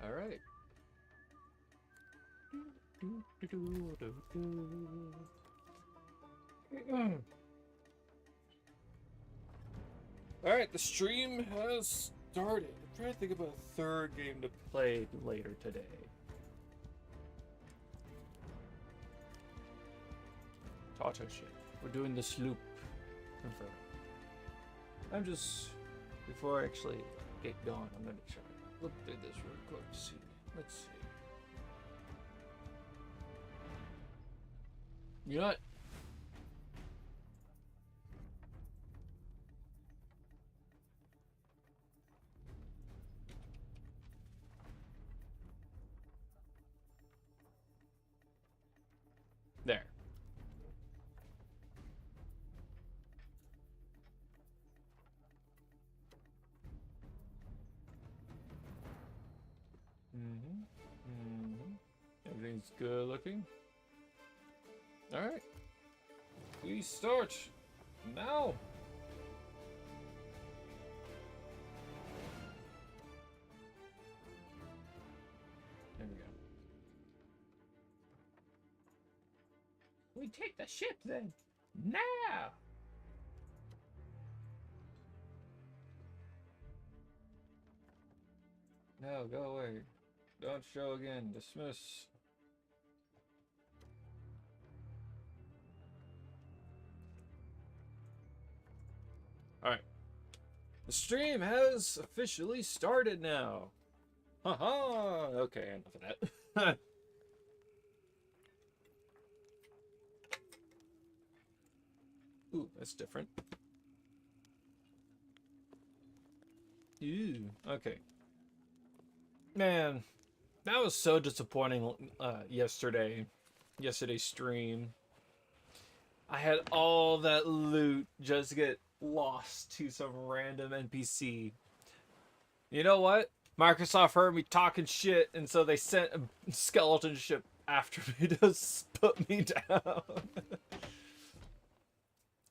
All right. All right, the stream has started. I'm trying to think about a third game to play later today. Tato shit. We're doing this loop. Confirm. I'm just before I actually get going. I'm gonna try to look through this real quick to see. Let's see. You know what? There. Everything's good looking. All right. We start now. There we go. We take the ship then. Now. No, go away. Don't show again. Dismiss. Alright. The stream has officially started now. Haha. Okay, enough of that. Ooh, that's different. Ooh, okay. Man, that was so disappointing yesterday's stream. I had all that loot just get lost to some random NPC. You know what? Microsoft heard me talking shit, and so they sent a skeleton ship after me to put me down.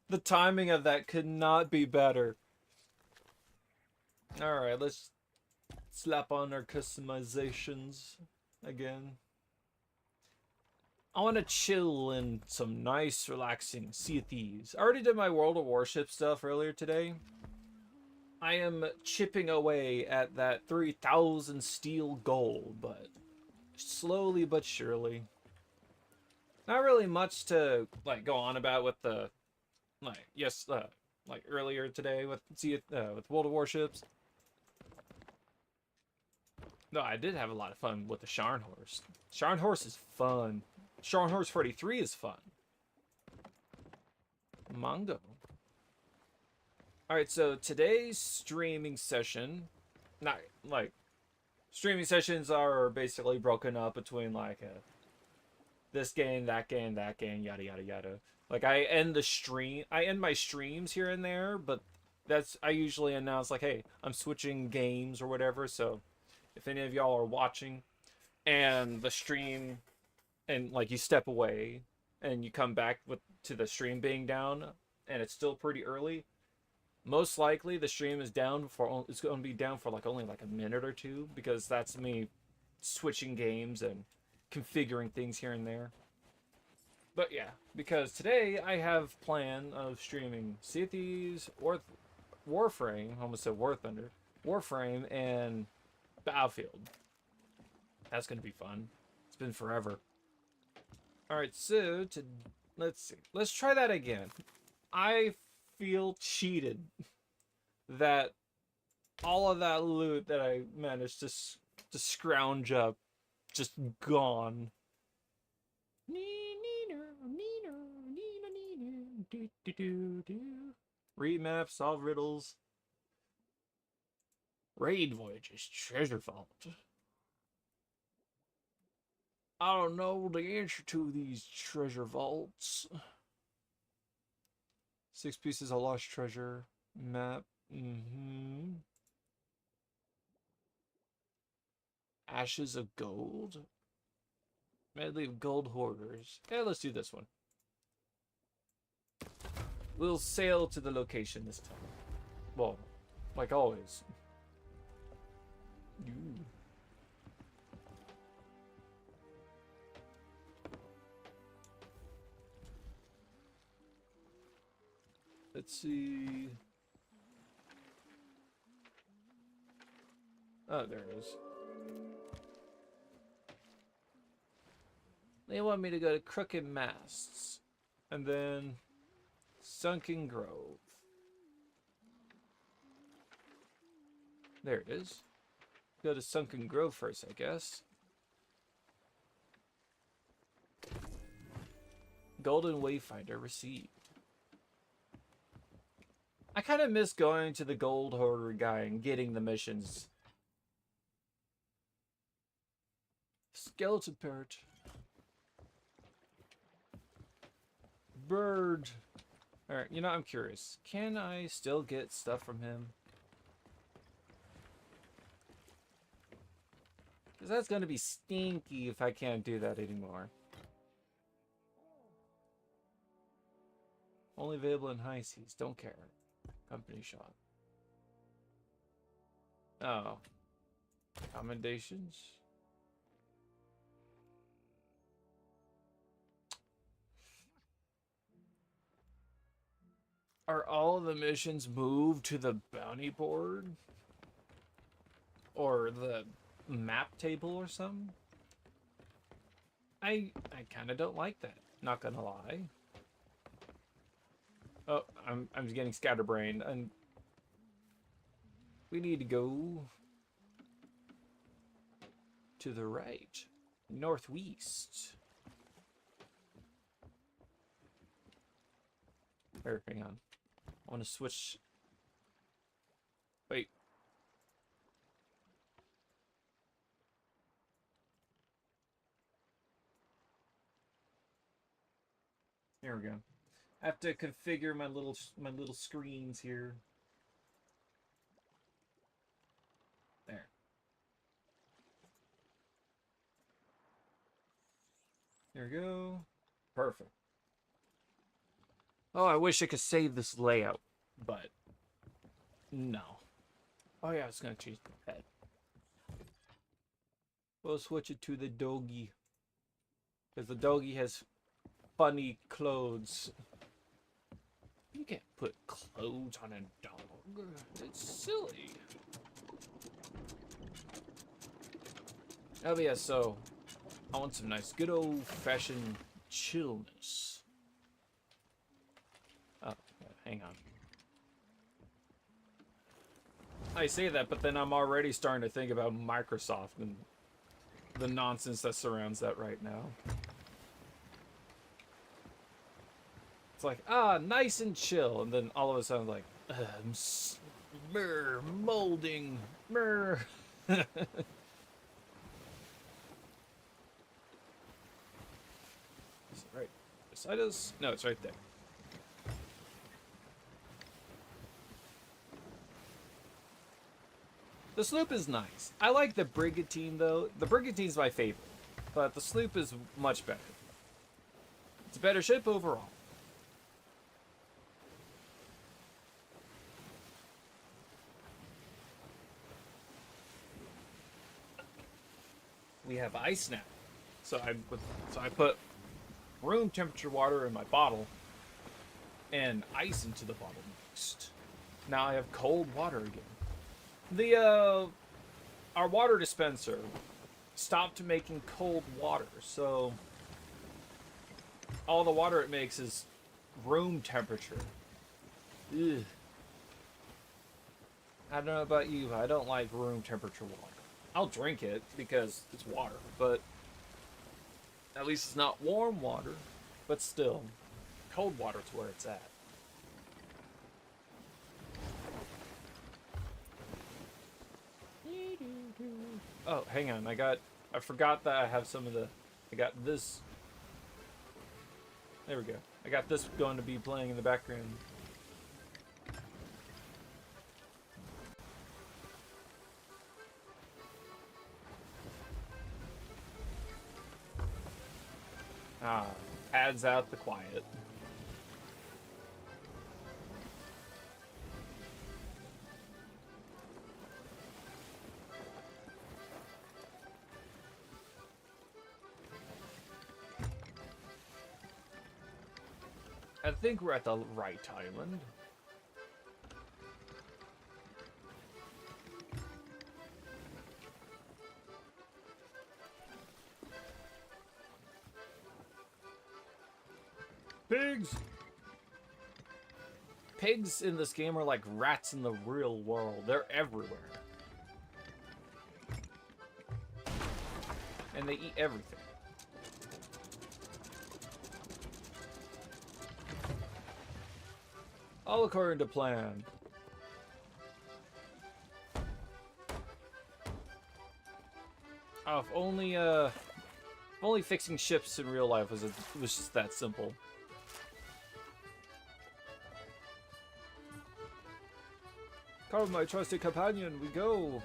The timing of that could not be better. Alright, let's slap on our customizations again. I want to chill in some nice, relaxing Sea of Thieves. I already did my World of Warship stuff earlier today. I am chipping away at that 3,000 steel gold, but slowly but surely. Not really much to like go on about with the like earlier today with with World of Warships. No, I did have a lot of fun with the Scharnhorst. Scharnhorst is fun. Scharnhorst 43 is fun. Mongo. Alright, so today's streaming session, not like, streaming sessions are basically broken up between like this game, that game, that game, yada yada yada. Like I end my streams here and there, but I usually announce like, hey, I'm switching games or whatever, so if any of y'all are watching and the stream and like you step away and you come back to the stream being down and it's still pretty early, most likely the stream is down for it's going to be down for like only like a minute or two, because that's me switching games and configuring things here and there. But yeah, because today I have plan of streaming Sea of Thieves, Warframe, I almost said War Thunder, Warframe, and Battlefield. That's gonna be fun. It's been forever. Alright, so let's see. Let's try that again. I feel cheated that all of that loot that I managed to scrounge up just gone. Read maps, solve riddles. Raid voyages, treasure vault. I don't know the answer to these treasure vaults. 6 pieces of lost treasure. Map. Ashes of gold. Medley of gold hoarders. Yeah, let's do this one. We'll sail to the location this time. Well, like always. Ooh. Let's see. Oh, there it is. They want me to go to Crooked Masts. And then Sunken Grove. There it is. Go to Sunken Grove first, I guess. Golden Wayfinder received. I kind of miss going to the Gold Hoarder guy and getting the missions. Skeleton parrot. Bird. Alright, you know, I'm curious. Can I still get stuff from him? Because that's going to be stinky if I can't do that anymore. Only available in high seas. Don't care. Company shop. Oh. Commendations. Are all the missions moved to the bounty board? Or the map table or something? I kind of don't like that. Not gonna lie. Oh, I'm getting scatterbrained, and we need to go to the right, northwest. Or, hang on. I want to switch. Wait. There we go. I have to configure my little screens here. There. There we go. Perfect. Oh, I wish I could save this layout, but no. Oh yeah, I was gonna change the pet. We'll switch it to the doggy. Because the doggy has funny clothes. You can't put clothes on a dog. It's silly. Oh yeah, so I want some nice good old-fashioned chillness. Oh, hang on. I say that, but then I'm already starting to think about Microsoft and the nonsense that surrounds that right now. It's like, nice and chill, and then all of a sudden, like, molding, Is it right beside us? No, it's right there. The sloop is nice. I like the brigantine, though. The brigantine's my favorite, but the sloop is much better. It's a better ship overall. We have ice now, so I put room temperature water in my bottle and ice into the bottle next. Now I have cold water again. Our water dispenser stopped making cold water, so all the water it makes is room temperature. Ugh. I don't know about you, but I don't like room temperature water. I'll drink it because it's water, but at least it's not warm water. But still, cold water's where it's at. Oh, hang on. I forgot that I have some of I got this. There we go. I got this going to be playing in the background. Adds out the quiet. I think we're at the right island. Pigs! Pigs in this game are like rats in the real world. They're everywhere. And they eat everything. All according to plan. Oh, if only fixing ships in real life was just that simple. Come, my trusted companion, we go.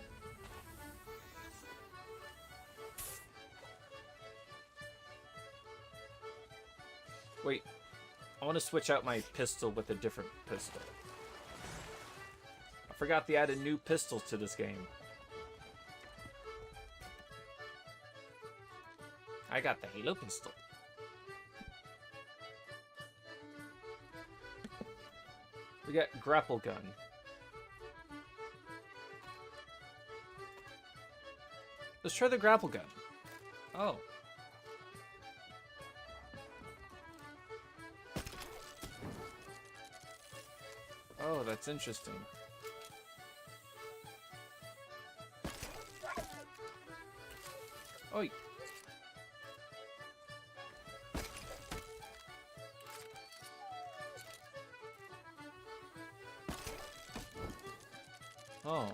Wait, I want to switch out my pistol with a different pistol. I forgot they added new pistols to this game. I got the Halo pistol. We got grapple gun. Let's try the grapple gun. Oh. Oh, that's interesting. Oi. Oh.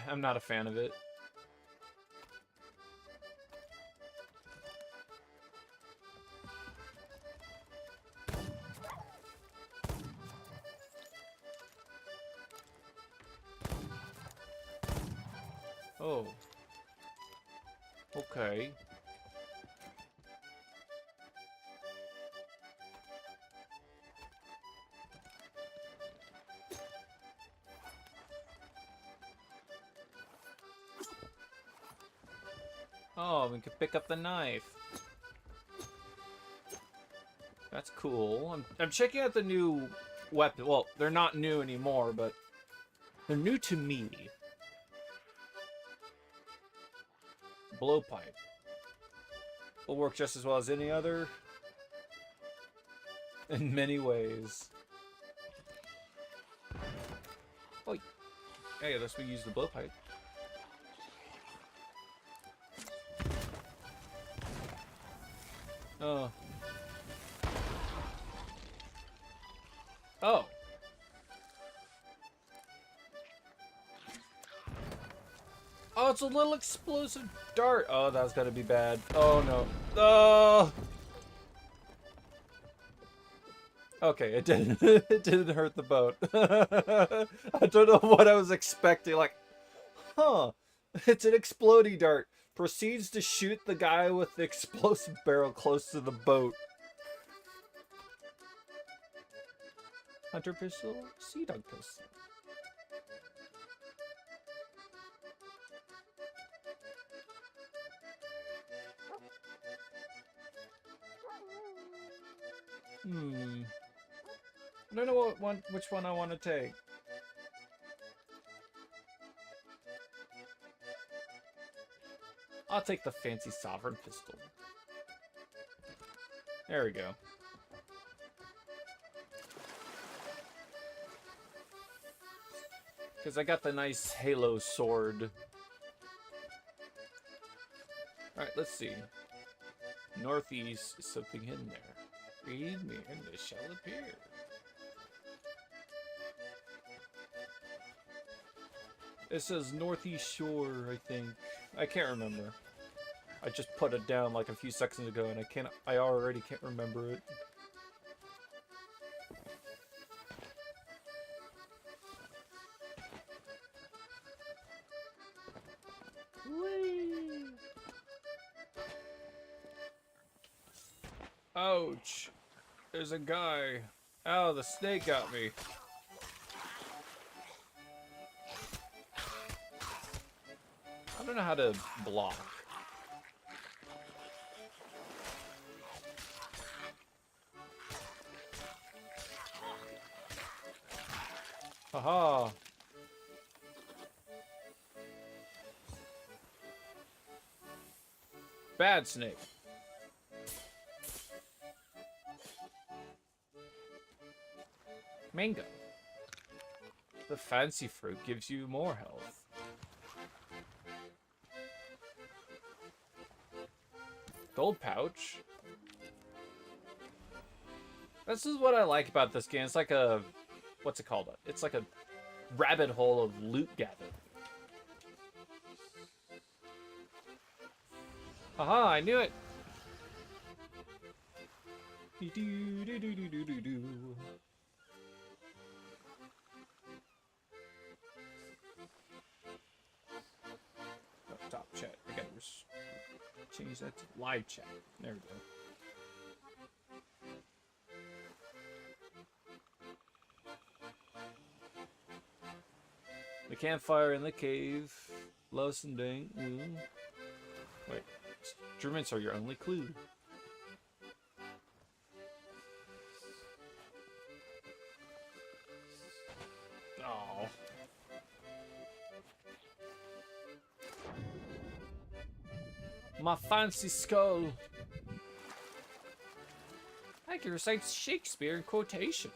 I'm not a fan of it. Oh. Okay. Oh, we can pick up the knife. That's cool. I'm checking out the new weapon. Well, they're not new anymore, but they're new to me. Blowpipe. Will work just as well as any other. In many ways. Oh, hey, unless we use the blowpipe. Oh. Oh. Oh, it's a little explosive dart. Oh, that's gotta be bad. Oh no. Oh. Okay, it didn't. It didn't hurt the boat. I don't know what I was expecting. Like, huh? It's an exploding dart. Proceeds to shoot the guy with the explosive barrel close to the boat. Hunter pistol, sea dog pistol. I don't know which one I want to take. I'll take the fancy sovereign pistol. There we go. Because I got the nice Halo sword. Alright, let's see. Northeast is something hidden there. Read me and it shall appear. It says Northeast Shore, I think. I can't remember. I just put it down like a few seconds ago and I already can't remember it. Whee! Ouch! There's a guy. Ow, the snake got me. I don't know how to block. Haha. Bad snake. Mango. The fancy fruit gives you more health. Gold pouch. This is what I like about this game. It's like a... What's it called? It's like a rabbit hole of loot gathering. Haha, I knew it! Oh, top chat. I gotta change that to live chat. There we go. The campfire in the cave. Lost and dang. Wait. Instruments are your only clue. Oh. My fancy skull. I can recite Shakespeare in quotation.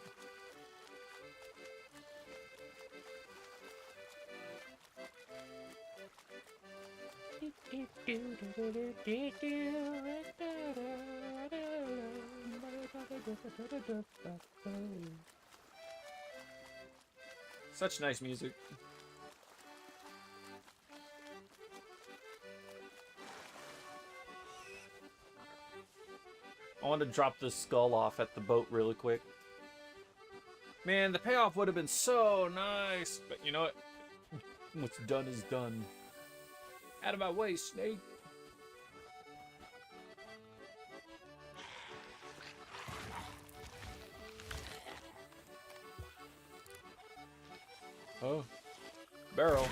Such nice music. I want to drop this skull off at the boat really quick. Man, the payoff would have been so nice. But you know what? What's done is done. Out of my way, snake. Oh. Barrel.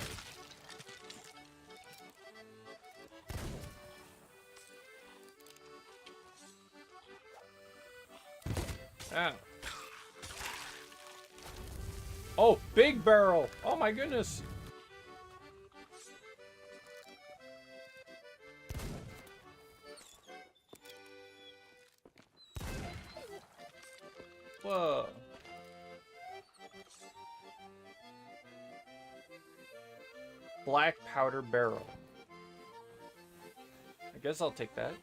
Ah. Oh, big barrel. Oh my goodness. Whoa. Black powder barrel. I guess I'll take that.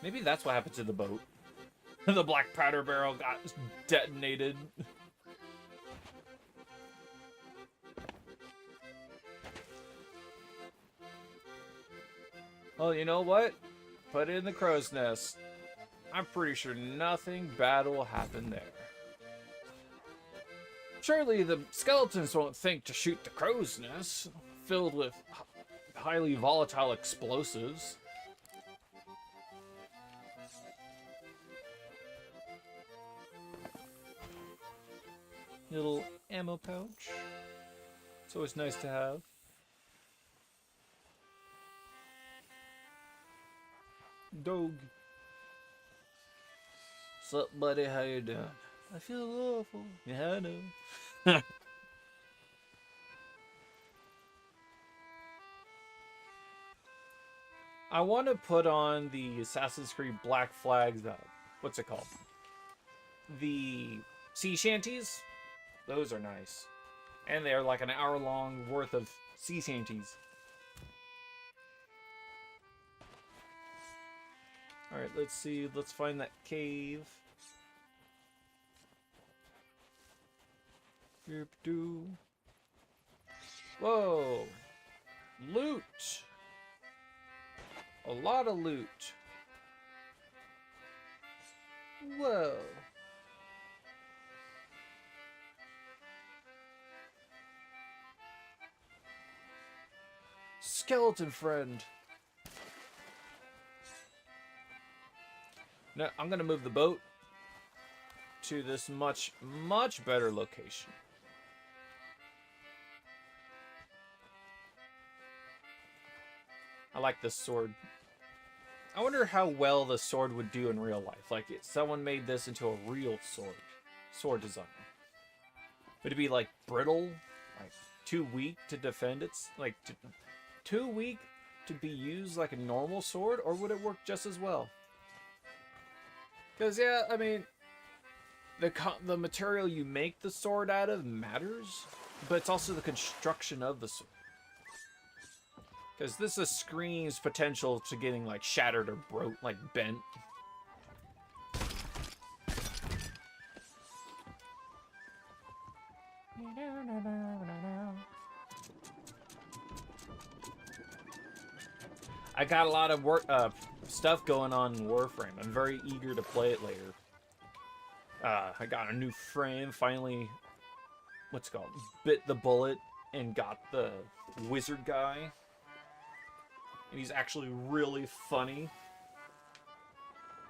Maybe that's what happened to the boat. The black powder barrel got detonated. Well, you know what? Put it in the crow's nest. I'm pretty sure nothing bad will happen there. Surely the skeletons won't think to shoot the crow's nest, filled with highly volatile explosives. Little ammo pouch. It's always nice to have. Dog. What's up, buddy? How you doing? I feel awful. Yeah, I know. I want to put on the Assassin's Creed Black Flags. What's it called? The sea shanties. Those are nice. And they're like an hour-long worth of sea shanties. Alright, let's see. Let's find that cave. Whoa! Loot! A lot of loot. Whoa. Skeleton friend. Now, I'm gonna move the boat to this much better location. I like this sword. I wonder how well the sword would do in real life. Like, if someone made this into a real sword design. Would it be, like, brittle? Like, too weak to defend its... Like, too weak to be used like a normal sword? Or would it work just as well? Because, yeah, I mean... the material you make the sword out of matters, but it's also the construction of the sword. Because this screams potential to getting like shattered or broke, like bent. I got a lot of stuff going on in Warframe. I'm very eager to play it later. I got a new frame, finally, what's it called? Bit the bullet and got the wizard guy. And he's actually really funny.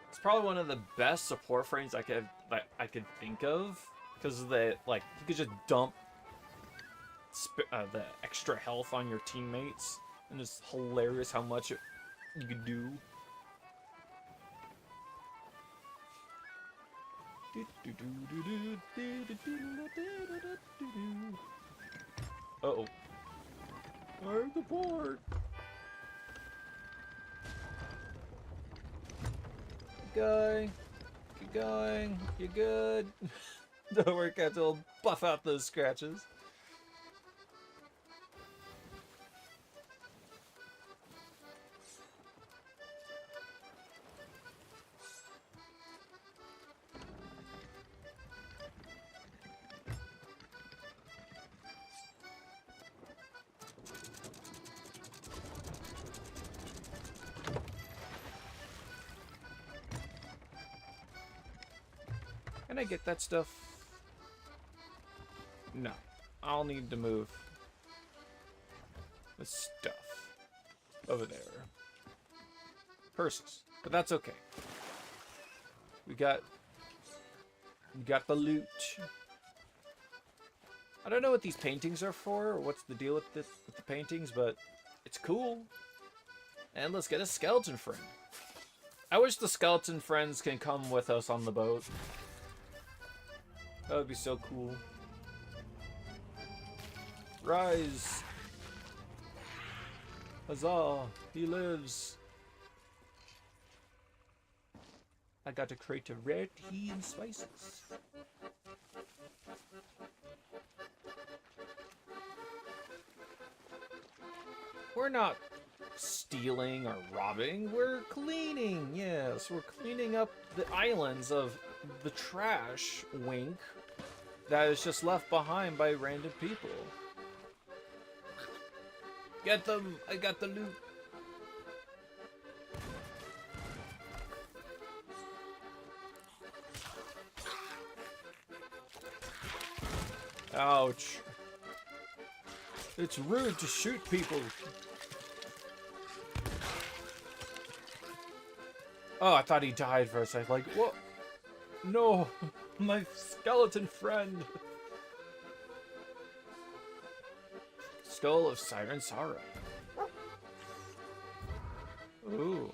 It's probably one of the best support frames I could think of, because they like you could just dump the extra health on your teammates, and it's hilarious how much you could do. Uh-oh. Where's the port? Keep going. Keep going. You're good. Don't worry, Cat, will buff out those scratches. Can I get that stuff? No. I'll need to move the stuff over there. Purses. But that's okay. We got the loot. I don't know what these paintings are for, or what's the deal with the paintings, but it's cool. And let's get a skeleton friend. I wish the skeleton friends can come with us on the boat. That would be so cool. Rise! Huzzah! He lives! I got to create a rare tea and spices. We're not stealing or robbing, we're cleaning! Yes, we're cleaning up the islands of the trash, wink, that is just left behind by random people. Get them! I got the loot! Ouch. It's rude to shoot people. Oh, I thought he died for a second. Like, what? No, my skeleton friend. Skull of Siren Sorrow. Ooh.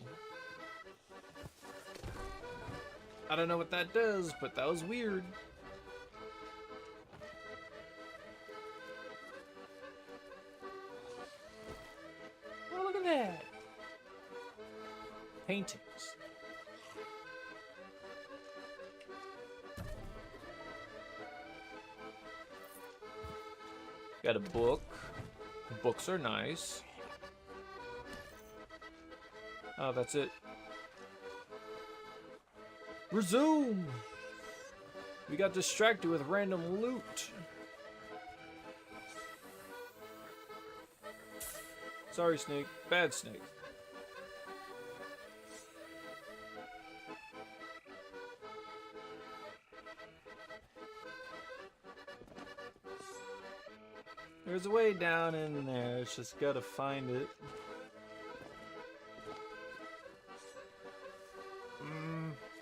I don't know what that does, but that was weird. Oh, look at that. Paintings. Got a book. Books are nice. Oh, that's it. Resume! We got distracted with random loot. Sorry, Snake. Bad Snake. There's a way down in there, it's just gotta find it.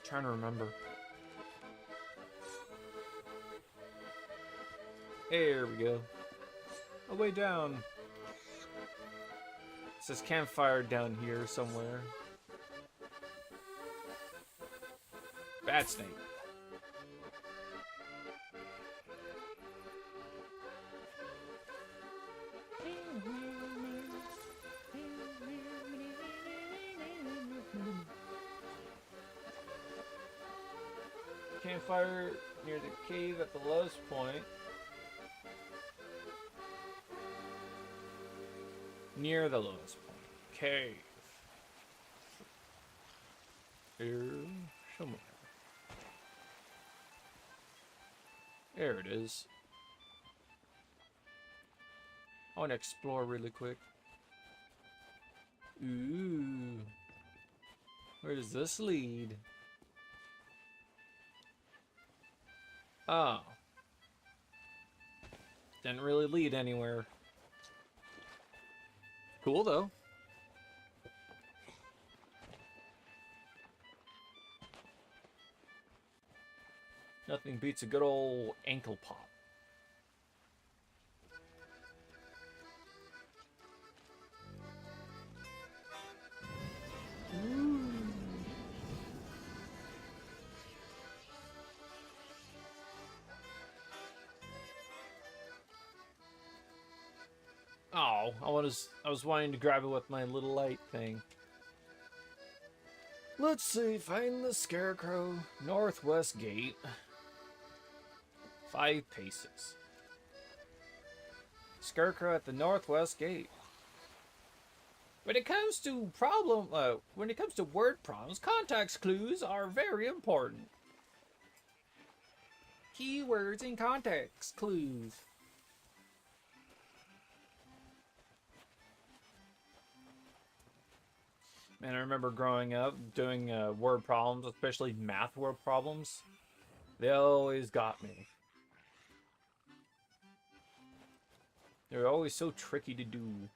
Trying to remember. There we go. A way down. It says campfire down here somewhere. Bad Snake. Campfire near the cave at the lowest point. Near the lowest point. Cave. Here, somewhere. There it is. I want to explore really quick. Ooh. Where does this lead? Oh. Didn't really lead anywhere. Cool though. Nothing beats a good old ankle pop. Oh, I was wanting to grab it with my little light thing. Let's see, find the scarecrow. Northwest gate. 5 paces. Scarecrow at the northwest gate. When it comes to word problems, context clues are very important. Keywords and context clues. Man, I remember growing up doing word problems, especially math word problems. They always got me. They're always so tricky to do.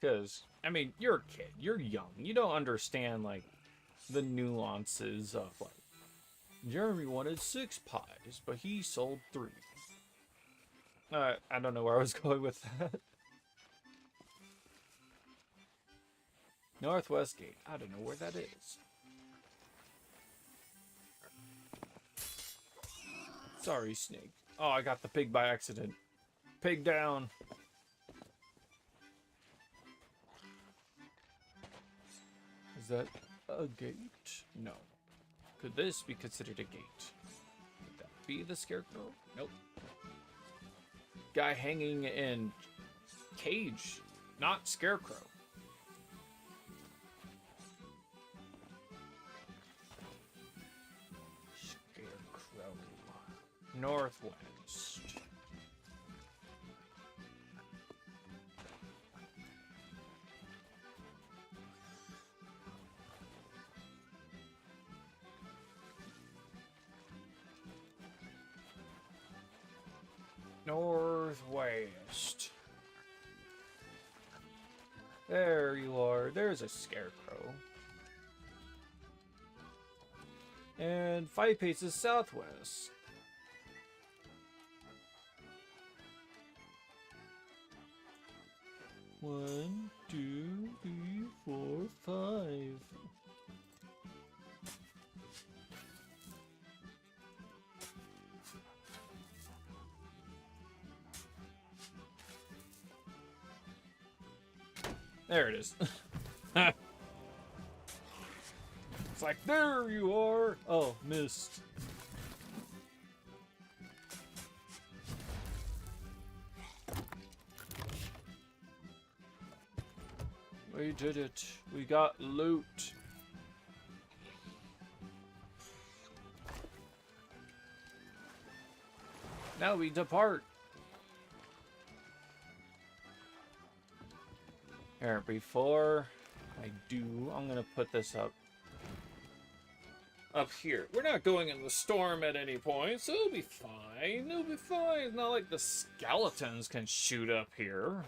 Because, I mean, you're a kid. You're young. You don't understand, like, the nuances of, like, Jeremy wanted 6 pies, but he sold 3. I don't know where I was going with that. Northwest gate. I don't know where that is. Sorry, snake. Oh, I got the pig by accident. Pig down. Is that a gate? No. Could this be considered a gate? Would that be the scarecrow? Nope. Guy hanging in cage, not scarecrow. Scarecrow. Northwest. Northwest. There you are. There's a scarecrow. And 5 paces southwest. One, 2, 3, 4, 5. There it is. It's like, there you are. Oh, missed. We did it. We got loot. Now we depart. Here, before I do, I'm gonna put this up here. We're not going in the storm at any point, so it'll be fine. It'll be fine. It's not like the skeletons can shoot up here.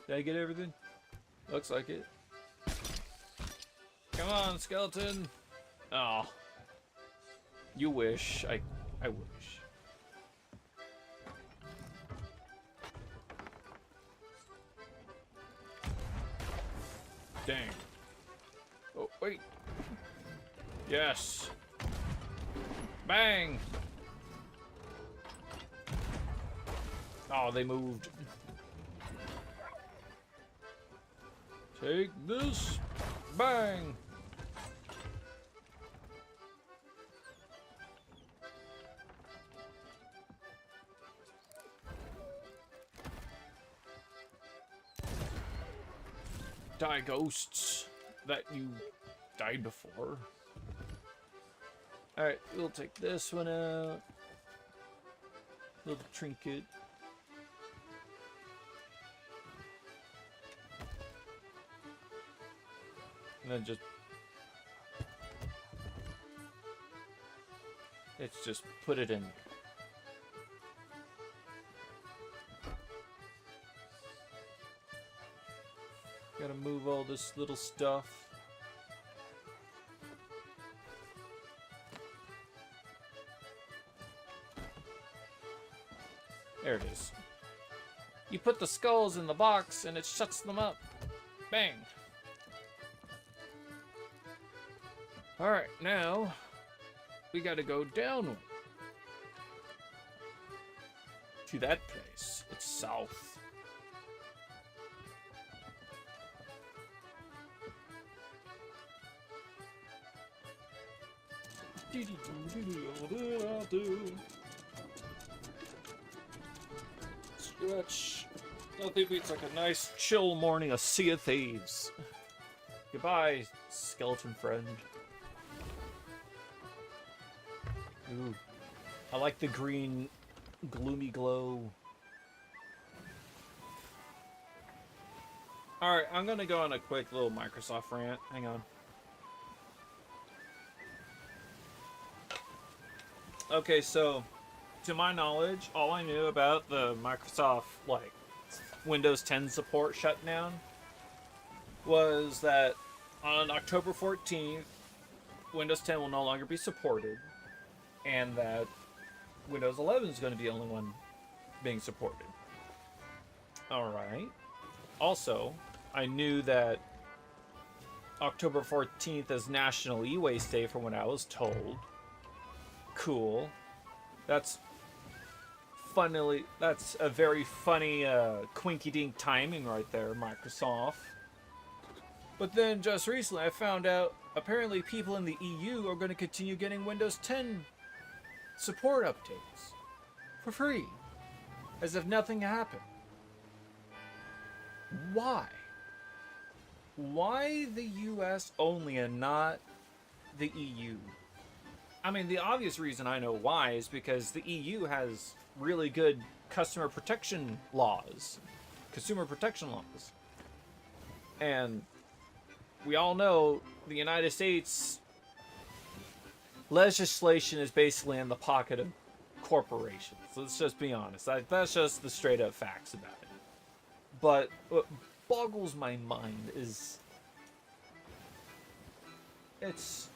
Did I get everything? Looks like it. Come on, skeleton. Oh. You wish. I wish. Dang. Oh, wait. Yes. Bang! Oh, they moved. Take this. Bang! Die, ghosts that you died before. Alright, we'll take this one out. Little trinket. And then just put it in. Gotta move all this little stuff. There it is. You put the skulls in the box and it shuts them up. Bang. Alright, now we gotta go down to that place. It's south. Stretch. Nothing beats like a nice chill morning of Sea of Thieves. Goodbye, skeleton friend. Ooh. I like the green gloomy glow. Alright, I'm gonna go on a quick little Microsoft rant. Hang on. Okay, so to my knowledge, all I knew about the Microsoft like Windows 10 support shutdown was that on October 14th, Windows 10 will no longer be supported, and that Windows 11 is going to be the only one being supported. Alright. Also, I knew that October 14th is National E-Waste Day from what I was told. Cool. That's a very funny quinky-dink timing right there, Microsoft. But then just recently I found out apparently people in the EU are going to continue getting Windows 10 support updates for free, as if nothing happened. Why? Why the US only and not the EU? I mean, the obvious reason I know why is because the EU has really good consumer protection laws. And we all know the United States legislation is basically in the pocket of corporations. Let's just be honest. That's just the straight up facts about it. But what boggles my mind is it's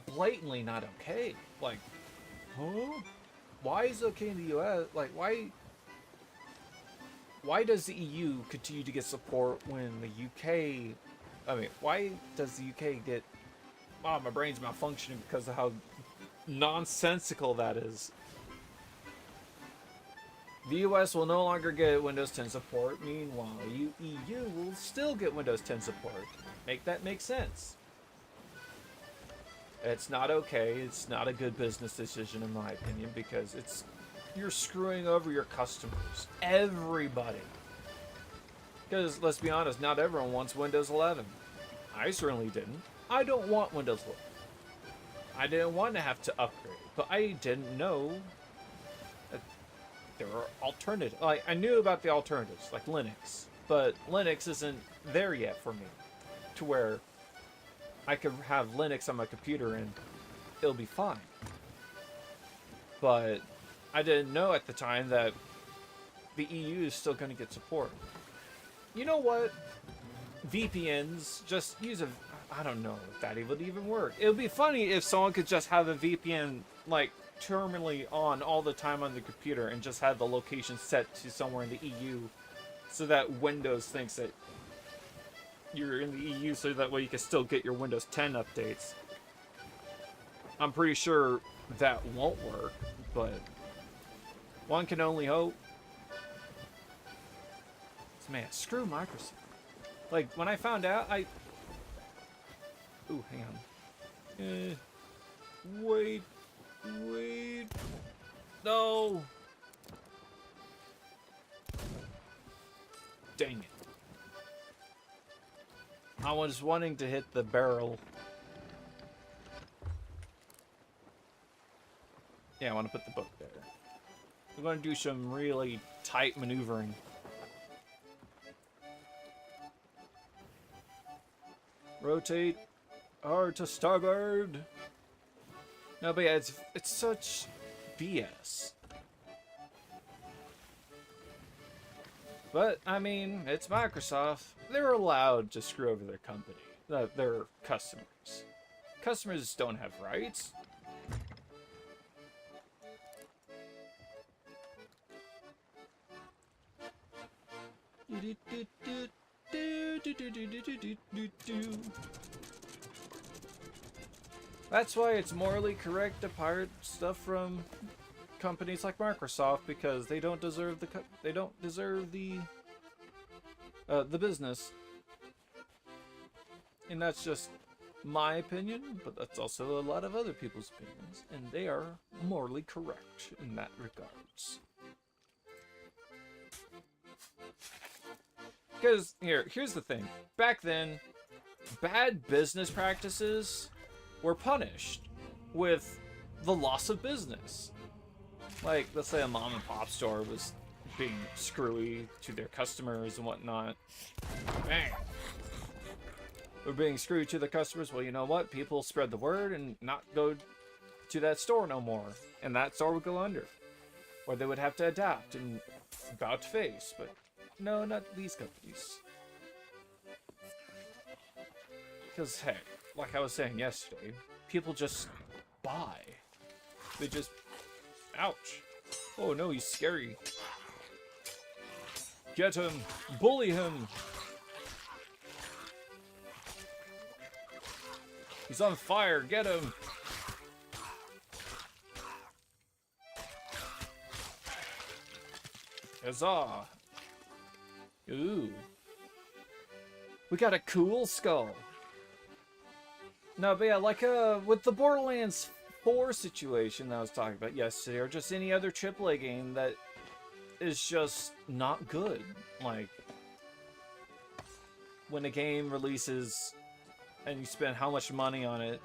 blatantly not okay. Like, huh? Why is it okay in the US? Like, why does the EU continue to get support when the UK... I mean, why does the UK get... Oh, my brain's malfunctioning because of how nonsensical that is. The US will no longer get Windows 10 support. Meanwhile, EU will still get Windows 10 support. Make that make sense. It's not okay. It's not a good business decision in my opinion, because you're screwing over your customers. Everybody. Because let's be honest, not everyone wants Windows 11. I certainly didn't. I don't want Windows 11. I didn't want to have to upgrade, but I didn't know that there were alternatives. Like, I knew about the alternatives, like Linux, but Linux isn't there yet for me, to where I could have Linux on my computer and it'll be fine. But I didn't know at the time that the EU is still going to get support. You know what? VPNs, just use a... I don't know if that would even work. It would be funny if someone could just have a VPN, like, terminally on all the time on the computer and just have the location set to somewhere in the EU so that Windows thinks that you're in the EU, so that way you can still get your Windows 10 updates. I'm pretty sure that won't work, but one can only hope. Man, screw Microsoft. Like, when I found out, Ooh, hang on. Wait. No! Dang it. I was wanting to hit the barrel. Yeah, I want to put the book there. We're going to do some really tight maneuvering. Rotate hard to starboard. No, but yeah, it's such BS. But, I mean, it's Microsoft. They're allowed to screw over their company. Their customers. Customers don't have rights. That's why it's morally correct to pirate stuff from companies like Microsoft, because they don't deserve the business. And that's just my opinion, but that's also a lot of other people's opinions, and they are morally correct in that regards. Because here's the thing. Back then, bad business practices were punished with the loss of business. Like, let's say a mom and pop store was being screwy to their customers and whatnot. Bang! They're being screwy to their customers. Well, you know what? People spread the word and not go to that store no more. And that store would go under. Or they would have to adapt and about face. But no, not these companies. Because, hey, like I was saying yesterday, people just buy. They just... Ouch. Oh no, he's scary. Get him! Bully him! He's on fire, get him! Huzzah! Ooh. We got a cool skull. No, but yeah, like with the Borderlands 4 situation that I was talking about yesterday, or just any other AAA game that is just not good. Like, when a game releases and you spend how much money on it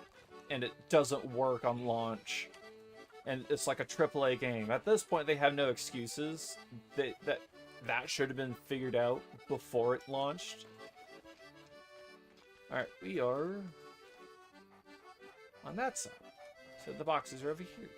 and it doesn't work on launch, and it's like a AAA game. At this point, they have no excuses. That should have been figured out before it launched. Alright, we are on that side. So the boxes are over here.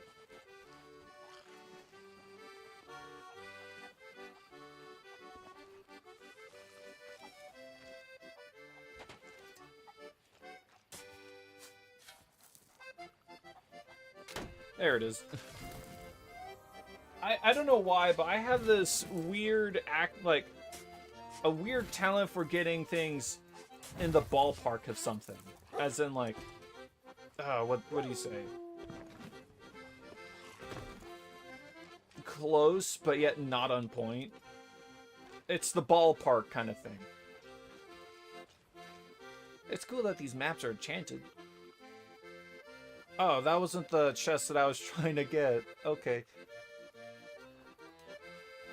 There it is. I don't know why, but I have this weird a weird talent for getting things in the ballpark of something. As in, like, what do you say? Close, but yet not on point. It's the ballpark kind of thing. It's cool that these maps are enchanted. Oh, that wasn't the chest that I was trying to get. Okay.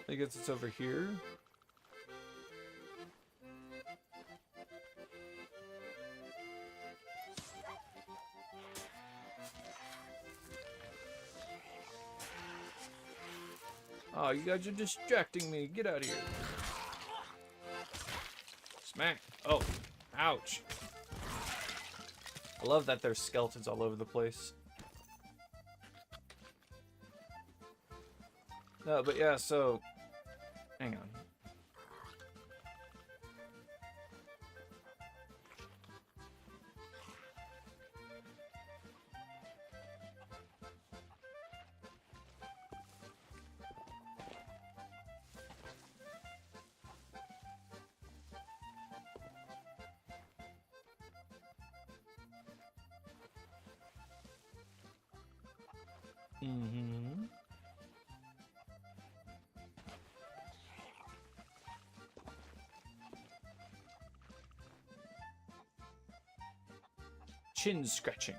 I guess it's over here. Oh, you guys are distracting me. Get out of here. Smack. Oh, ouch. I love that there's skeletons all over the place. No, but yeah, so... Hang on. Mm-hmm. Chin scratching.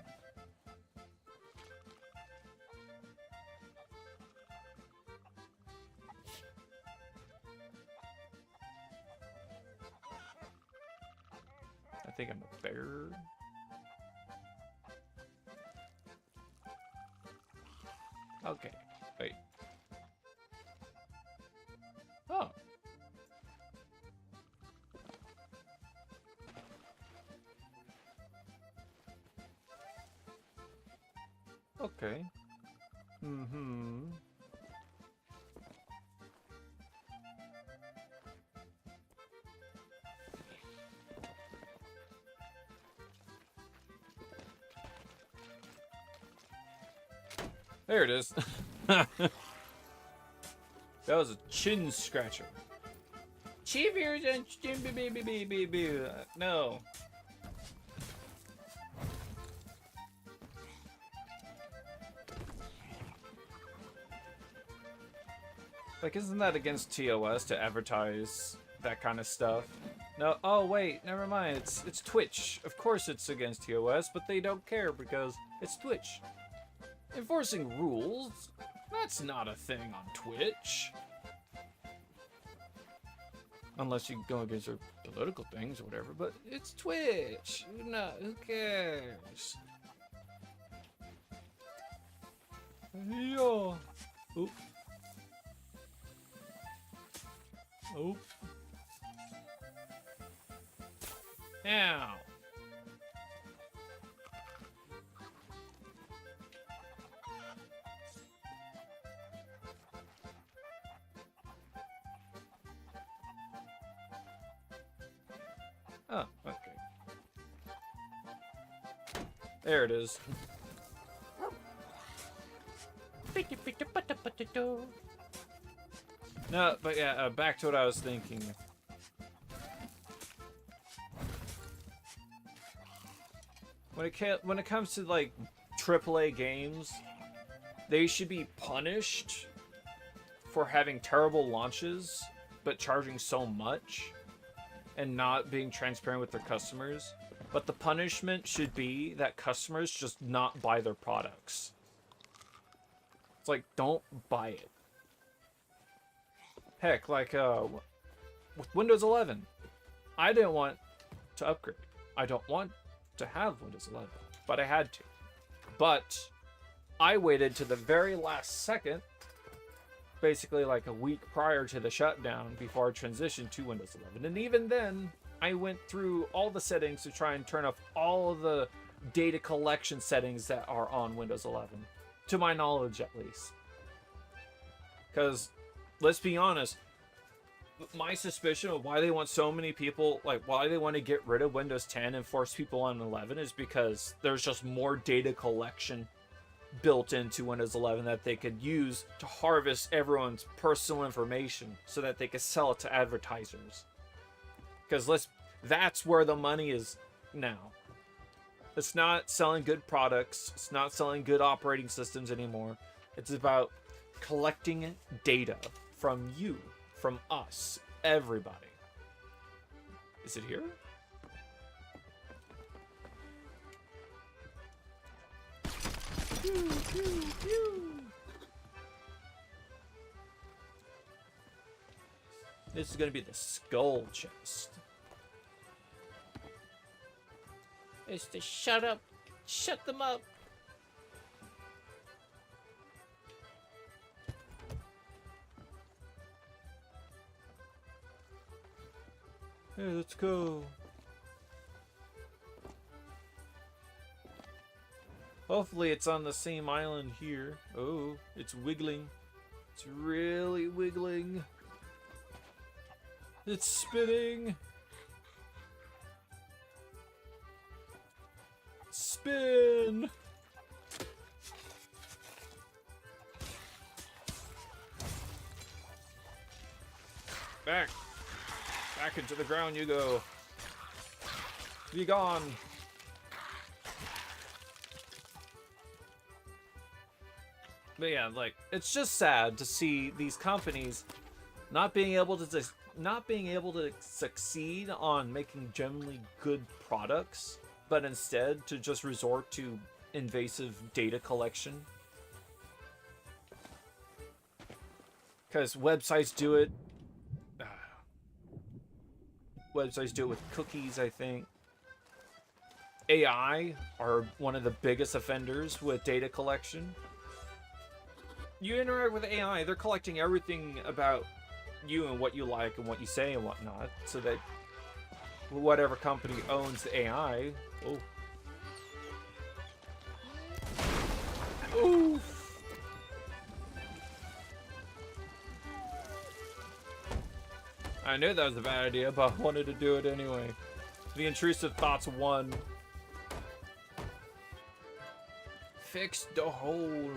I think I'm a bear. Okay, wait. Oh. Okay. Mm-hmm. There it is. That was a chin scratcher. Cheers and no. Like, isn't that against TOS to advertise that kind of stuff? No. Oh wait, never mind. It's Twitch. Of course it's against TOS, but they don't care because it's Twitch. Enforcing rules? That's not a thing on Twitch. Unless you go against their political things or whatever, but it's Twitch. No, who cares? Yeah. Oop. Oop. Ow. Oh, okay. There it is. No, but yeah, back to what I was thinking. When it comes to like AAA games, they should be punished for having terrible launches but charging so much and not being transparent with their customers. But the punishment should be that customers just not buy their products. It's like, don't buy it. Heck, like with Windows 11, I didn't want to upgrade. I don't want to have Windows 11, but I had to. But I waited to the very last second, basically like a week prior to the shutdown, before I transitioned to Windows 11. And even then, I went through all the settings to try and turn off all of the data collection settings that are on Windows 11. To my knowledge, at least. Because, let's be honest, my suspicion of why they want so many people, like why they want to get rid of Windows 10 and force people on 11 is because there's just more data collection built into Windows 11 that they could use to harvest everyone's personal information so that they could sell it to advertisers. Because that's where the money is now. It's not selling good products. It's not selling good operating systems anymore. It's about collecting data from you, from us, everybody. Is it here? Pew, pew, pew. This is going to be the skull chest. It's to shut up. Shut them up. Hey, let's go. Hopefully it's on the same island here. Oh, it's wiggling. It's really wiggling. It's spinning. Spin. Back. Back into the ground you go. Be gone. But yeah, like, it's just sad to see these companies not being able to succeed on making generally good products, but instead to just resort to invasive data collection. Because websites do it. Websites do it with cookies, I think. AI are one of the biggest offenders with data collection. You interact with AI, they're collecting everything about you and what you like and what you say and whatnot, so that whatever company owns the AI. Oh. Oof. I knew that was a bad idea, but I wanted to do it anyway. The intrusive thoughts won. Fix the hole.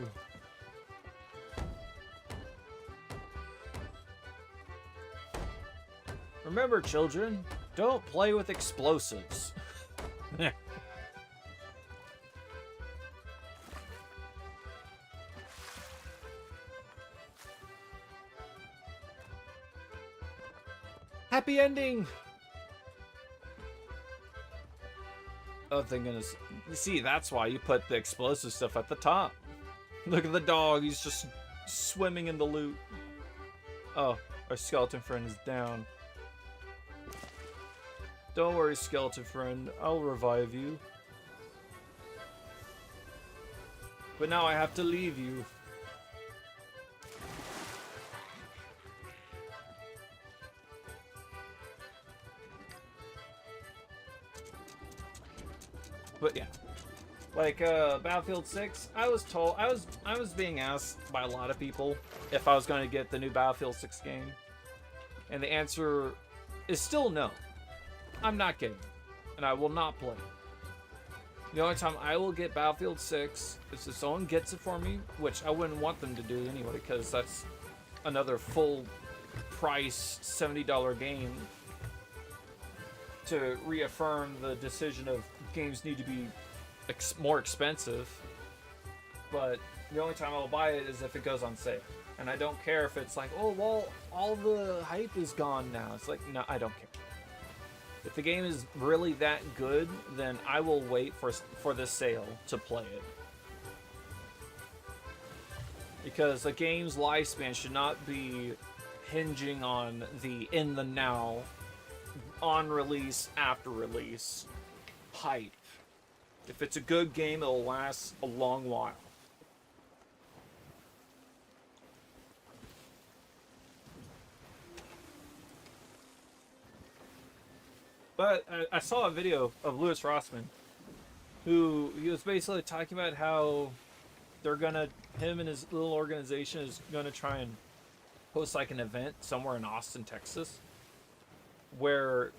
Remember, children, don't play with explosives. Happy ending! Oh, thank goodness. You see, that's why you put the explosive stuff at the top. Look at the dog, he's just swimming in the loot. Oh, our skeleton friend is down. Don't worry, skeleton friend, I'll revive you. But now I have to leave you. But yeah, like Battlefield 6, I was being asked by a lot of people if I was going to get the new Battlefield 6 game, and the answer is still no. I'm not getting it, and I will not play it. The only time I will get Battlefield 6 is if someone gets it for me, which I wouldn't want them to do anyway, because that's another full price $70 game to reaffirm the decision of games need to be more expensive. But the only time I'll buy it is if it goes on sale. And I don't care if it's like, oh, well, all the hype is gone now. It's like, no, I don't care. If the game is really that good, then I will wait for the sale to play it. Because a game's lifespan should not be hinging on the in the now, on release, after release hype. If it's a good game, it'll last a long while. But I saw a video of Louis Rossman, who he was basically talking about how him and his little organization is gonna try and host like an event somewhere in Austin, Texas, where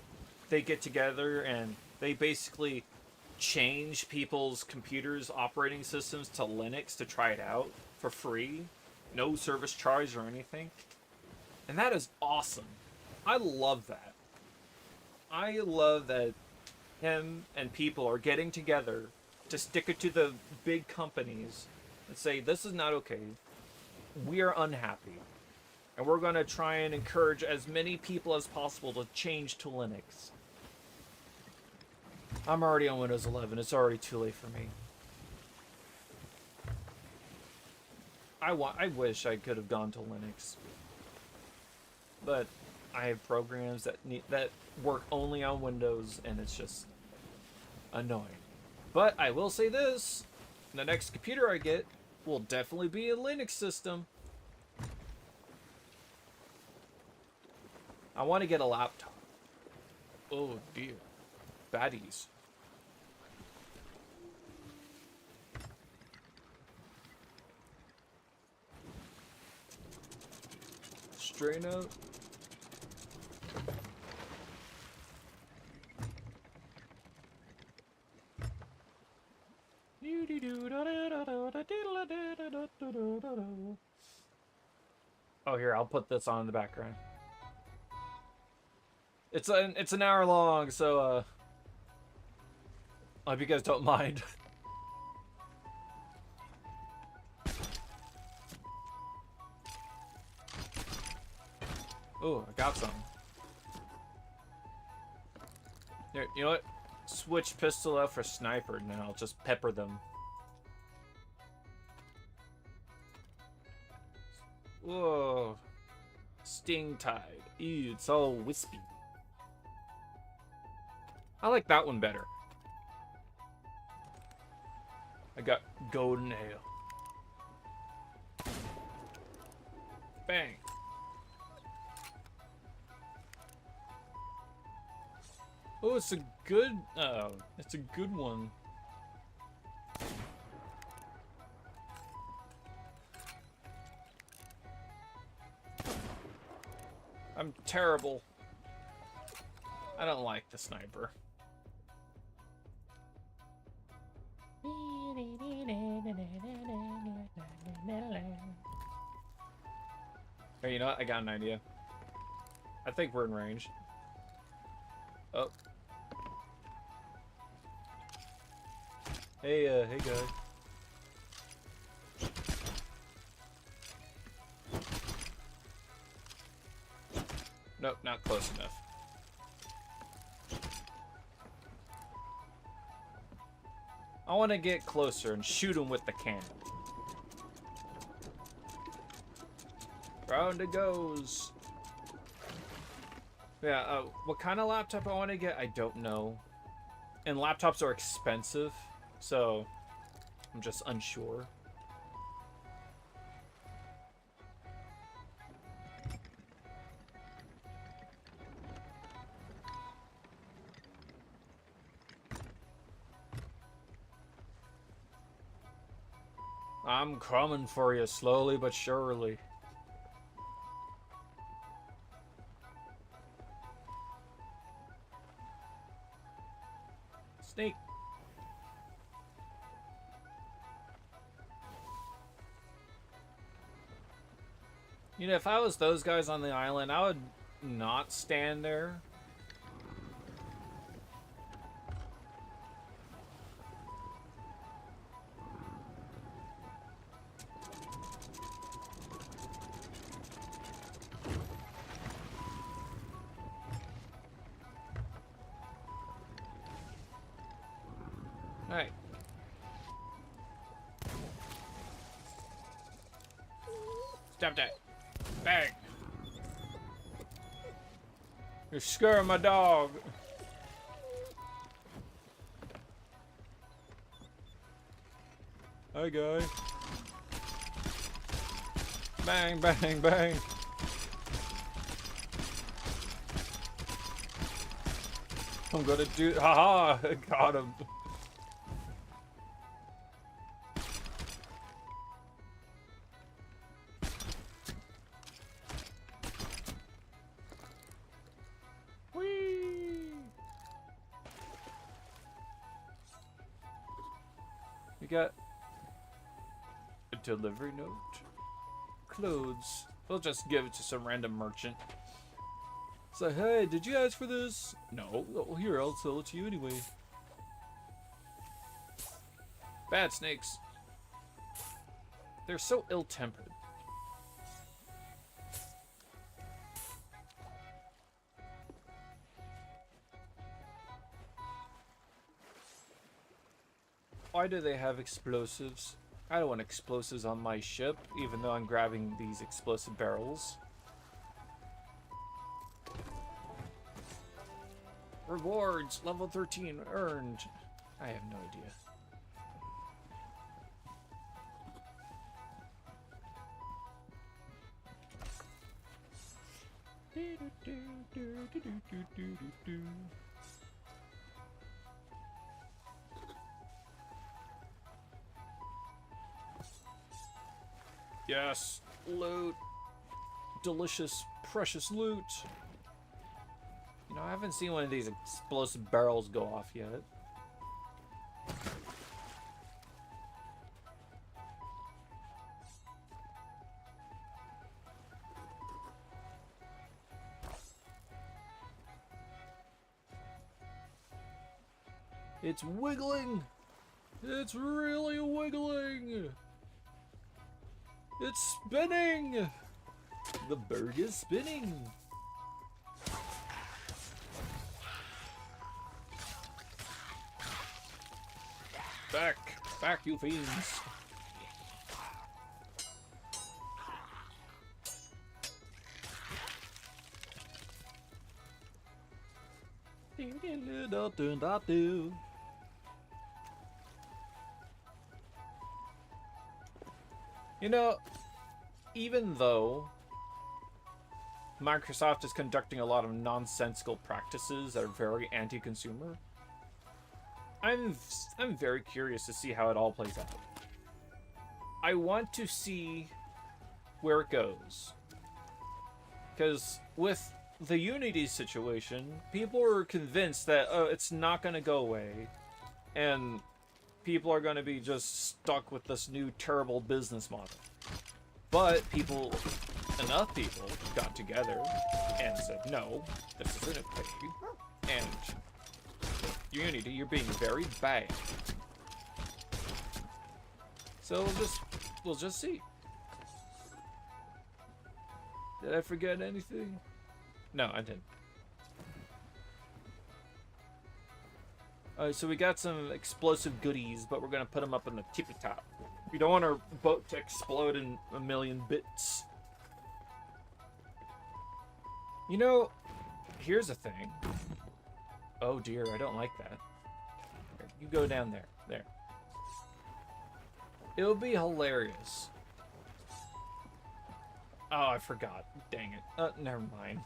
they get together and they basically change people's computers' operating systems to Linux to try it out for free, no service charge or anything. And that is awesome. I love that. I love that him and people are getting together to stick it to the big companies and say, this is not okay. We are unhappy. And we're going to try and encourage as many people as possible to change to Linux. I'm already on Windows 11. It's already too late for me. I wish I could have gone to Linux. But I have programs that work only on Windows, and it's just annoying. But I will say this, the next computer I get will definitely be a Linux system. I want to get a laptop. Oh dear. Baddies. Strain out. Oh, here, I'll put this on in the background. It's an hour long, so I hope you guys don't mind. Oh, I got some. Here, you know what? Switch pistol out for sniper, and then I'll just pepper them. Whoa. Sting Tide. Ew, it's all wispy. I like that one better. I got golden ale. Bang. Oh, it's a good one. I'm terrible. I don't like the sniper. Hey, you know what? I got an idea. I think we're in range. Oh. Hey, hey guy. Nope, not close enough. I want to get closer and shoot him with the cannon. Round it goes. Yeah, what kind of laptop I want to get, I don't know. And laptops are expensive, so I'm just unsure. I'm coming for you slowly but surely. Snake. You know, if I was those guys on the island, I would not stand there. Alright. Stop that. Bang. You're scaring my dog. Hi, guy. Bang, bang, bang. I'm gonna do. Haha! Got him. We got a delivery note. Clothes. We'll just give it to some random merchant. Say, hey, did you ask for this? No. Well, here, I'll sell it to you anyway. Bad snakes. They're so ill-tempered. Why do they have explosives? I don't want explosives on my ship, even though I'm grabbing these explosive barrels. Rewards, level 13 earned. I have no idea. Yes, loot. Delicious, precious loot. You know, I haven't seen one of these explosive barrels go off yet. It's wiggling! It's really wiggling! It's spinning! The berg is spinning! Back! Back, you fiends! You know, even though Microsoft is conducting a lot of nonsensical practices that are very anti-consumer, I'm very curious to see how it all plays out. I want to see where it goes. Because with the Unity situation, people are convinced that it's not going to go away. And people are going to be just stuck with this new terrible business model. But enough people got together and said, no, this isn't okay. And Unity, you're being very bad. So we'll just see. Did I forget anything? No, I didn't. Alright, so we got some explosive goodies, but we're gonna put them up in the tippy top. We don't want our boat to explode in a million bits. You know, here's a thing. Oh dear, I don't like that. Here, you go down there. There. It'll be hilarious. Oh, I forgot. Dang it. Never mind.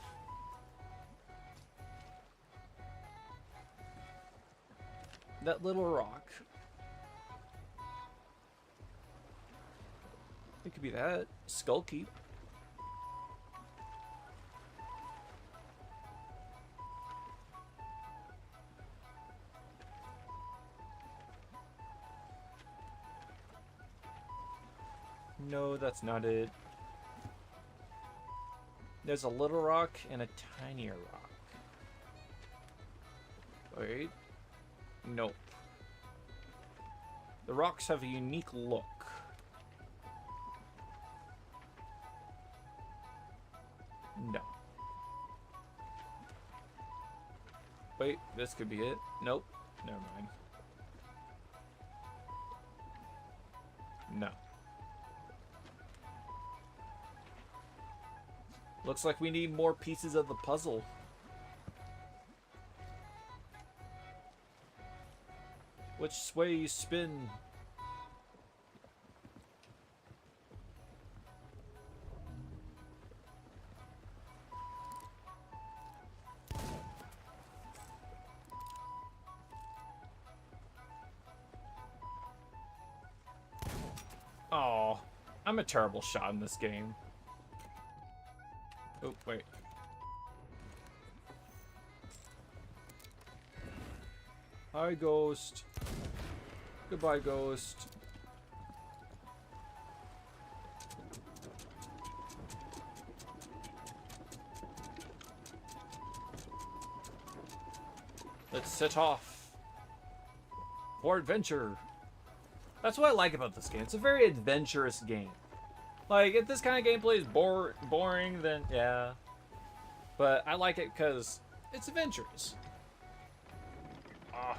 That little rock. It could be that. Skull Keep. No, that's not it. There's a little rock and a tinier rock. Wait. Nope. The rocks have a unique look. No. Wait, this could be it. Nope. Never mind. No. Looks like we need more pieces of the puzzle. Which way you spin? Oh, I'm a terrible shot in this game. Oh, wait. Hi, Ghost. Goodbye, Ghost. Let's set off for adventure. That's what I like about this game. It's a very adventurous game. Like, if this kind of gameplay is boring, then yeah. But I like it because it's adventurous. Ah.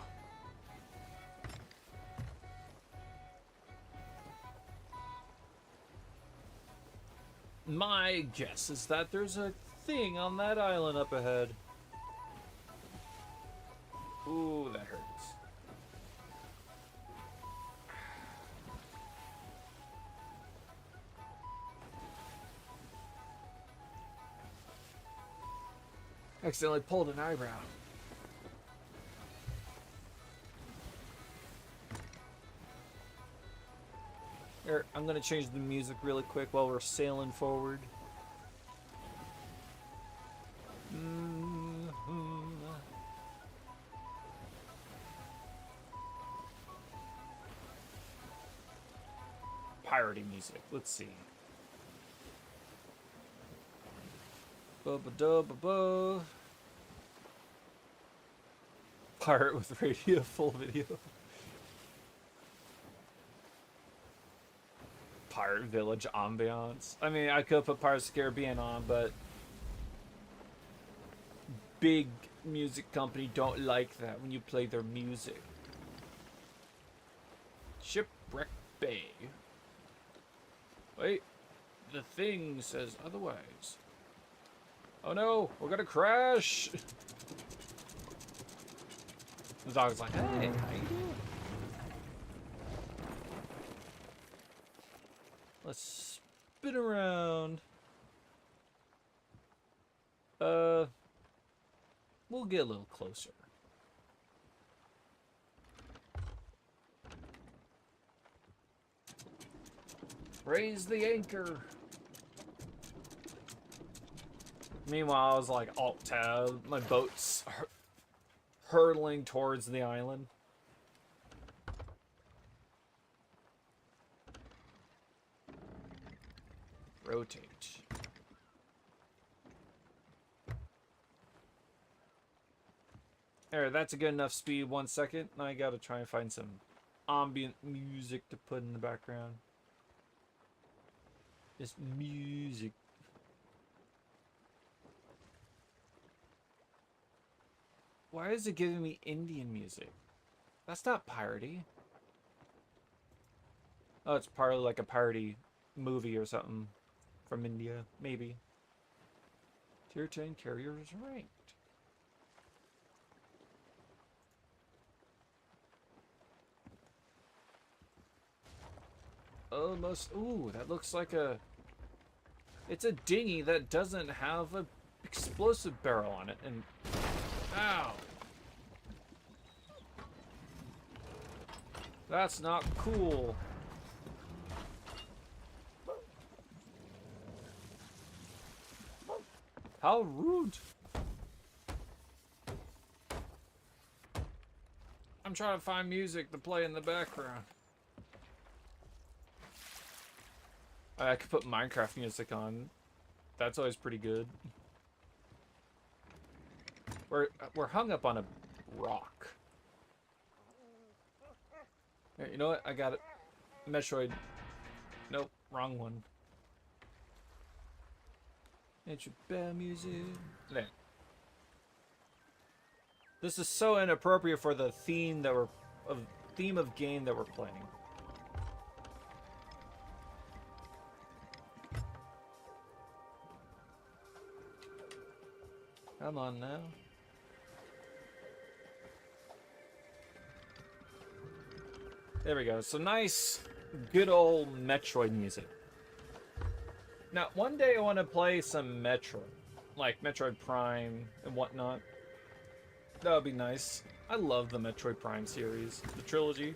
My guess is that there's a thing on that island up ahead. Ooh, that hurts. Accidentally pulled an eyebrow. Here, I'm gonna change the music really quick while we're sailing forward. Piratey music. Let's see. Ba-ba-da-ba-ba. Pirate with radio, full video. Pirate Village ambiance. I mean, I could put Pirates of the Caribbean on, but big music company don't like that when you play their music. Shipwreck Bay. Wait, the thing says otherwise. Oh no, we're gonna crash! The dog's like, hey, how you doing? Let's spin around. We'll get a little closer. Raise the anchor. Meanwhile, I was like alt-tab. My boat's hurtling towards the island. Rotate. There, that's a good enough speed. 1 second. Now I gotta try and find some ambient music to put in the background. Just music. Why is it giving me Indian music? That's not piratey. Oh, it's probably like a piratey movie or something from India, maybe. Tier 10 carriers ranked. Almost. Ooh, that looks like a. It's a dinghy that doesn't have a explosive barrel on it, and. Ow! That's not cool. How rude. I'm trying to find music to play in the background. I could put Minecraft music on. That's always pretty good. We're hung up on a rock. Here, you know what? I got it. Metroid. Nope, wrong one. Intro bell music. There. This is so inappropriate for the theme that theme of game that we're playing. Come on now. There we go. So nice, good old Metroid music. Now, one day I want to play some Metroid, like Metroid Prime and whatnot. That would be nice. I love the Metroid Prime series, the trilogy.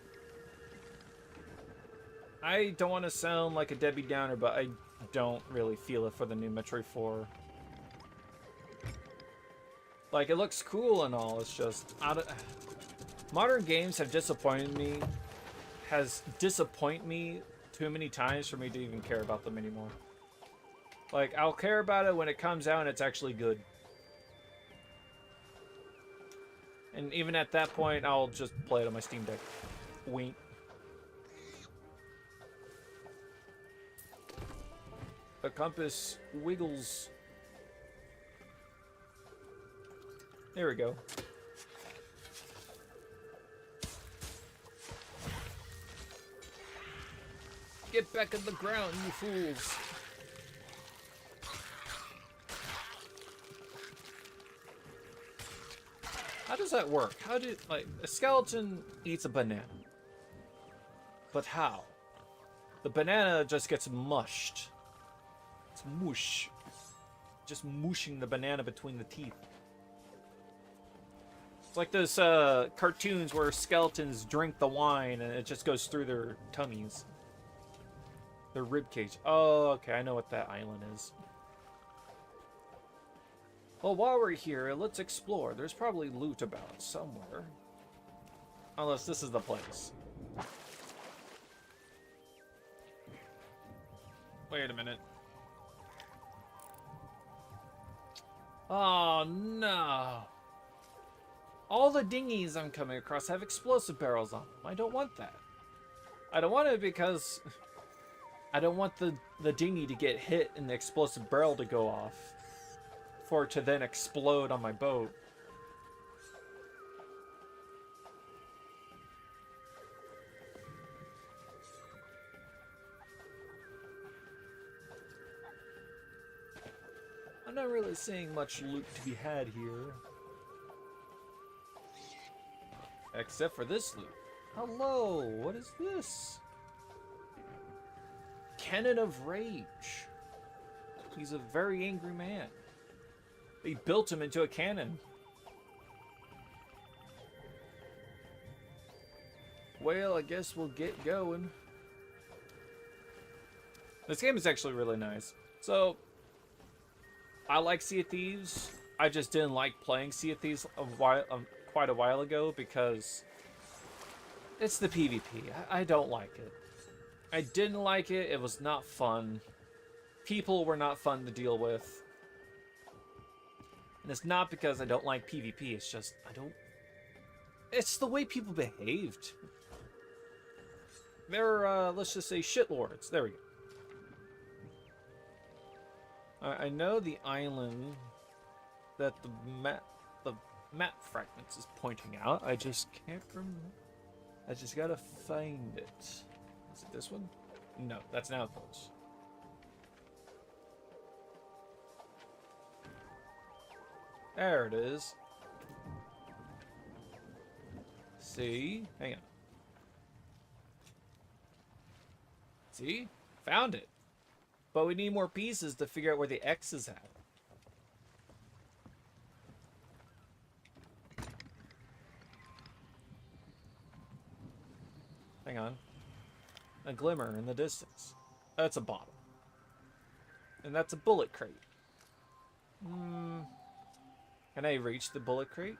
I don't want to sound like a Debbie Downer, but I don't really feel it for the new Metroid 4. Like, it looks cool and all, it's just... Modern games have disappointed me. Has disappointed me too many times for me to even care about them anymore. Like, I'll care about it when it comes out and it's actually good. And even at that point, I'll just play it on my Steam Deck. Wink. The compass wiggles. There we go. Get back on the ground, you fools. How does that work? How do, like, a skeleton eats a banana. But how? The banana just gets mushed. It's mush. Just mushing the banana between the teeth. It's like those cartoons where skeletons drink the wine and it just goes through their tummies. Their rib cage. Oh, okay, I know what that island is. Well, while we're here, let's explore. There's probably loot about somewhere. Unless this is the place. Wait a minute. Oh, no. All the dinghies I'm coming across have explosive barrels on them. I don't want that. I don't want it because I don't want the dinghy to get hit and the explosive barrel to go off for it to then explode on my boat. really seeing much loot to be had here. Except for this loot. Hello, what is this? Cannon of Rage. He's a very angry man. They built him into a cannon. Well, I guess we'll get going. This game is actually really nice. So, I like Sea of Thieves. I just didn't like playing Sea of Thieves quite a while ago because it's the PvP. I don't like it. I didn't like it. It was not fun. People were not fun to deal with. And it's not because I don't like PvP. It's just, I don't... It's the way people behaved. They're, let's just say, shitlords. There we go. I know the island that the map fragments is pointing out. I just can't remember. I just gotta find it. Is it this one? No, that's an outpost. There it is. See? Hang on. See? Found it. But we need more pieces to figure out where the X is at. Hang on. A glimmer in the distance. That's a bottle. And that's a bullet crate. Can I reach the bullet crate?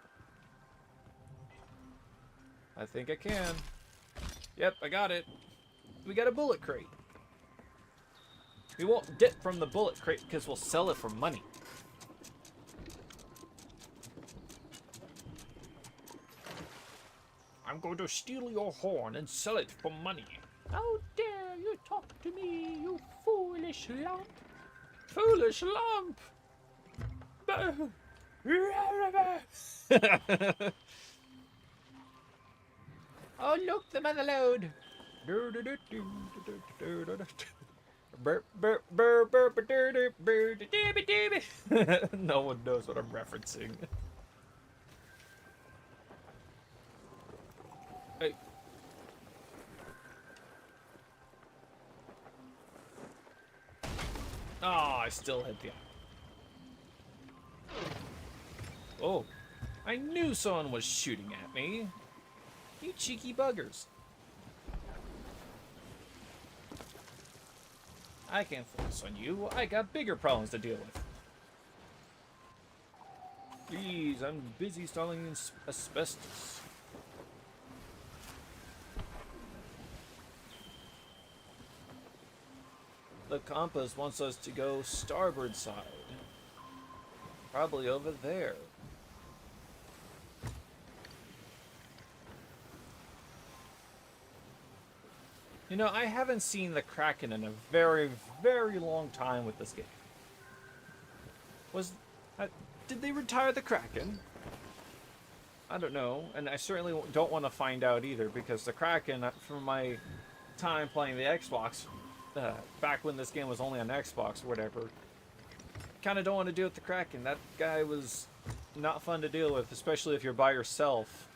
I think I can. Yep, I got it. We got a bullet crate. We won't dip from the bullet crate because we'll sell it for money. I'm going to steal your horn and sell it for money. How dare you talk to me, you foolish lump? Foolish lump! Oh, look, the mother load. No one knows what I'm referencing. Hey. Oh, I still hit the... Oh, I knew someone was shooting at me. You cheeky buggers. I can't focus on you. I got bigger problems to deal with. Please, I'm busy installing asbestos. The compass wants us to go starboard side. Probably over there. You know, I haven't seen the Kraken in a very, very long time with this game. Did they retire the Kraken? I don't know, and I certainly don't want to find out either, because the Kraken, from my time playing the Xbox, back when this game was only on Xbox or whatever, kind of don't want to deal with the Kraken. That guy was not fun to deal with, especially if you're by yourself.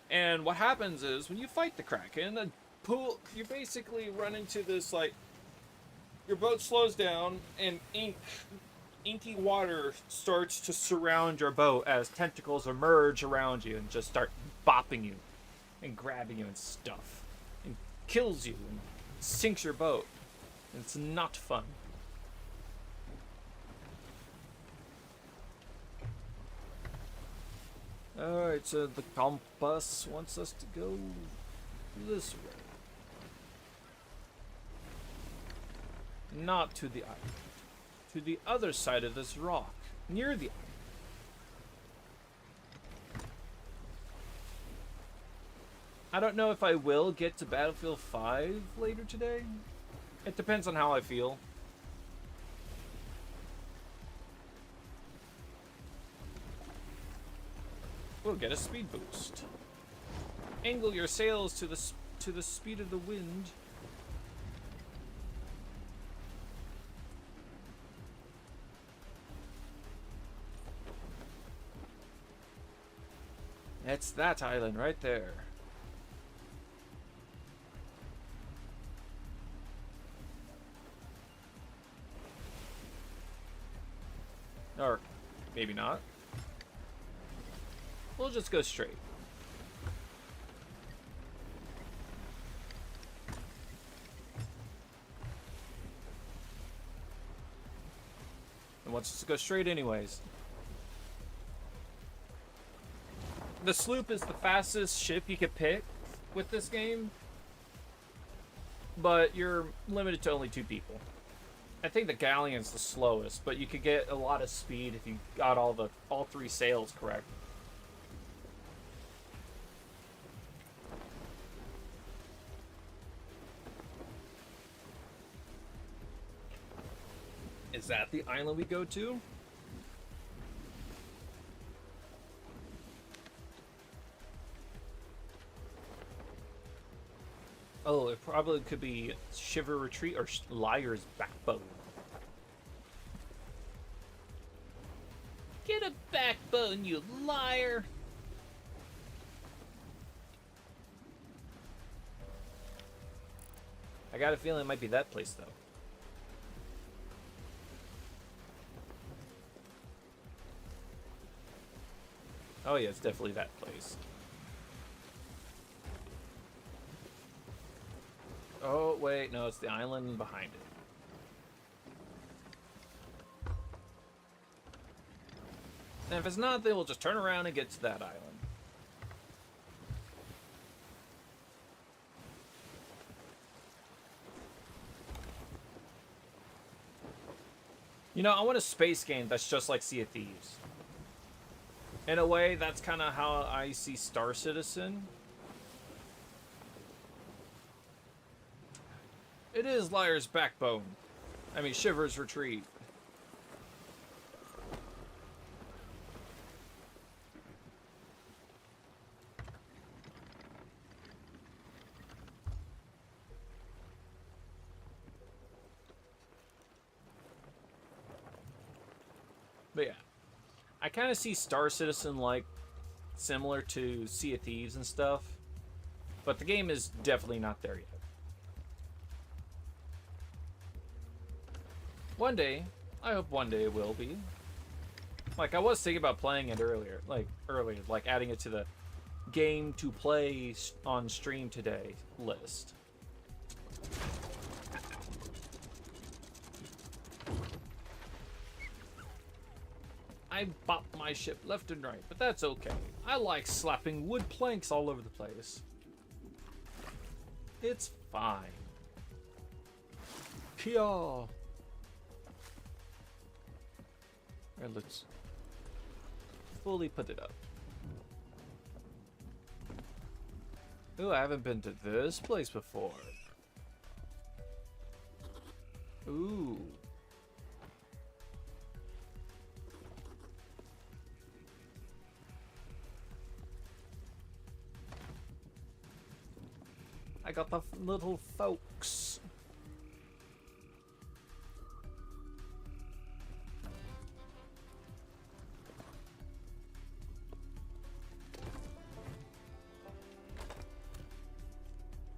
And what happens is, when you fight the Kraken, you basically run into this, like, your boat slows down and inky water starts to surround your boat as tentacles emerge around you and just start bopping you and grabbing you and stuff and kills you and sinks your boat. It's not fun. Alright, so the compass wants us to go this way. Not to the island. To the other side of this rock. Near the island. I don't know if I will get to Battlefield 5 later today. It depends on how I feel. We'll get a speed boost. Angle your sails to the speed of the wind. It's that island right there. Or maybe not. We'll just go straight. And wants us to go straight anyways. The sloop is the fastest ship you could pick with this game, but you're limited to only 2 people. I think the galleon's the slowest, but you could get a lot of speed if you got all 3 sails correct. Is that the island we go to? Oh, it probably could be Shiver Retreat or Liar's Backbone. Get a backbone, you liar! I got a feeling it might be that place, though. Oh yeah, it's definitely that place. Oh, wait, no, it's the island behind it. And if it's not, then we'll just turn around and get to that island. You know, I want a space game that's just like Sea of Thieves. In a way, that's kind of how I see Star Citizen. It is Liar's Backbone. I mean, Shiver's Retreat. But yeah, I kind of see Star Citizen like similar to Sea of Thieves and stuff, but the game is definitely not there yet. One day, I hope one day it will be. Like, I was thinking about playing it earlier, like adding it to the game to play on stream today list. I bop my ship left and right, but that's okay. I like slapping wood planks all over the place. It's fine. Pure. And let's fully put it up. Ooh, I haven't been to this place before. Ooh. I got the little folks.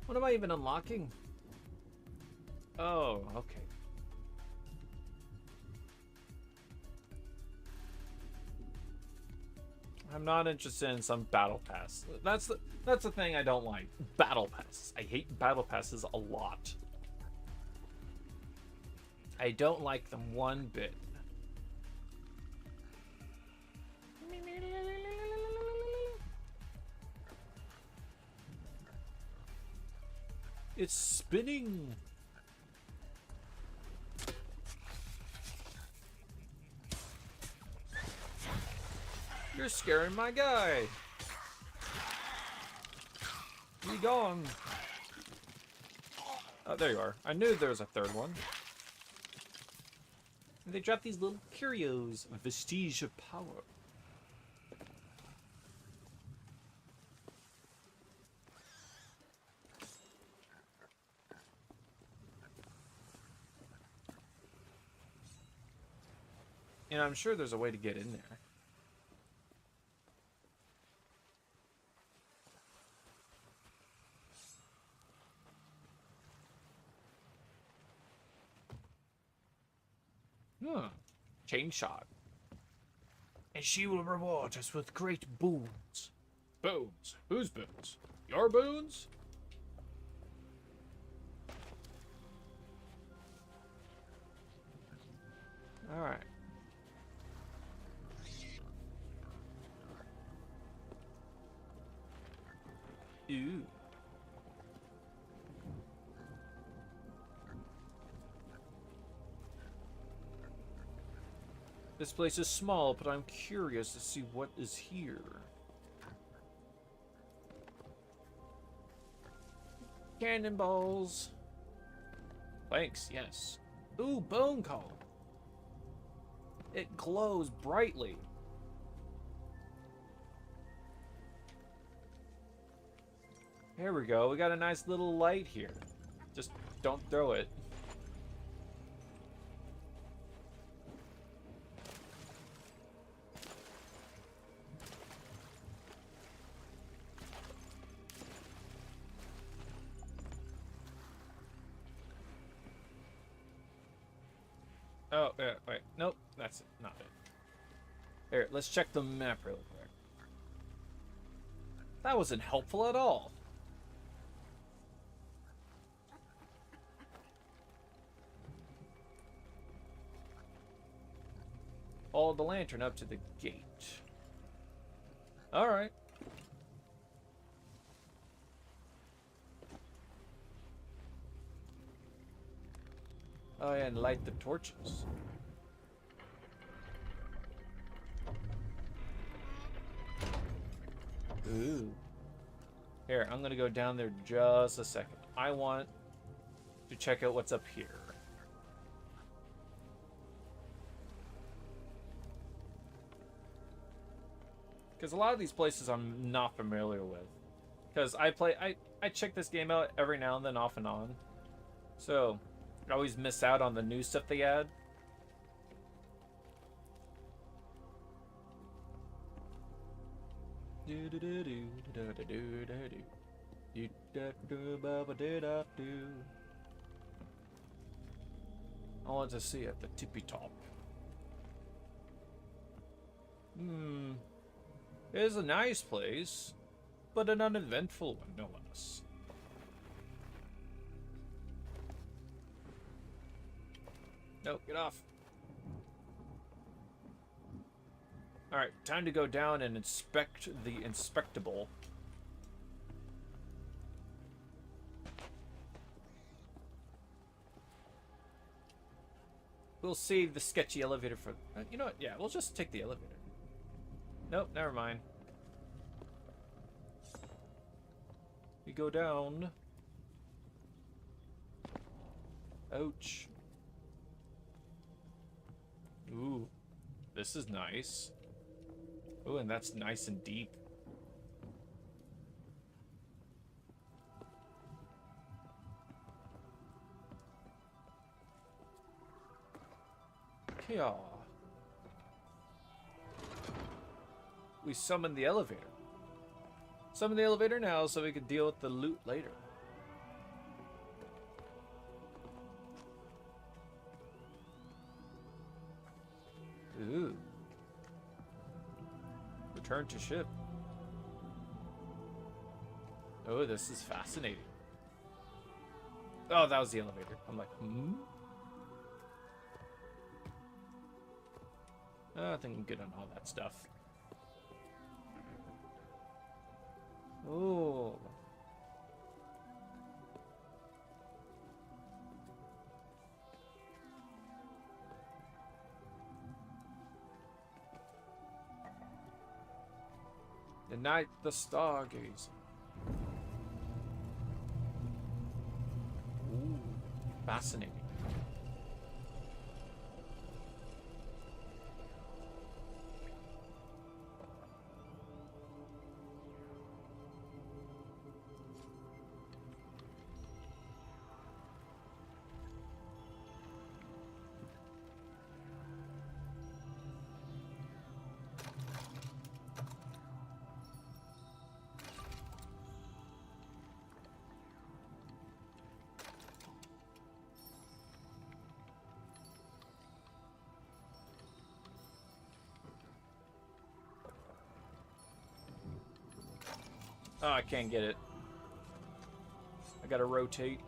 What am I even unlocking? Oh, okay. I'm not interested in some battle pass. That's the thing I don't like. Battle passes. I hate battle passes a lot. I don't like them one bit. It's spinning. You're scaring my guy. Be gone. Oh, there you are. I knew there was a third one. And they dropped these little curios. Vestige of power. And I'm sure there's a way to get in there. Huh. Chain shot. And she will reward us with great boons. Boons? Whose boons? Your boons? Alright. Ooh. This place is small, but I'm curious to see what is here. Cannonballs. Thanks, yes. Ooh, bone call. It glows brightly. There we go. We got a nice little light here. Just don't throw it. Oh, wait. Nope, that's it. Not it. Here, let's check the map real quick. That wasn't helpful at all. Follow the lantern up to the gate. Alright. Oh yeah, and light the torches. Ooh. Here, I'm gonna go down there just a second. I want to check out what's up here. Because a lot of these places I'm not familiar with. Because I check this game out every now and then off and on. So, I always miss out on the new stuff they add. I want to see at the tippy top. It is a nice place, but an uneventful one, no less. No, get off. Alright, time to go down and inspect the inspectable. We'll save the sketchy elevator for... you know what? Yeah, we'll just take the elevator. Nope, never mind. We go down. Ouch. Ooh, this is nice. Ooh, and that's nice and deep. Yeah. We summon the elevator. Summon the elevator now so we can deal with the loot later. Ooh. Return to ship. Oh, this is fascinating. Oh, that was the elevator. I'm like, hmm? Oh, I think I'm good on all that stuff. Oh. The night the stargazer. Ooh, fascinating. Oh, I can't get it. I gotta rotate.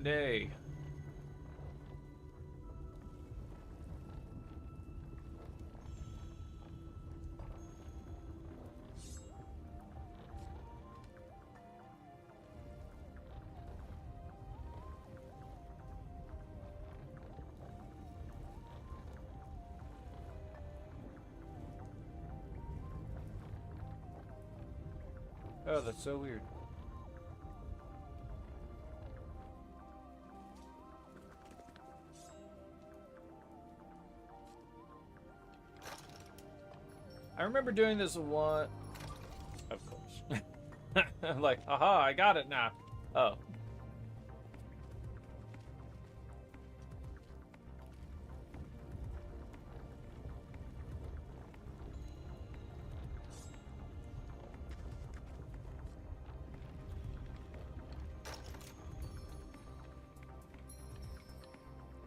Nay. Oh, that's so weird. I remember doing this one. Of course. I'm like, aha, I got it now. Oh.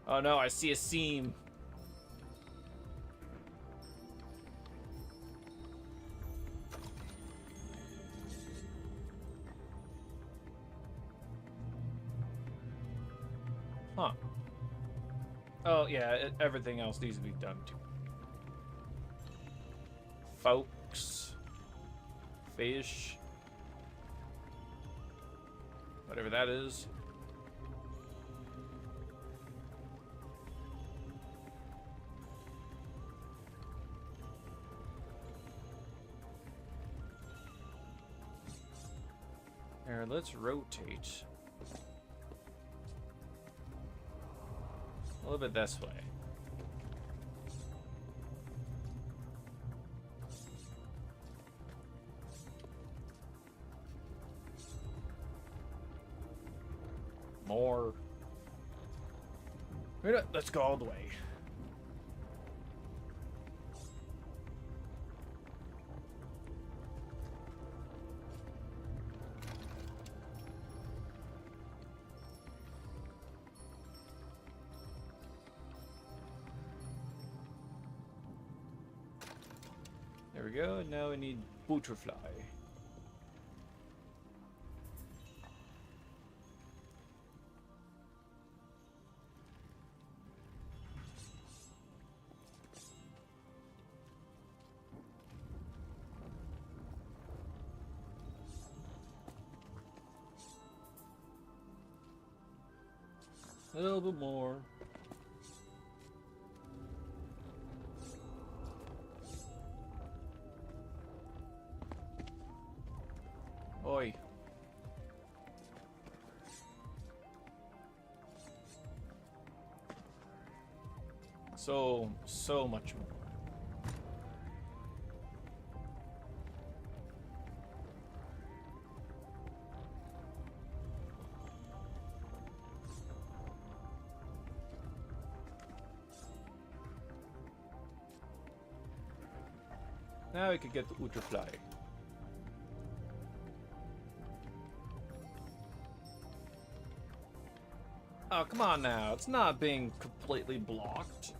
Oh no, I see a seam. Huh. Oh yeah, everything else needs to be done too. Folks. Fish. Whatever that is. Here, let's rotate. A little bit this way. More. Let's go all the way. There we go. Now we need butterfly. A little bit more. Oi. So much more. Now we could get the butterfly. Oh, come on now. It's not being completely blocked.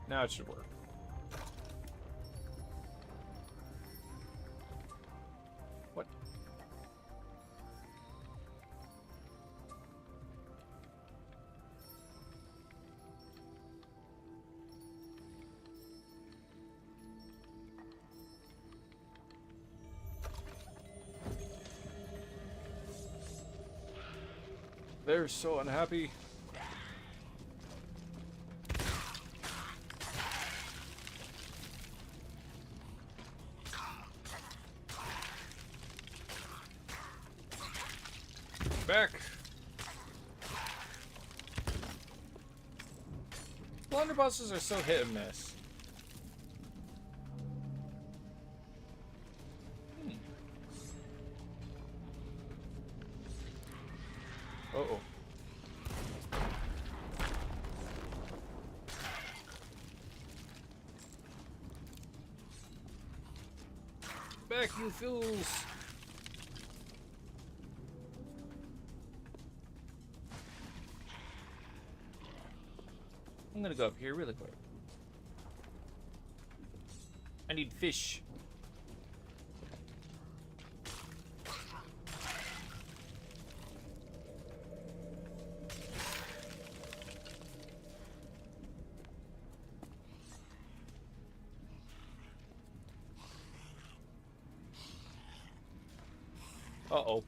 Now it should work. What? They're so unhappy. Back. Blunderbusses are so hit and miss. Uh-oh. Back, you fools! I'm gonna go up here really quick. I need fish. Uh-oh.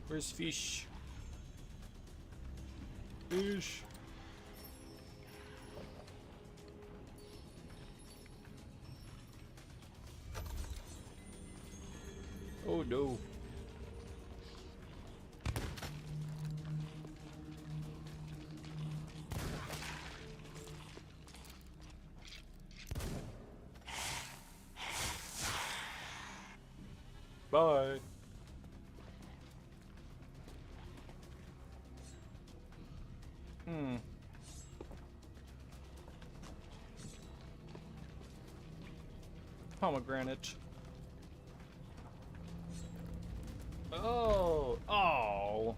Where's fish? Fish. Oh no. Bye. Pomegranate. Oh. Oh.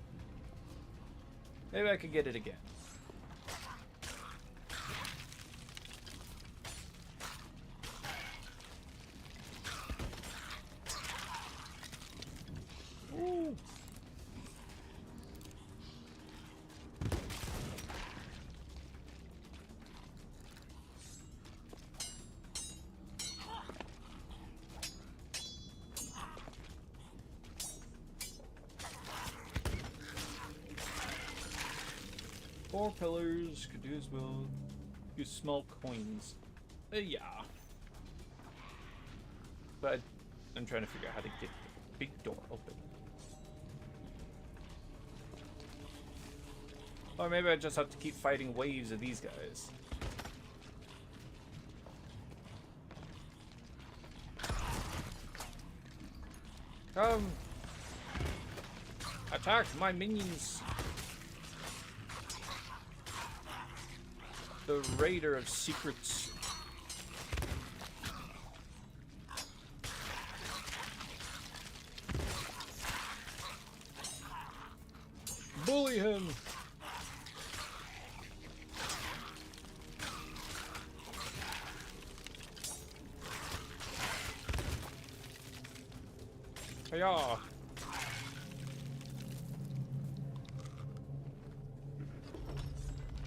Maybe I could get it again. Ooh. Four pillars, could do as well. Use small coins. Yeah. But I'm trying to figure out how to get the big door open. Or maybe I just have to keep fighting waves of these guys. Come! Attack my minions! The Raider of Secrets. Bully him! Hiya!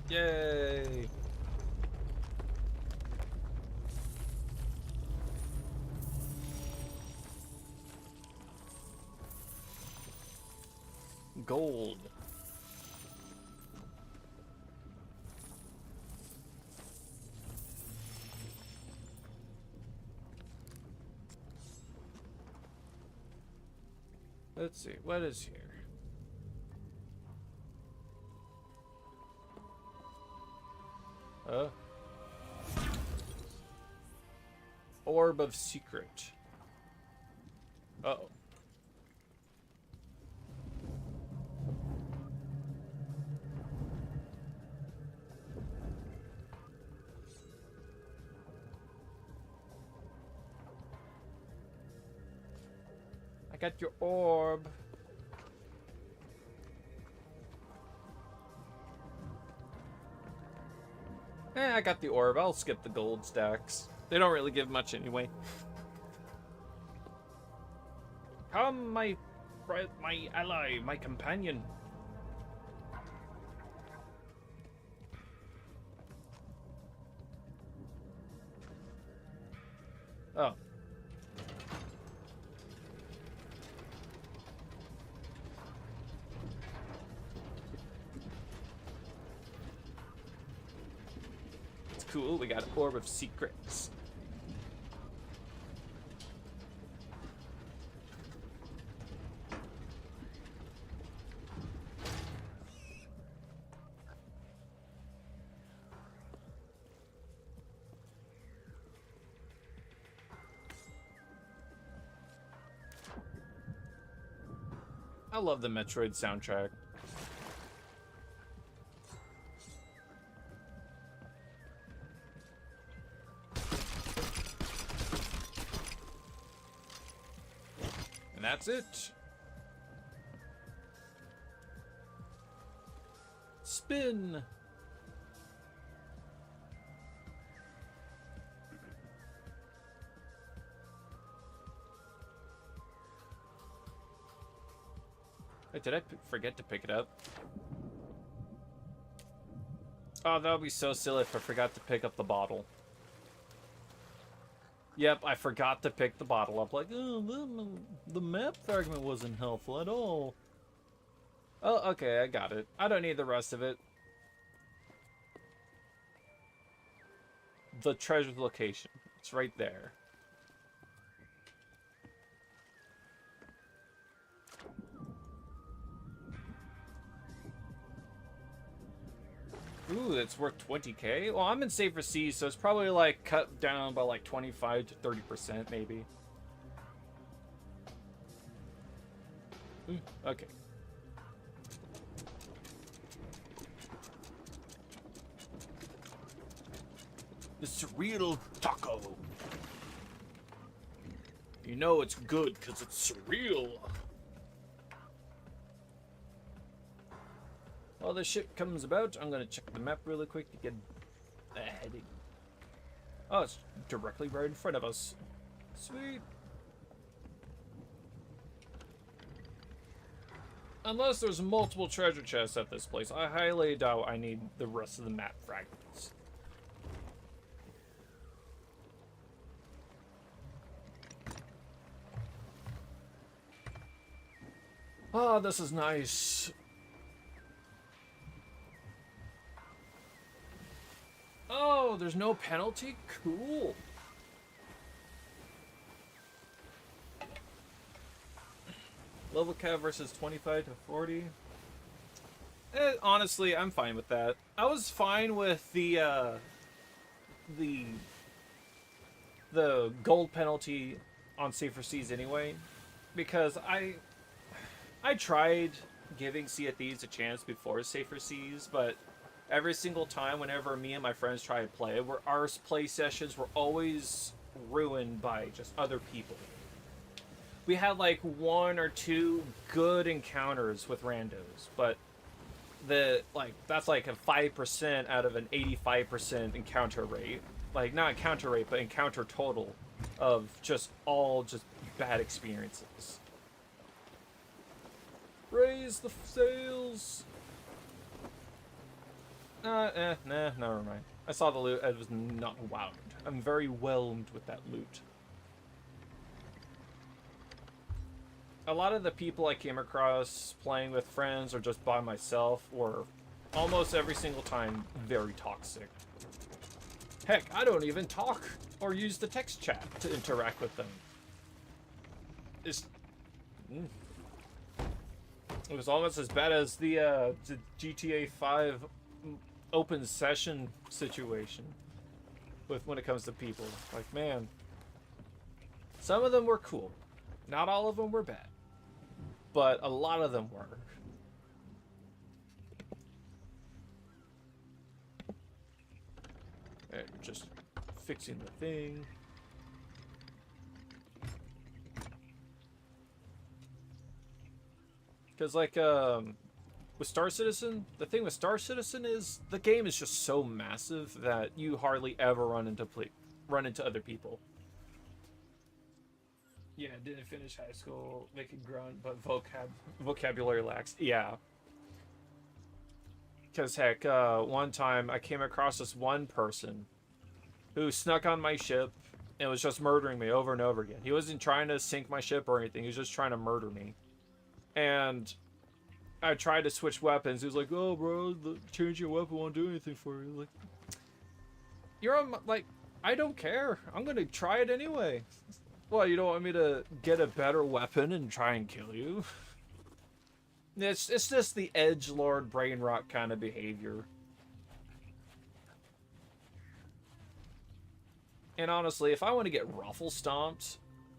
Yay! Gold. Let's see, what is here? Orb of Secret. Uh-oh. I got your orb. I got the orb. I'll skip the gold stacks. They don't really give much anyway. Come, my ally, my companion. Oh. It's cool. We got Orb of Secrets. I love the Metroid soundtrack. And that's it. Spin. Wait, did I forget to pick it up? Oh, that would be so silly if I forgot to pick up the bottle. Yep, I forgot to pick the bottle up. Like, oh, the map fragment wasn't helpful at all. Oh, okay, I got it. I don't need the rest of it. The treasure's location. It's right there. Ooh, it's worth 20k? Well, I'm in safer seas, so it's probably like cut down by like 25 to 30% maybe. Okay. The surreal taco. You know it's good because it's surreal. While the ship comes about, I'm gonna check the map really quick to get a heading. Oh, it's directly right in front of us. Sweet. Unless there's multiple treasure chests at this place, I highly doubt I need the rest of the map fragments. Oh, this is nice. Oh, there's no penalty? Cool. Level cap versus 25 to 40. Honestly, I'm fine with that. I was fine with the gold penalty on Safer Seas anyway, because I tried giving Sea of Thieves a chance before Safer Seas, but every single time whenever me and my friends try to play, our play sessions were always ruined by just other people. We had like 1 or 2 good encounters with randos, but that's like a 5% out of an 85% encounter rate. Like, not encounter rate, but encounter total of just bad experiences. Raise the sails. Nah, never mind. I saw the loot. I was not wowed. I'm very whelmed with that loot. A lot of the people I came across playing with friends or just by myself were almost every single time very toxic. Heck, I don't even talk or use the text chat to interact with them. It was almost as bad as the GTA 5 open session situation when it comes to people. Like, man, some of them were cool. Not all of them were bad. But a lot of them were. And just fixing the thing. Because, like, with Star Citizen, the thing with Star Citizen is the game is just so massive that you hardly ever run into other people. Yeah, didn't finish high school, make it grunt, but vocabulary lacks. Yeah. Because, heck, one time I came across this one person who snuck on my ship and was just murdering me over and over again. He wasn't trying to sink my ship or anything. He was just trying to murder me. And I tried to switch weapons. He was like, oh, bro, changing your weapon won't do anything for you. Like, you're on, like, I don't care. I'm going to try it anyway. Well, you don't want me to get a better weapon and try and kill you? It's just the edgelord brain rot kind of behavior. And honestly, if I want to get ruffle stomped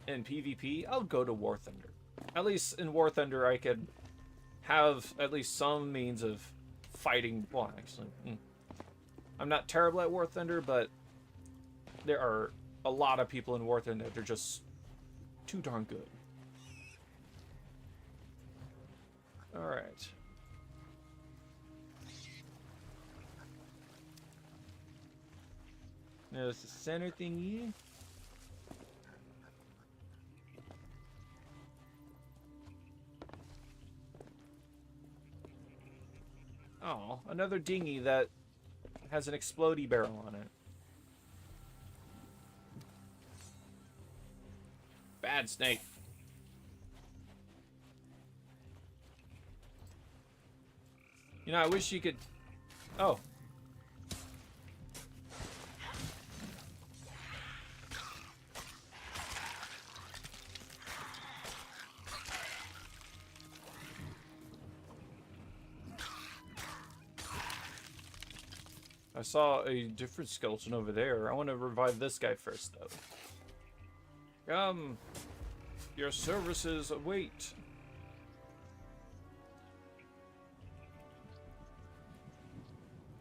in PvP, I'll go to War Thunder. at least in War Thunder, I could have at least some means of fighting. Well, actually, I'm not terrible at War Thunder, but there are a lot of people in War Thunder that are just too darn good. Alright. Now it's the center thingy. Oh, another dinghy that has an explodey barrel on it. Bad snake. You know, I wish you could... Oh. I saw a different skeleton over there. I want to revive this guy first, though. Your services await.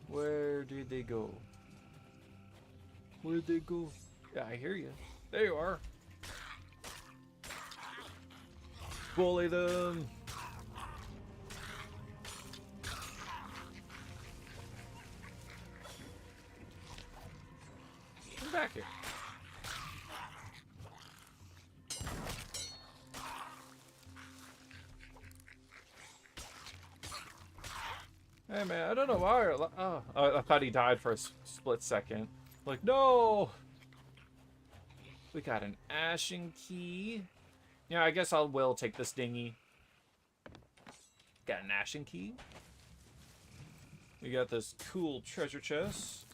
Where did they go? Where'd they go? Yeah, I hear you. There you are. Bully them. Come back here. Hey man, I don't know why. Oh, I thought he died for a split second. Like, no! We got an ashen key. Yeah, I guess I will take this dinghy. Got an ashen key. We got this cool treasure chest.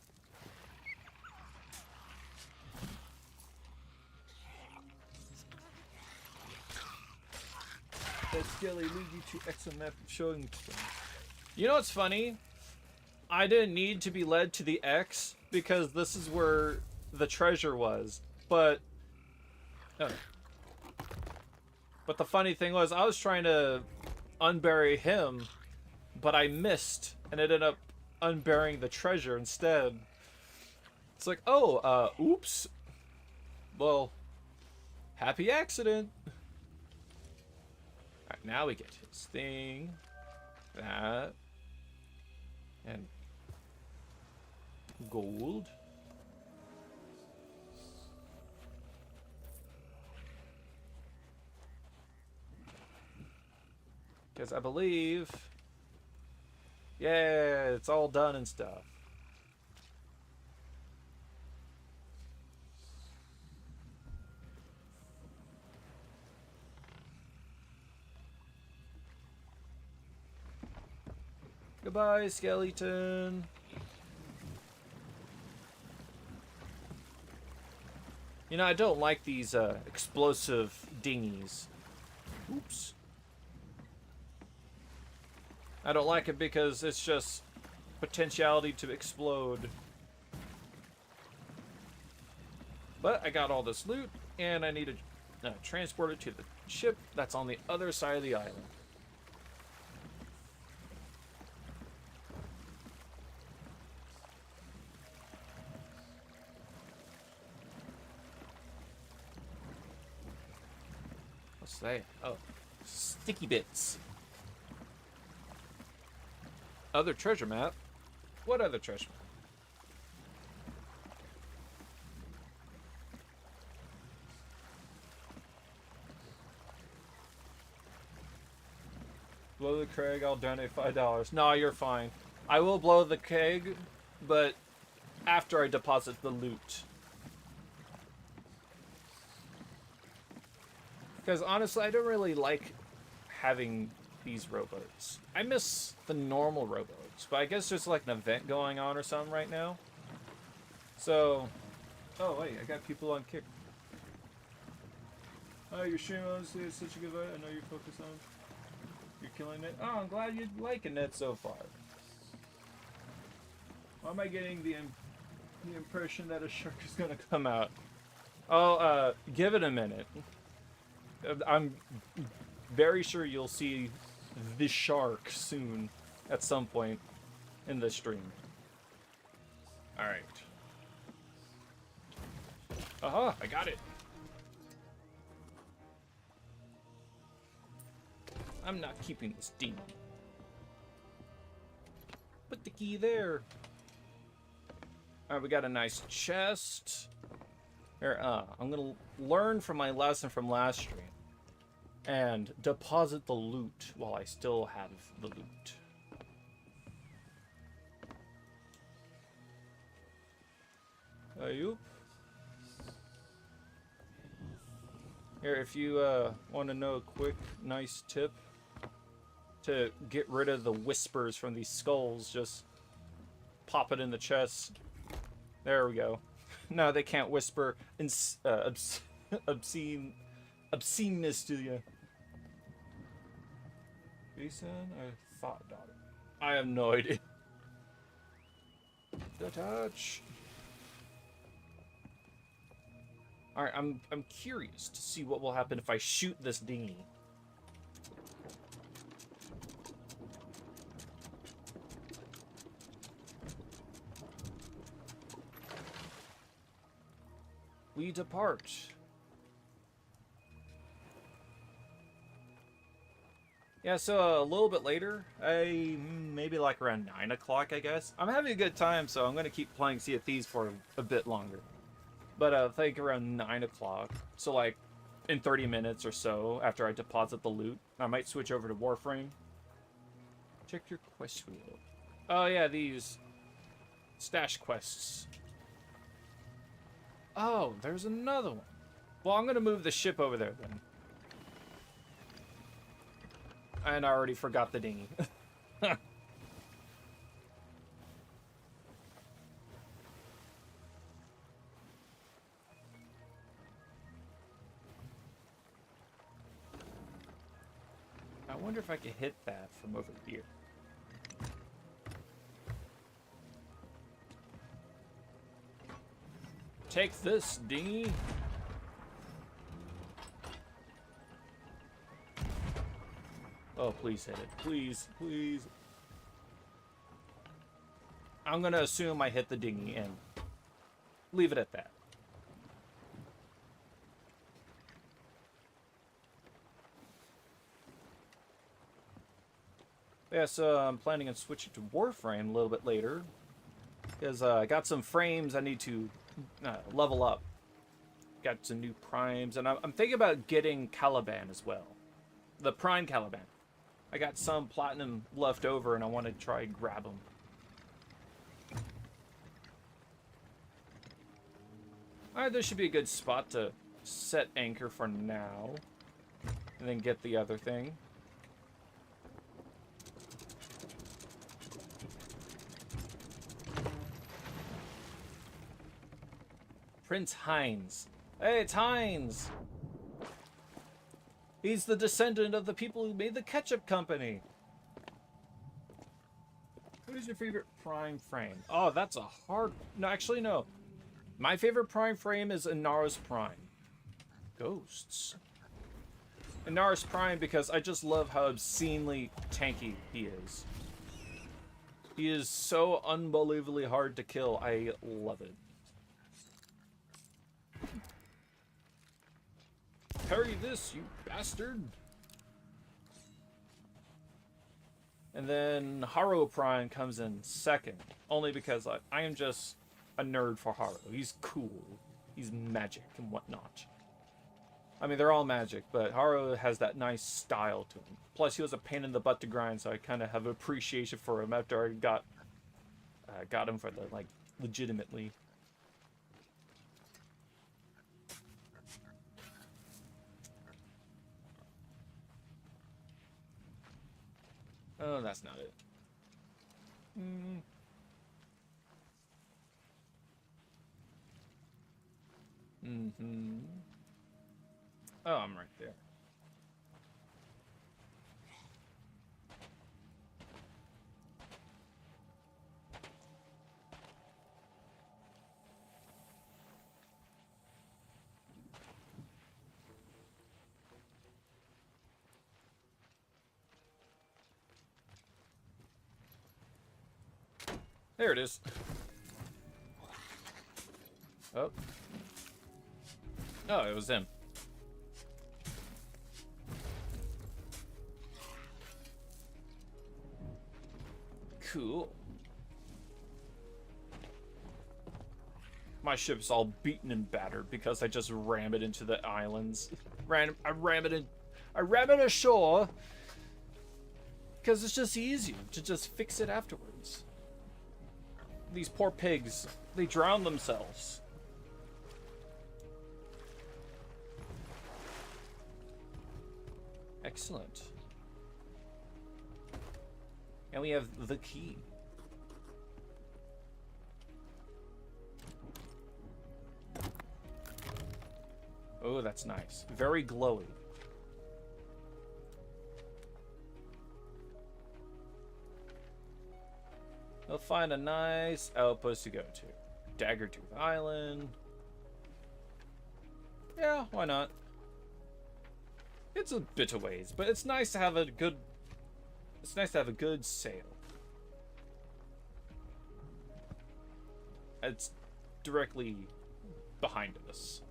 That skelly lead you to exo map showing. You know what's funny? I didn't need to be led to the X because this is where the treasure was. But the funny thing was I was trying to unbury him, but I missed and ended up unburying the treasure instead. It's like, oh, oops. Well, happy accident. Alright, now we get his thing. That. And gold. Because I believe... Yeah, it's all done and stuff. Goodbye, skeleton. You know, I don't like these explosive dinghies. Oops. I don't like it because it's just potentiality to explode. But I got all this loot, and I need to transport it to the ship that's on the other side of the island. What's that? Oh, sticky bits. Other treasure map? What other treasure map? Blow the keg, I'll donate $5. No, you're fine. I will blow the keg, but after I deposit the loot. Because honestly, I don't really like having these rowboats. I miss the normal rowboats, but I guess there's like an event going on or something right now. So, oh wait, I got people on kick. Oh, your stream honestly is such a good vibe. I know you're focused on. You're killing it. Oh, I'm glad you're liking it so far. Why am I getting the impression that a shark is gonna come out? Oh, give it a minute. I'm very sure you'll see the shark soon at some point in this stream. Alright. Aha, I got it. I'm not keeping this demon. Put the key there. Alright, we got a nice chest. Here, I'm gonna learn from my lesson from last stream and deposit the loot while I still have the loot. Ayup. Here, if you want to know a quick, nice tip to get rid of the whispers from these skulls, just pop it in the chest. There we go. No, they can't whisper obsceneness to you. Jason, I thought about it. I have no idea. Detach. Alright, I'm curious to see what will happen if I shoot this dinghy. We depart. Yeah, so a little bit later, maybe like around 9 o'clock, I guess. I'm having a good time, so I'm going to keep playing Sea of Thieves for a bit longer. But I think around 9 o'clock, so like in 30 minutes or so after I deposit the loot, I might switch over to Warframe. Check your quest wheel. Oh yeah, these stash quests. Oh, there's another one. Well, I'm going to move the ship over there then. And I already forgot the dinghy. I wonder if I could hit that from over here. Take this, dinghy. Oh, please hit it. Please, please. I'm gonna assume I hit the dinghy and leave it at that. Yeah, so I'm planning on switching to Warframe a little bit later. Because I got some frames I need to level up. Got some new primes, and I'm thinking about getting Caliban as well. The prime Caliban. I got some platinum left over, and I want to try and grab them. Alright, this should be a good spot to set anchor for now. And then get the other thing. Prince Heinz. Hey, it's Heinz! He's the descendant of the people who made the ketchup company. What is your favorite prime frame? Oh, that's a hard... No, actually, no. My favorite prime frame is Inara's Prime. Ghosts. Inara's Prime because I just love how obscenely tanky he is. He is so unbelievably hard to kill. I love it. Parry this, you bastard! And then Haro Prime comes in second, only because I am just a nerd for Haro. He's cool. He's magic and whatnot. I mean, they're all magic, but Haro has that nice style to him. Plus, he was a pain in the butt to grind, so I kind of have appreciation for him after I got him for the, like, legitimately. Oh, that's not it. Oh, I'm right there. There it is. Oh. Oh, it was him. Cool. My ship's all beaten and battered because I just rammed it into the islands. I ram it ashore because it's just easier to just fix it afterwards. These poor pigs, they drown themselves. Excellent. And we have the key. Oh, that's nice. Very glowy. We'll find a nice outpost to go to. Daggertooth Island. Yeah, why not? It's a bit of ways, but it's nice to have a good... It's nice to have a good sail. It's directly behind us.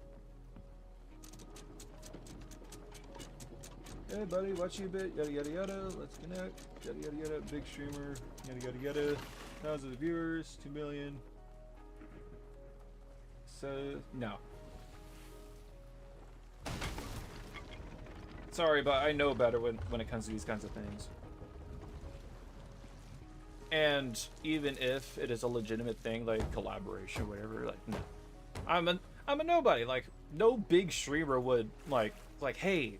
Hey buddy, watch you a bit, yada yada yada, let's connect, yada yada yada, big streamer, yada yada yada, thousands of viewers, 2 million. So, no. Sorry, but I know better when it comes to these kinds of things. And even if it is a legitimate thing, like collaboration or whatever, like, no. I'm a nobody, like, no big streamer would, like, hey,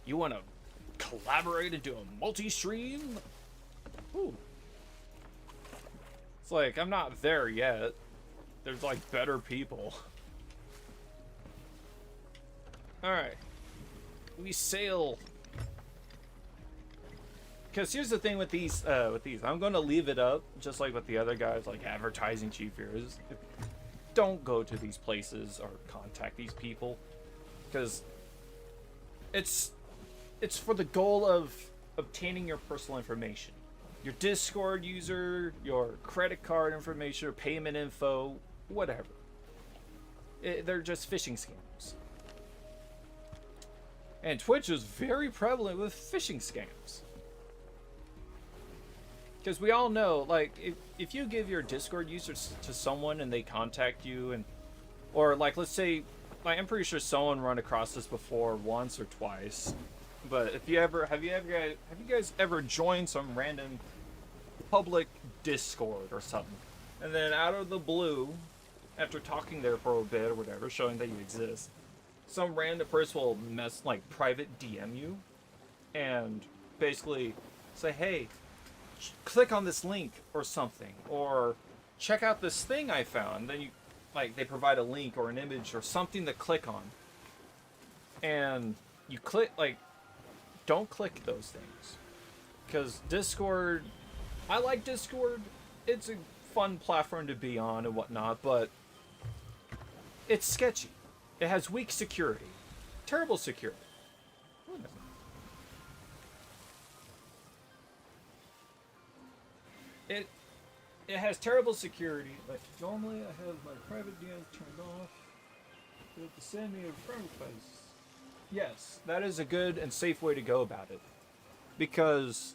you wanna collaborate and do a multi-stream? Ooh. It's like, I'm not there yet. There's like better people. Alright. We sail. Because here's the thing with these, I'm gonna leave it up, just like with the other guys, like advertising chief heroes. Don't go to these places or contact these people. Because it's for the goal of obtaining your personal information. Your Discord user, your credit card information, or payment info, whatever. They're just phishing scams. And Twitch is very prevalent with phishing scams. Because we all know, like, if you give your Discord users to someone and they contact you, and or like, let's say, like, I'm pretty sure someone run across this before once or twice. But if you ever, have you guys ever joined some random public Discord or something, and then out of the blue, after talking there for a bit or whatever, showing that you exist, some random person will private DM you, and basically say, hey, click on this link or something, or check out this thing I found. Then you, like, they provide a link or an image or something to click on, and you click, like, don't click those things, because Discord, I like Discord, it's a fun platform to be on and whatnot, but it's sketchy. It has weak security, terrible security. It has terrible security. Like, normally I have my private DMs turned off. You have to send me a friend request. Yes, that is a good and safe way to go about it, because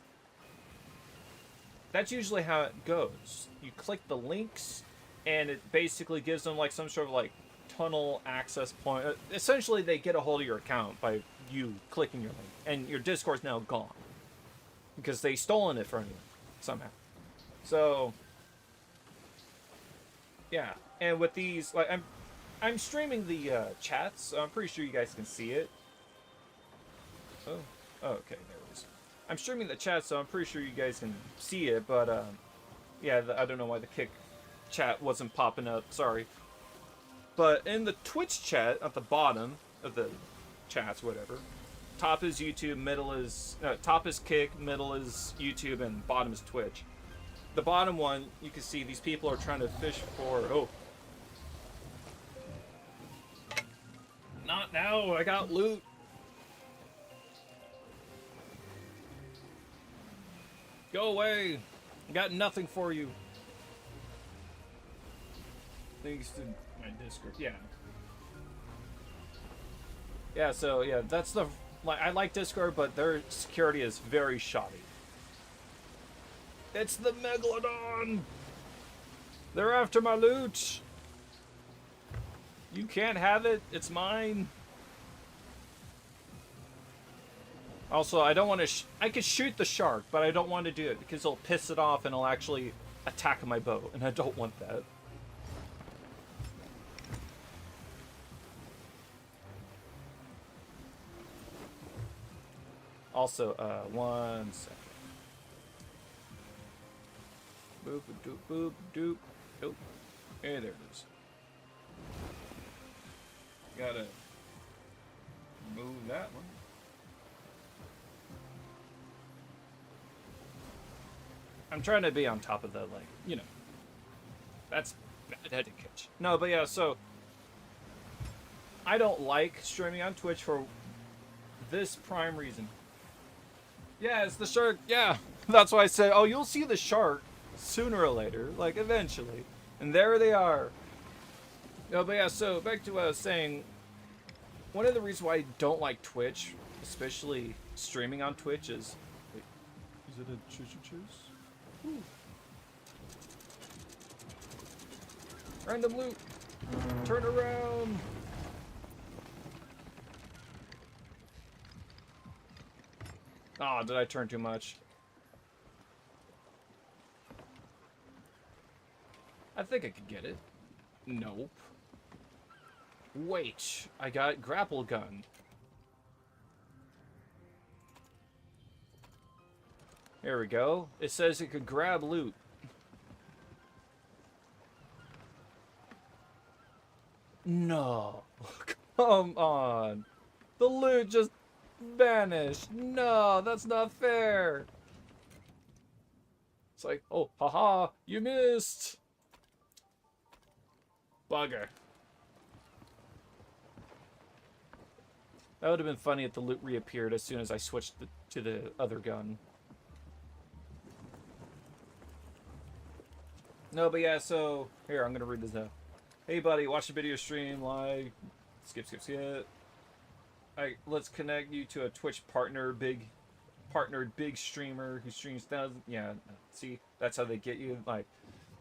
that's usually how it goes. You click the links, and it basically gives them like some sort of like tunnel access point. Essentially, they get a hold of your account by you clicking your link, and your Discord's now gone because they stolen it from you somehow. So yeah, and with these, like, I'm streaming the chats, so I'm pretty sure you guys can see it. Oh, okay, there it is. I'm streaming the chat, so I'm pretty sure you guys can see it, but yeah, I don't know why the kick chat wasn't popping up, sorry. But in the Twitch chat, at the bottom of the chats, whatever, top is YouTube, middle is, top is Kick, middle is YouTube, and bottom is Twitch. The bottom one, you can see these people are trying to fish for, oh. Not now, I got loot. Go away. I got nothing for you. Thanks to my Discord. Yeah. Yeah, so yeah, that's the like I like Discord, but their security is very shoddy. It's the Megalodon! They're after my loot! You can't have it, it's mine. Also, I don't want to I could shoot the shark, but I don't want to do it because it'll piss it off and it'll actually attack my boat, and I don't want that. Also, 1 second. Boop, doop, boop, doop, doop. Hey, there it is. Gotta move that one. I'm trying to be on top of the, like, you know. That's bad etiquette. No, but yeah, so I don't like streaming on Twitch for this prime reason. Yeah, it's the shark. Yeah, that's why I said, oh, you'll see the shark sooner or later, like eventually. And there they are. No, but yeah, so back to what I was saying. One of the reasons why I don't like Twitch, especially streaming on Twitch, is... Wait, is it a choo-choo-choose? Ooh. Random loot. Turn around. Oh, did I turn too much? I think I could get it. Nope. Wait, I got grapple gun. There we go. It says it could grab loot. No. Come on. The loot just vanished. No, that's not fair. It's like, oh, haha, you missed. Bugger. That would have been funny if the loot reappeared as soon as I switched to the other gun. No, but yeah, so... Here, I'm gonna read this now. Hey, buddy, watch the video stream, like... Skip. Let's connect you to a Twitch partnered big streamer who streams thousands... Yeah, see? That's how they get you. Like,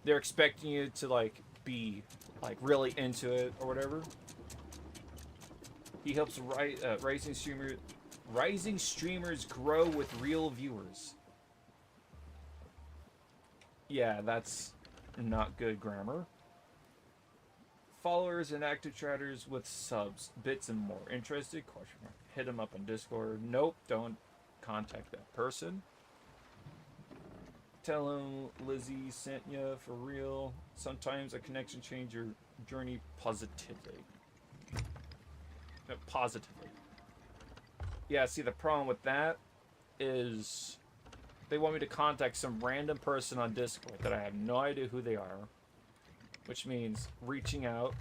they're expecting you to, like, be, like, really into it or whatever. He helps rising streamers grow with real viewers. Yeah, that's not good grammar. Followers and active chatters with subs, bits and more. Interested? Question mark. Hit him up on Discord. Nope, don't contact that person. Tell him Lizzie sent you for real. Sometimes a connection changes your journey positively. Positively. Yeah, see, the problem with that is they want me to contact some random person on Discord that I have no idea who they are, which means reaching out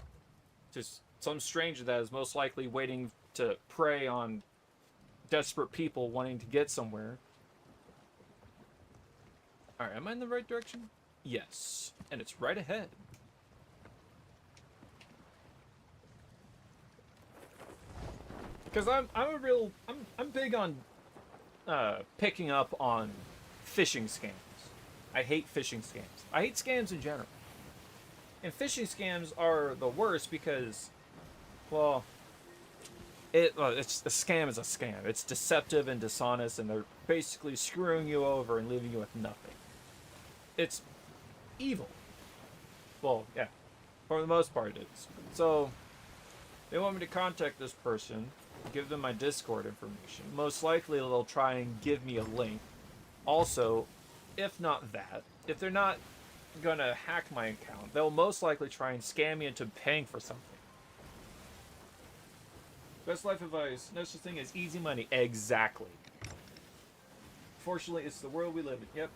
to some stranger that is most likely waiting to prey on desperate people wanting to get somewhere. Alright, am I in the right direction? Yes, and it's right ahead. Because I'm big on picking up on phishing scams. I hate phishing scams. I hate scams in general. And phishing scams are the worst because, well, it's a scam is a scam. It's deceptive and dishonest, and they're basically screwing you over and leaving you with nothing. It's evil. Well, yeah, for the most part it is. So they want me to contact this person, give them my Discord information. Most likely they'll try and give me a link. Also, if not that, if they're not gonna hack my account, they'll most likely try and scam me into paying for something. Best life advice, no such thing as easy money. Exactly. Fortunately, it's the world we live in. Yep.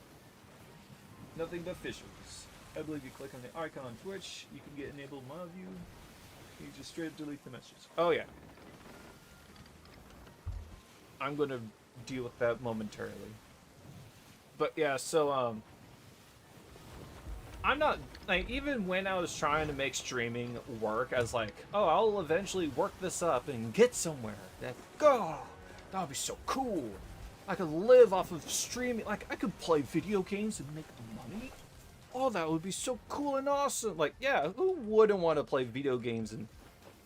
Nothing but fishers. I believe you click on the icon on Twitch, you can get enabled mob view. You just straight delete the messages. Oh yeah. I'm gonna deal with that momentarily. But yeah, so I'm not, like, even when I was trying to make streaming work as like, oh, I'll eventually work this up and get somewhere. That, oh, that would be so cool. I could live off of streaming. Like, I could play video games and make money. Oh, that would be so cool and awesome. Like, yeah, who wouldn't want to play video games and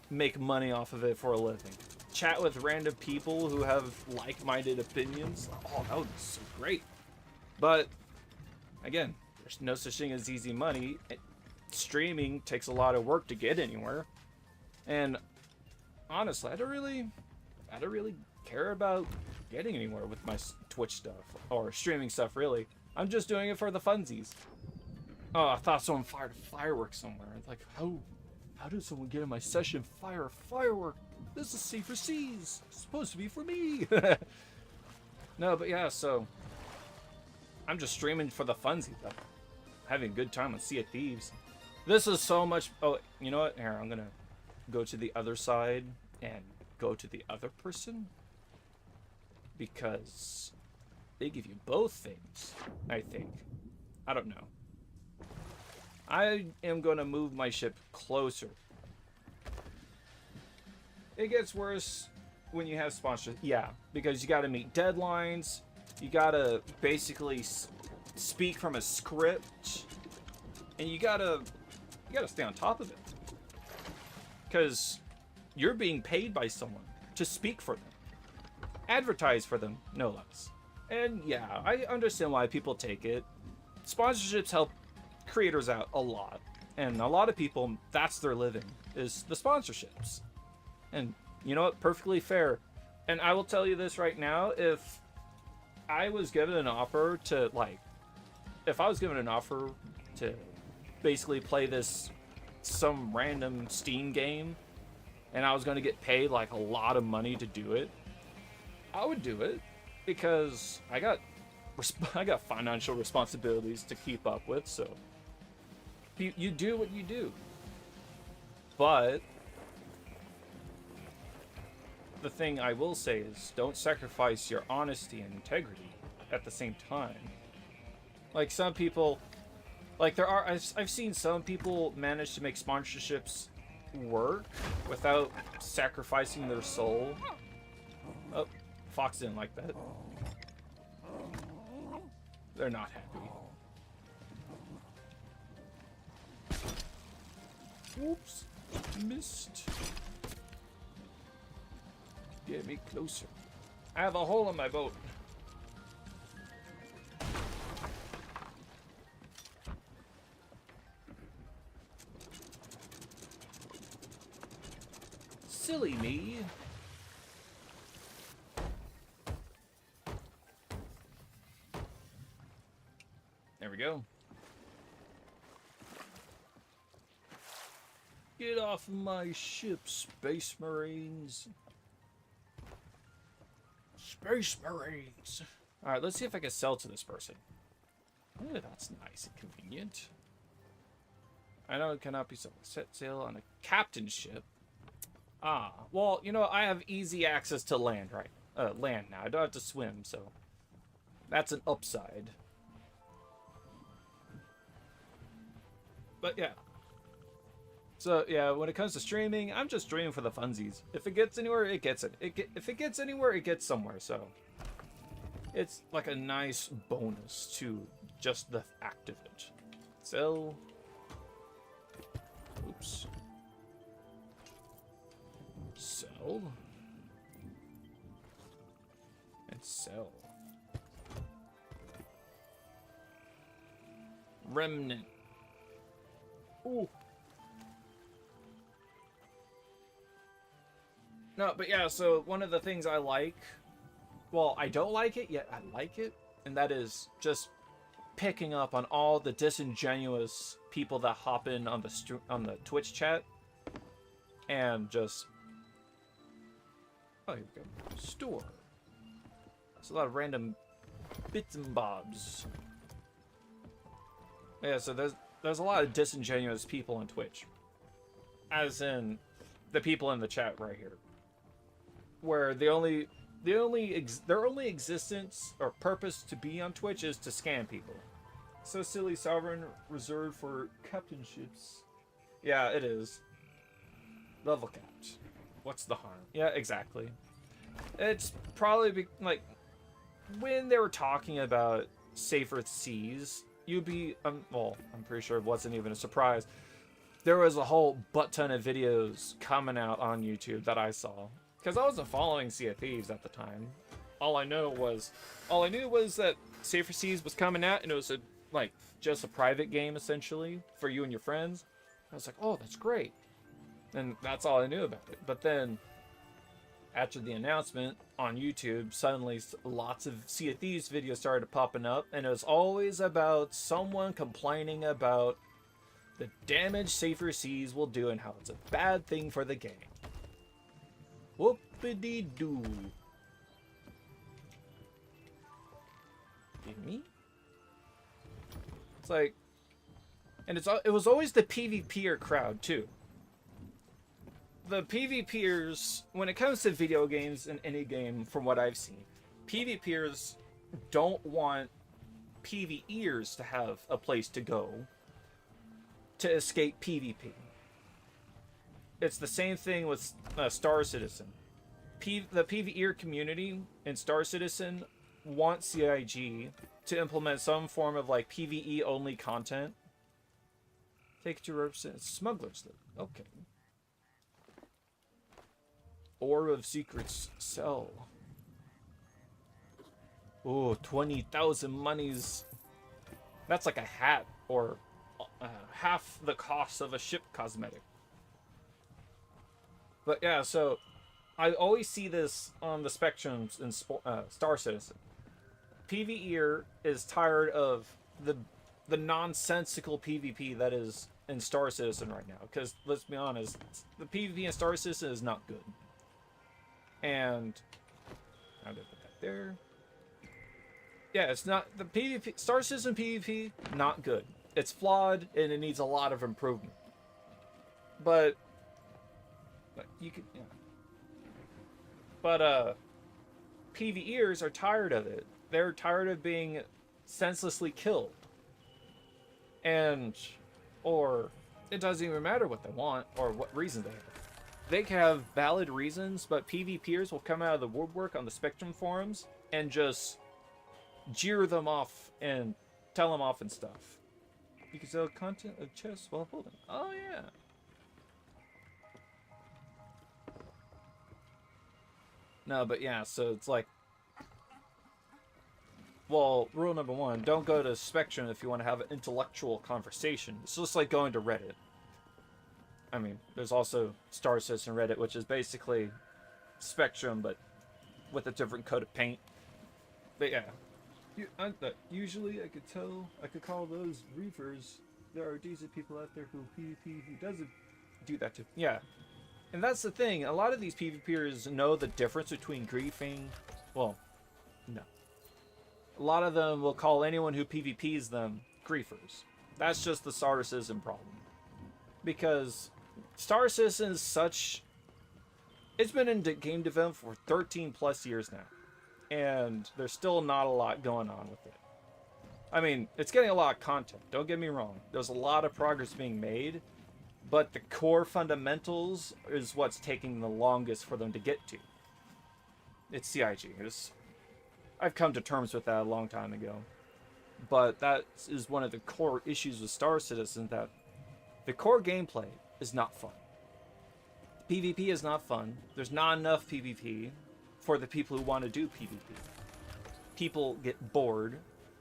make money off of it for a living? Chat with random people who have like-minded opinions. Oh, that would be so great. But, again, there's no such thing as easy money. Streaming takes a lot of work to get anywhere. And honestly, I don't really care about getting anywhere with my Twitch stuff or streaming stuff, really. I'm just doing it for the funsies. Oh, I thought someone fired a firework somewhere. It's like, how did someone get in my session fire a firework? This is safer seas. It's supposed to be for me. No, but yeah, so I'm just streaming for the funsies, though. Having a good time on Sea of Thieves. This is so much. Oh, you know what? Here, I'm gonna go to the other side and go to the other person because they give you both things, I think. I don't know. I am gonna move my ship closer. It gets worse when you have sponsors. Yeah, because you gotta meet deadlines. You gotta basically speak from a script, and you gotta stay on top of it because you're being paid by someone to speak for them, advertise for them, no less. And yeah, I understand why people take it. Sponsorships help creators out a lot, and a lot of people, that's their living, is the sponsorships. And you know what, perfectly fair. And I will tell you this right now, if I was given an offer to, like, if I was given an offer to basically play some random Steam game, and I was going to get paid like a lot of money to do it, I would do it because I got financial responsibilities to keep up with. So you do what you do, but the thing I will say is don't sacrifice your honesty and integrity at the same time. Like some people, like I've seen some people manage to make sponsorships work without sacrificing their soul. Oh, Fox didn't like that. They're not happy. Whoops, missed. Get me closer. I have a hole in my boat. Silly me. There we go. Get off my ship, Space Marines. Space Marines. Alright, let's see if I can sell to this person. Oh, that's nice and convenient. I know it cannot be sold. Set sail on a captain's ship. Ah, well, you know, I have easy access to land, right? Land now. I don't have to swim, so that's an upside. But yeah. So yeah, when it comes to streaming, I'm just streaming for the funsies. If it gets anywhere, it gets it. If it gets anywhere, it gets somewhere. So it's like a nice bonus to just the act of it. Sell. Oops. Sell. And sell. Remnant. Ooh. No, but yeah, so one of the things I like, well, I don't like it, yet I like it, and that is just picking up on all the disingenuous people that hop in on the Twitch chat, and just, oh, here we go, store. There's a lot of random bits and bobs. Yeah, so there's a lot of disingenuous people on Twitch, as in the people in the chat right here, where their only existence or purpose to be on Twitch is to scam people. So silly, sovereign reserved for captainships. Yeah, it is. Level capped. What's the harm? Yeah, exactly. It's probably like when they were talking about safer seas, you'd be well, I'm pretty sure it wasn't even a surprise. There was a whole butt ton of videos coming out on YouTube that I saw because I wasn't following Sea of Thieves at the time. All I knew was that Safer Seas was coming out, and it was like just a private game essentially for you and your friends. I was like, oh, that's great, and that's all I knew about it. But then after the announcement on YouTube, suddenly lots of Sea of Thieves videos started popping up, and it was always about someone complaining about the damage Safer Seas will do and how it's a bad thing for the game. Whoopity-doo. Me? It's like, and it was always the PvPer crowd too. The PvPers, when it comes to video games in any game, from what I've seen, PvPers don't want PvEers to have a place to go to escape PvP. It's the same thing with Star Citizen. The PvEer community in Star Citizen want CIG to implement some form of like PvE only content. Take it to represent smugglers though. Okay. Orb of Secrets sell. Oh, 20,000 monies. That's like a hat or half the cost of a ship cosmetic. But yeah, so I always see this on the spectrums in Star Citizen. PvEer is tired of the nonsensical PvP that is in Star Citizen right now. Because let's be honest, the PvP in Star Citizen is not good. And how did I put that there? Yeah, it's not the PvP. Star Citizen PvP not good. It's flawed and it needs a lot of improvement. But you could, yeah. But PvEers are tired of it. They're tired of being senselessly killed. And or it doesn't even matter what they want or what reason they have. They can have valid reasons, but PvPers will come out of the woodwork on the Spectrum forums and just jeer them off and tell them off and stuff. You can sell content of chests while holding. Oh yeah. No, but yeah, so it's like, well, rule number one, don't go to Spectrum if you want to have an intellectual conversation. It's just like going to Reddit. I mean, there's also Star Citizen Reddit, which is basically Spectrum, but with a different coat of paint. But yeah. Usually I could call those reefers. There are decent people out there who PvP who doesn't do that too. Yeah. And that's the thing. A lot of these PvPers know the difference between griefing. Well, no. A lot of them will call anyone who PvPs them griefers. That's just the Star Citizen problem. Because Star Citizen is such... It's been in game development for 13 plus years now. And there's still not a lot going on with it. I mean, it's getting a lot of content. Don't get me wrong. There's a lot of progress being made. But the core fundamentals is what's taking the longest for them to get to. It's CIG. I've come to terms with that a long time ago. But that is one of the core issues with Star Citizen, that the core gameplay is not fun. PvP is not fun. There's not enough PvP for the people who want to do PvP. People get bored.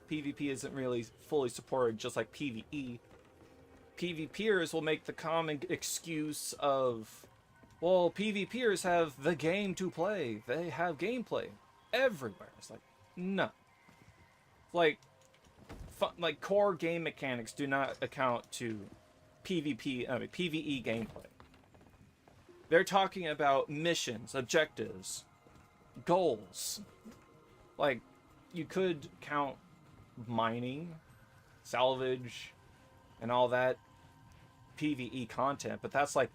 PvP isn't really fully supported, just like PvE. PvPers will make the common excuse of, well, PvPers have the game to play. They have gameplay everywhere. It's like, no. Like core game mechanics do not account to PvE gameplay. They're talking about missions, objectives, goals. Like, you could count mining, salvage, and all that PvE content, but that's like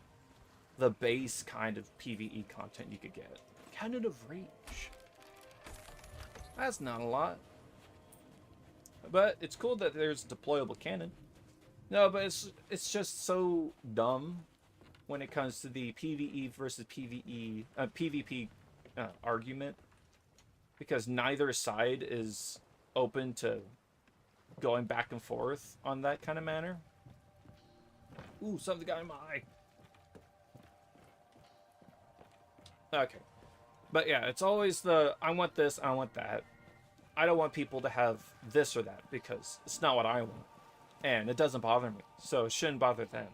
the base kind of PvE content you could get. Cannon of Rage. That's not a lot. But it's cool that there's a deployable cannon. No, but it's just so dumb when it comes to the PvE versus PvP argument, because neither side is open to going back and forth on that kind of manner. Ooh, something got in my eye. Okay. But yeah, it's always the, I want this, I want that. I don't want people to have this or that because it's not what I want. And it doesn't bother me, so it shouldn't bother them.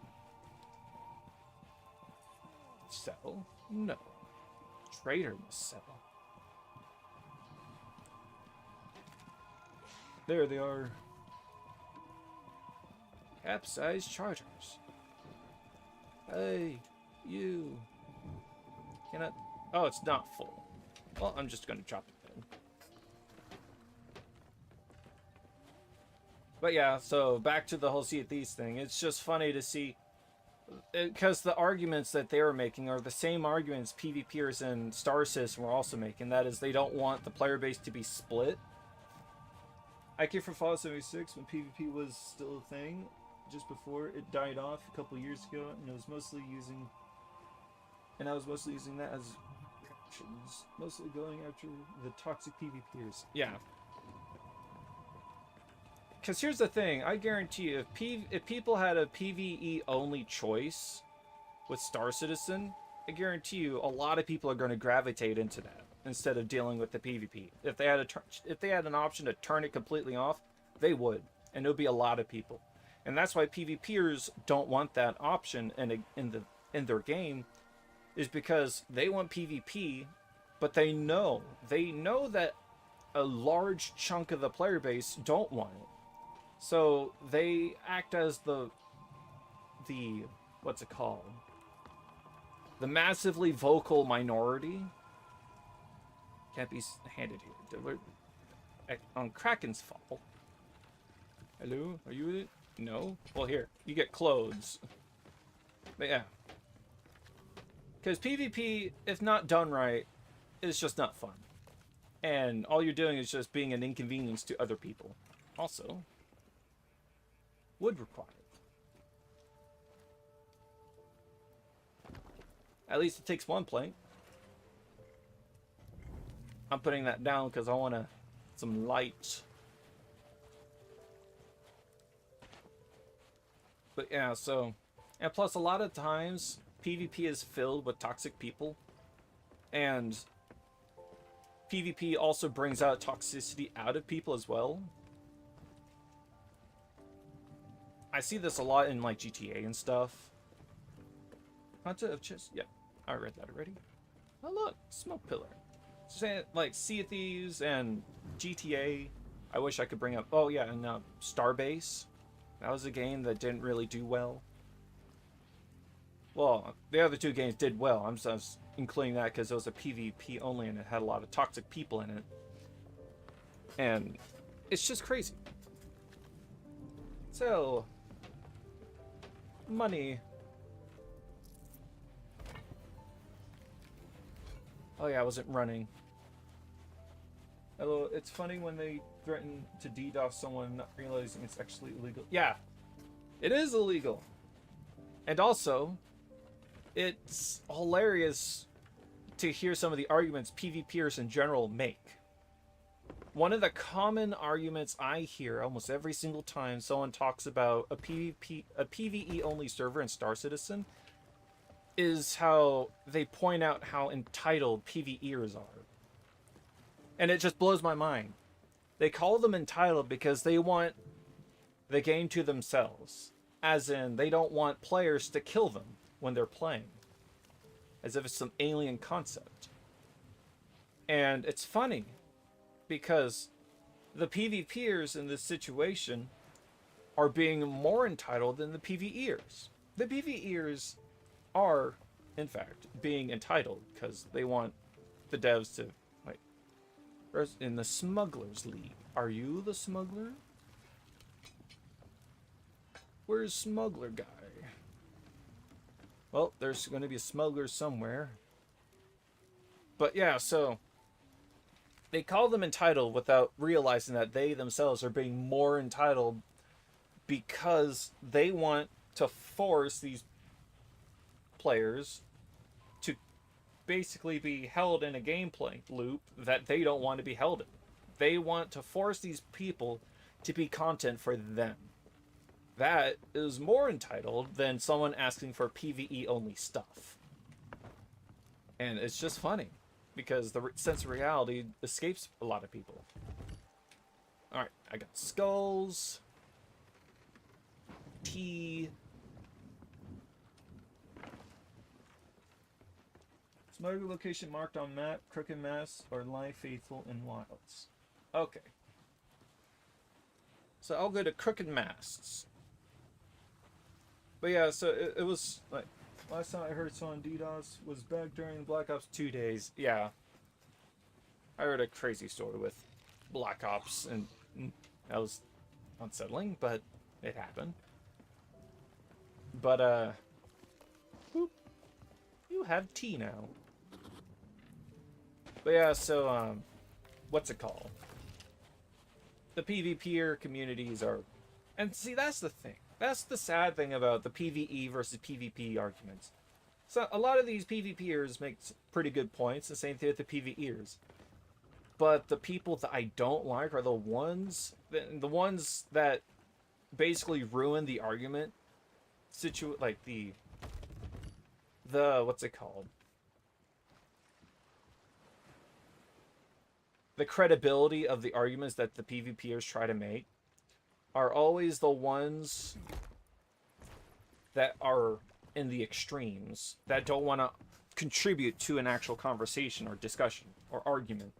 Sell? No. Trader must sell. There they are. Capsized charters. Hey, you. Cannot. Oh, it's not full. Well, I'm just going to drop it then. But yeah, so back to the whole Sea of Thieves thing. It's just funny to see, because the arguments that they were making are the same arguments PvPers and Star Citizen were also making. That is, they don't want the player base to be split. I came from Fallout 76 when PvP was still a thing, just before it died off a couple years ago, and I was mostly using that as options, mostly going after the toxic PvPers. Yeah. Because here's the thing, I guarantee you, if people had a PvE only choice with Star Citizen, I guarantee you a lot of people are going to gravitate into that instead of dealing with the PvP. If they had an option to turn it completely off, they would, and it would be a lot of people. And that's why PvPers don't want that option in their game, is because they want PvP, but they know that a large chunk of the player base don't want it. So they act as the what's it called? The massively vocal minority. Can't be handed here. On Kraken's Fall. Hello? Are you it? No? Well, here. You get clothes. But yeah. Because PvP, if not done right, is just not fun. And all you're doing is just being an inconvenience to other people. Also, wood required. At least it takes one plank. I'm putting that down because I want some light. But yeah, so, and plus a lot of times PvP is filled with toxic people, and PvP also brings out toxicity out of people as well. I see this a lot in like GTA and stuff. Hunter of Chess. Yeah, I read that already. Oh look, smoke pillar. So, like Sea of Thieves and GTA. I wish I could bring up. Oh yeah, and Starbase. That was a game that didn't really do well. Well, the other two games did well. I'm just including that because it was a PvP only and it had a lot of toxic people in it. And it's just crazy. So, money. Oh yeah, I wasn't running. Although it's funny when they threaten to DDoS someone not realizing it's actually illegal. Yeah, it is illegal. And also, it's hilarious to hear some of the arguments PvPers in general make. One of the common arguments I hear almost every single time someone talks about a PvE only server in Star Citizen is how they point out how entitled PvEers are. And it just blows my mind. They call them entitled because they want the game to themselves. As in, they don't want players to kill them when they're playing. As if it's some alien concept. And it's funny, because the PvPers in this situation are being more entitled than the PvEers. The PvEers are, in fact, being entitled, because they want the devs to, like, in the Smugglers League. Are you the smuggler? Where's Smuggler Guy? Well, there's going to be a smuggler somewhere. But yeah, so they call them entitled without realizing that they themselves are being more entitled because they want to force these players to basically be held in a gameplay loop that they don't want to be held in. They want to force these people to be content for them. That is more entitled than someone asking for PvE only stuff. And it's just funny because the sense of reality escapes a lot of people. Alright, I got skulls, tea. Smuggler location marked on map, Crooked Mass, or Lie Faithful in Wilds. Okay. So I'll go to Crooked Masts. But yeah, so it was like last time I heard someone DDoS was back during Black Ops 2 days. Yeah. I heard a crazy story with Black Ops, and that was unsettling, but it happened. But whoop, you have tea now. But yeah, so what's it called? The PvPer communities are, and see, that's the thing. That's the sad thing about the PvE versus PvP arguments. So a lot of these PvPers make pretty good points, the same thing with the PvEers. But the people that I don't like are the ones that basically ruin the argument. Like the what's it called? The credibility of the arguments that the PvPers try to make are always the ones that are in the extremes, that don't want to contribute to an actual conversation or discussion or argument.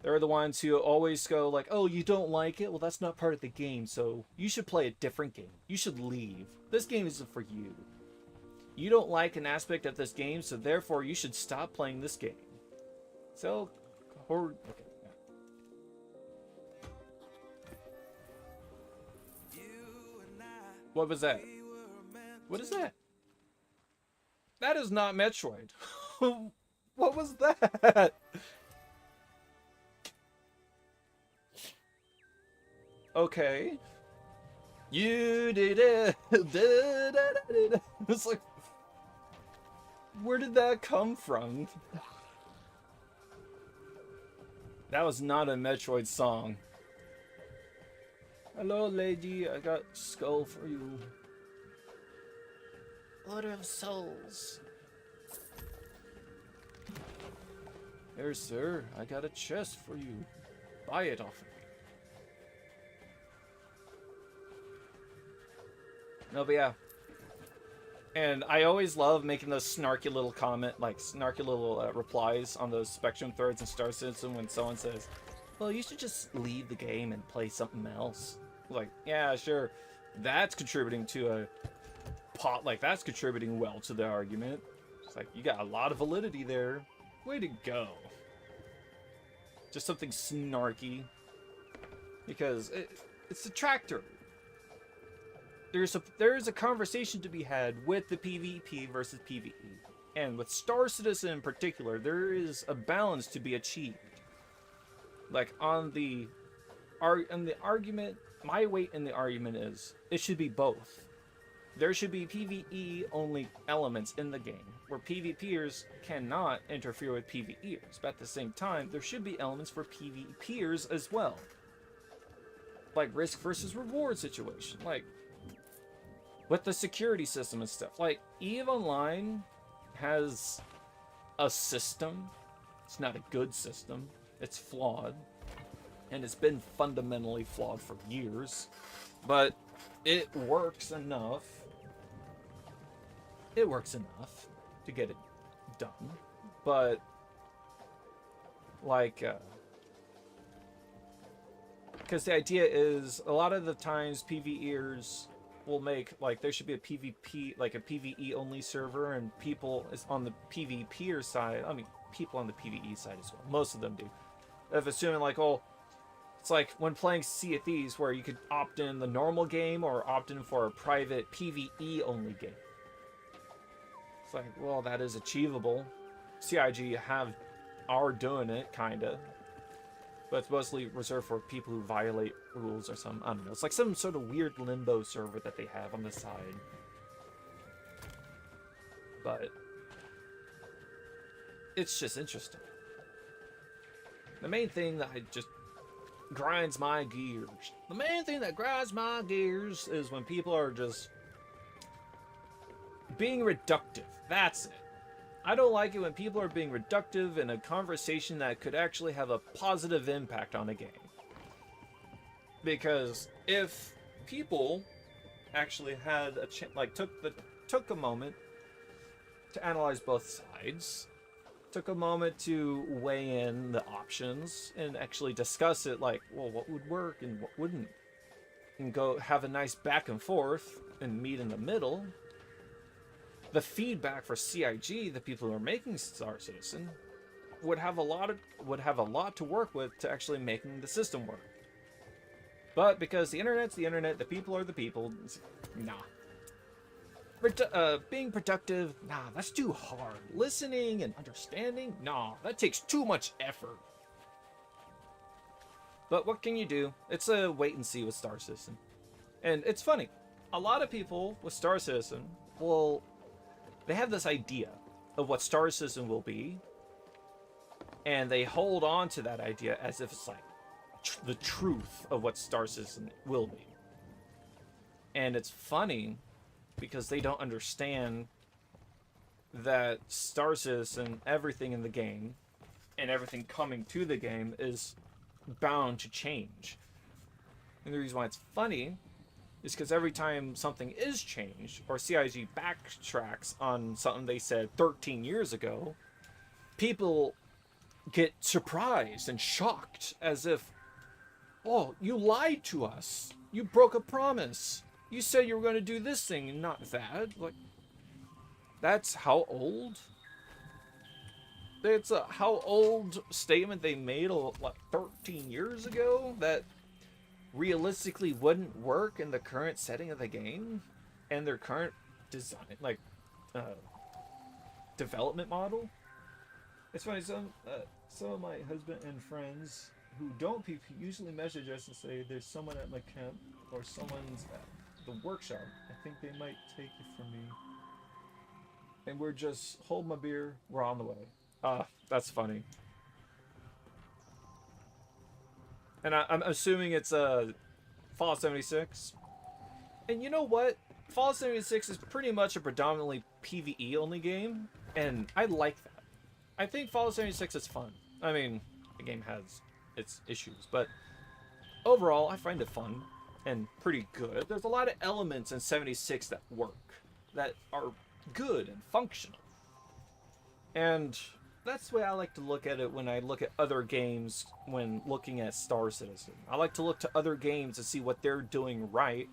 They're the ones who always go like, oh, you don't like it? Well, that's not part of the game, so you should play a different game. You should leave. This game isn't for you. You don't like an aspect of this game, so therefore you should stop playing this game. So, okay. What was that? What is that? That is not Metroid. What was that? Okay. You did it. It's like, where did that come from? That was not a Metroid song. Hello, lady. I got skull for you. Order of souls. Here, sir. I got a chest for you. Buy it off of me. No, but yeah. And I always love making those snarky little snarky little replies on those Spectrum threads and Star Citizen when someone says, well, you should just leave the game and play something else. Like, yeah, sure. That's contributing to a that's contributing well to the argument. It's like, you got a lot of validity there. Way to go. Just something snarky. Because it's a tractor. There's a conversation to be had with the PvP versus PvE. And with Star Citizen in particular, there is a balance to be achieved. Like, on the argument, my weight in the argument is, it should be both. There should be PvE only elements in the game, where PvPers cannot interfere with PvEers. But at the same time, there should be elements for PvPers as well. Like risk versus reward situation. Like, with the security system and stuff. Like, EVE Online has a system. It's not a good system. It's flawed. And it's been fundamentally flawed for years. But it works enough. It works enough to get it done. But, like, because the idea is, a lot of the times PvEers will make, like, there should be a PvP, like a PvE only server, and people is on the PvPer side, I mean, people on the PvE side as well, most of them do, of assuming, like, oh, it's like when playing Sea of Thieves, where you could opt in the normal game or opt in for a private PvE only game. It's like, well, that is achievable. CIG are doing it, kinda. but it's mostly reserved for people who violate rules or some, I don't know. It's like some sort of weird limbo server that they have on the side. But it's just interesting. The main thing that I just grinds my gears. The main thing that grinds my gears is when people are just being reductive. That's it. I don't like it when people are being reductive in a conversation that could actually have a positive impact on a game. Because if people actually had a took a moment to analyze both sides, took a moment to weigh in the options and actually discuss it, like, well, what would work and what wouldn't, and go have a nice back and forth and meet in the middle, the feedback for CIG, the people who are making Star Citizen, would have a lot to work with to actually making the system work. But because the internet's the internet, the people are the people, nah. Being productive, nah, that's too hard. Listening and understanding, nah, that takes too much effort. But what can you do? It's a wait and see with Star Citizen. And it's funny. A lot of people with Star Citizen they have this idea of what Star Citizen will be, and they hold on to that idea as if it's like the truth of what Star Citizen will be. And it's funny because they don't understand that Star Citizen, everything in the game, and everything coming to the game is bound to change. And the reason why it's funny is because every time something is changed, or CIG backtracks on something they said 13 years ago, people get surprised and shocked as if, oh, you lied to us. You broke a promise. You said you were going to do this thing and not that. Like, that's how old? It's a how old statement they made, like, 13 years ago that realistically wouldn't work in the current setting of the game and their current design, like, development model. It's funny, some of my husband and friends who don't PP usually message us and say there's someone at my camp or someone's at the workshop. I think they might take it from me. And we're just, hold my beer, we're on the way. That's funny. And I'm assuming it's Fallout 76. And you know what? Fallout 76 is pretty much a predominantly PvE only game, and I like that. I think Fallout 76 is fun. I mean, the game has its issues, but overall, I find it fun and pretty good. There's a lot of elements in 76 that work, that are good and functional. And that's the way I like to look at it when I look at other games when looking at Star Citizen. I like to look to other games and see what they're doing right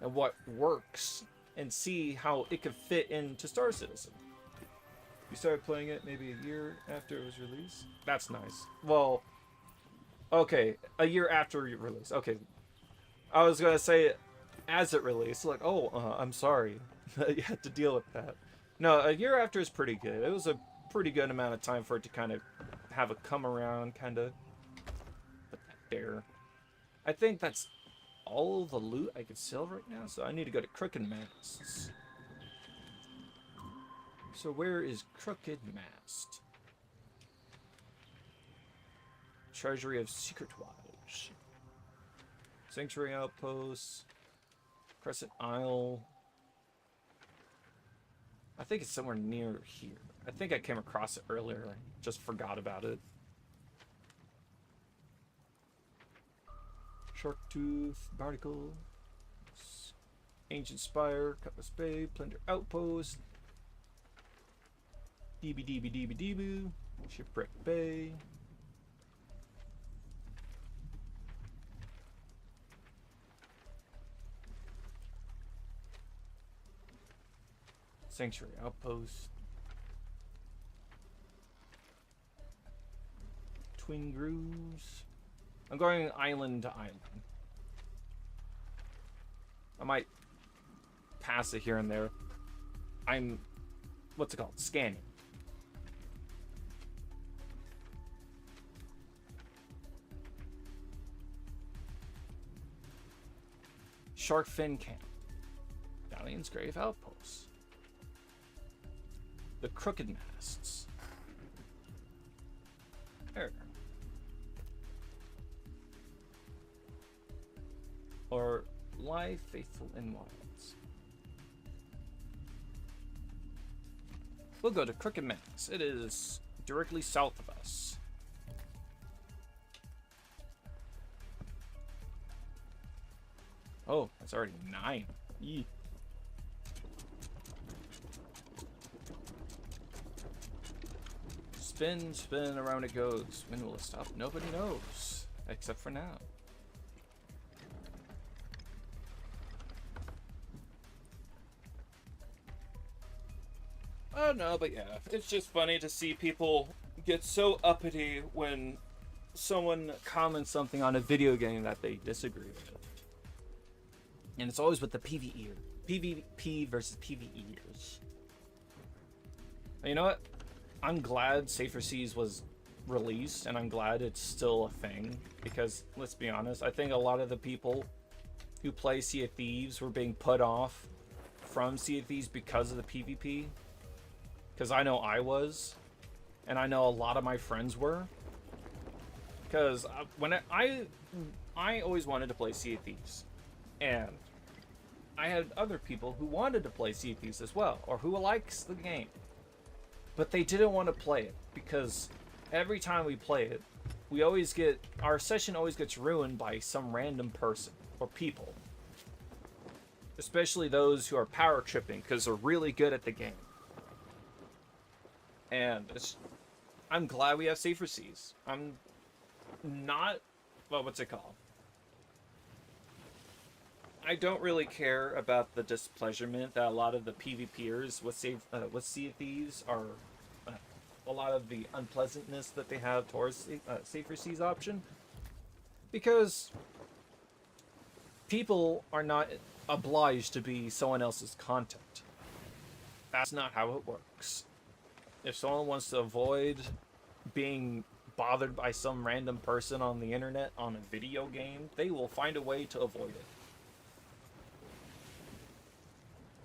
and what works and see how it could fit into Star Citizen. You started playing it maybe a year after it was released? That's nice. Well, okay, a year after it released. Okay. I was going to say as it released, like, oh, I'm sorry that you had to deal with that. No, a year after is pretty good. It was a pretty good amount of time for it to kind of have a come around, kind of. Put that there. I think that's all the loot I can sell right now, so I need to go to Crooked Mast. So where is Crooked Mast? Treasury of Secret Wives. Sanctuary Outpost. Crescent Isle. I think it's somewhere near here. I think I came across it earlier. I just forgot about it. Sharktooth, Barnacle, Ancient Spire, Cutlass Bay, Plunder Outpost, DB, Shipwreck Bay. Sanctuary Outpost. Twin Grooves. I'm going island to island. I might pass it here and there. I'm, what's it called? Scanning. Shark Fin Camp. Galleon's Grave Outpost. The Crooked Masts. There. Or Lie Faithful in Wilds. We'll go to Crooked Masts. It is directly south of us. Oh, it's already 9. Yee. Spin, spin, around it goes. When will it stop? Nobody knows. Except for now. Oh no, but yeah. It's just funny to see people get so uppity when someone comments something on a video game that they disagree with. And it's always with the PvP versus PvEers. You know what? I'm glad Safer Seas was released, and I'm glad it's still a thing. Because, let's be honest, I think a lot of the people who play Sea of Thieves were being put off from Sea of Thieves because of the PvP. Because I know I was. And I know a lot of my friends were. Because when I always wanted to play Sea of Thieves. And I had other people who wanted to play Sea of Thieves as well, or who likes the game. But they didn't want to play it, because every time we play it, our session always gets ruined by some random person, or people. Especially those who are power tripping, because they're really good at the game. And I'm glad we have Safer Seas. I'm not, well, what's it called? I don't really care about the displeasurement that a lot of the PvPers with Sea of Thieves are, a lot of the unpleasantness that they have towards Safer Seas option, because people are not obliged to be someone else's content. That's not how it works. If someone wants to avoid being bothered by some random person on the internet on a video game, they will find a way to avoid it.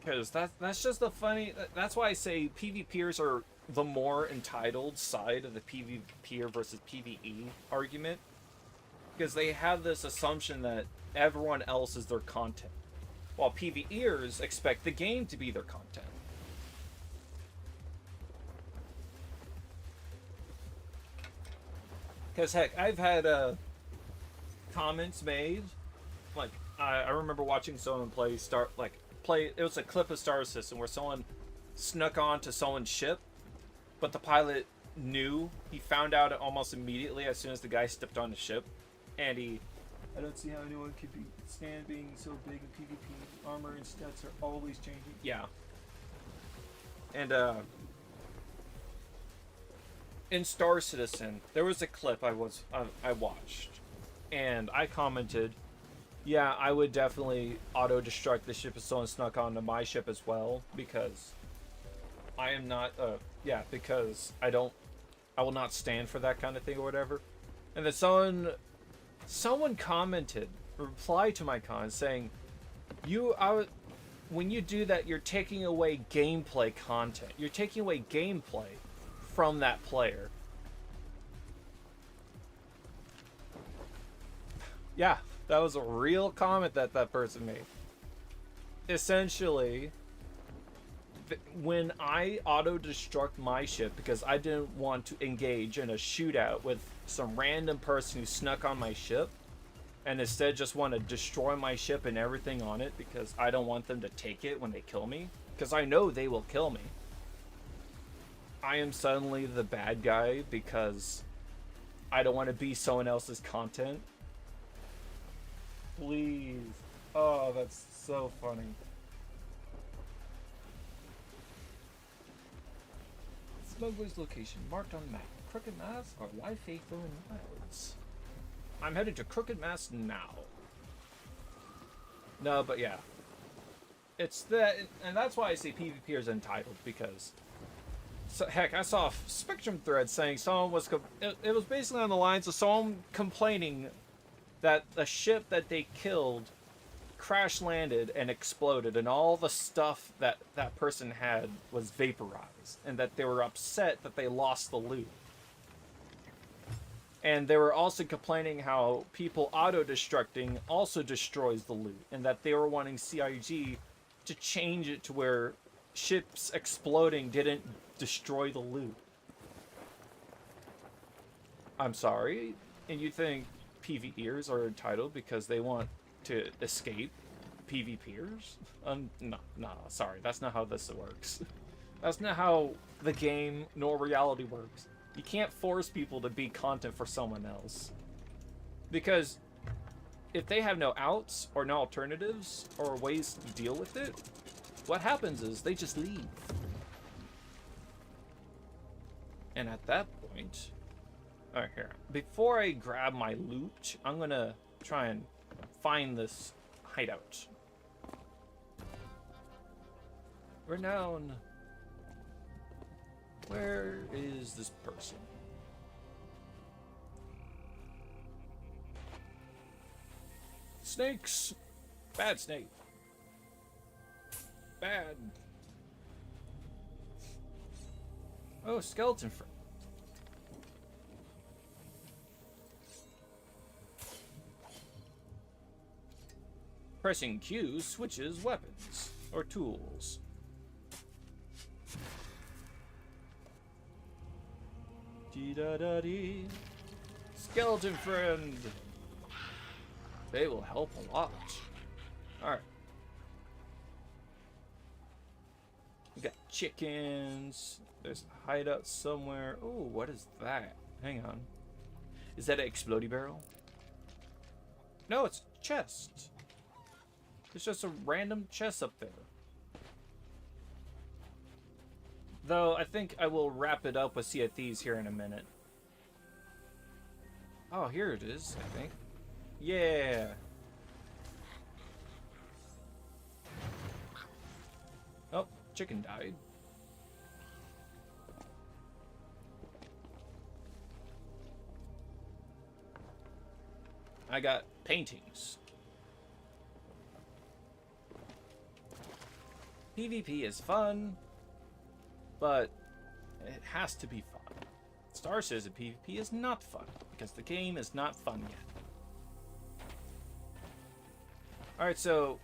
Because that's just the funny... That's why I say PvPers are the more entitled side of the PvPer versus PvE argument. Because they have this assumption that everyone else is their content. While PvEers expect the game to be their content. Because heck, I've had comments made. Like, I remember watching someone play it was a clip of Star System where someone snuck onto someone's ship, but the pilot knew. He found out almost immediately as soon as the guy stepped on the ship, and I don't see how anyone could stand being so big in PvP. Armor and stats are always changing. Yeah. And in Star Citizen, there was a clip I watched, and I commented, yeah, I would definitely auto-destruct the ship if someone snuck onto my ship as well, because I am not, because I will not stand for that kind of thing or whatever. And then someone commented, replied to my comment saying, when you do that, you're taking away gameplay content. You're taking away gameplay from that player. Yeah. That was a real comment that person made. Essentially, when I auto-destruct my ship because I didn't want to engage in a shootout with some random person who snuck on my ship, and instead just want to destroy my ship and everything on it because I don't want them to take it when they kill me, because I know they will kill me, I am suddenly the bad guy because I don't want to be someone else's content. Please. Oh, that's so funny. Smuggler's location marked on map. Crooked Mass or Lie Faithful in Wilds. I'm headed to Crooked Mass now. No, but yeah. It's that, and that's why I say PvP is entitled, because heck, I saw a Spectrum thread saying someone was, it was basically on the lines of someone complaining that the ship that they killed crash landed and exploded, and all the stuff that that person had was vaporized, and that they were upset that they lost the loot. And they were also complaining how people auto-destructing also destroys the loot, and that they were wanting CIG to change it to where ships exploding didn't destroy the loot. I'm sorry, and you think PvEers are entitled because they want to escape PvPers? No, sorry, that's not how this works. That's not how the game nor reality works. You can't force people to be content for someone else. Because if they have no outs or no alternatives or ways to deal with it, what happens is they just leave. And at that point, alright, here. Before I grab my loot, I'm gonna try and find this hideout. Renown. Where is this person? Snakes! Bad snake. Bad. Oh, skeleton friend. Pressing Q switches weapons or tools. Dee-da-da-dee. Skeleton friend. They will help a lot. Alright. We got chickens. There's a hideout somewhere. Oh, what is that? Hang on. Is that an explodey barrel? No, it's a chest. It's just a random chest up there. Though, I think I will wrap it up with Sea of Thieves here in a minute. Oh, here it is, I think. Yeah. Oh, chicken died. I got paintings. PvP is fun, but it has to be fun. Star says that PvP is not fun, because the game is not fun yet. Alright, so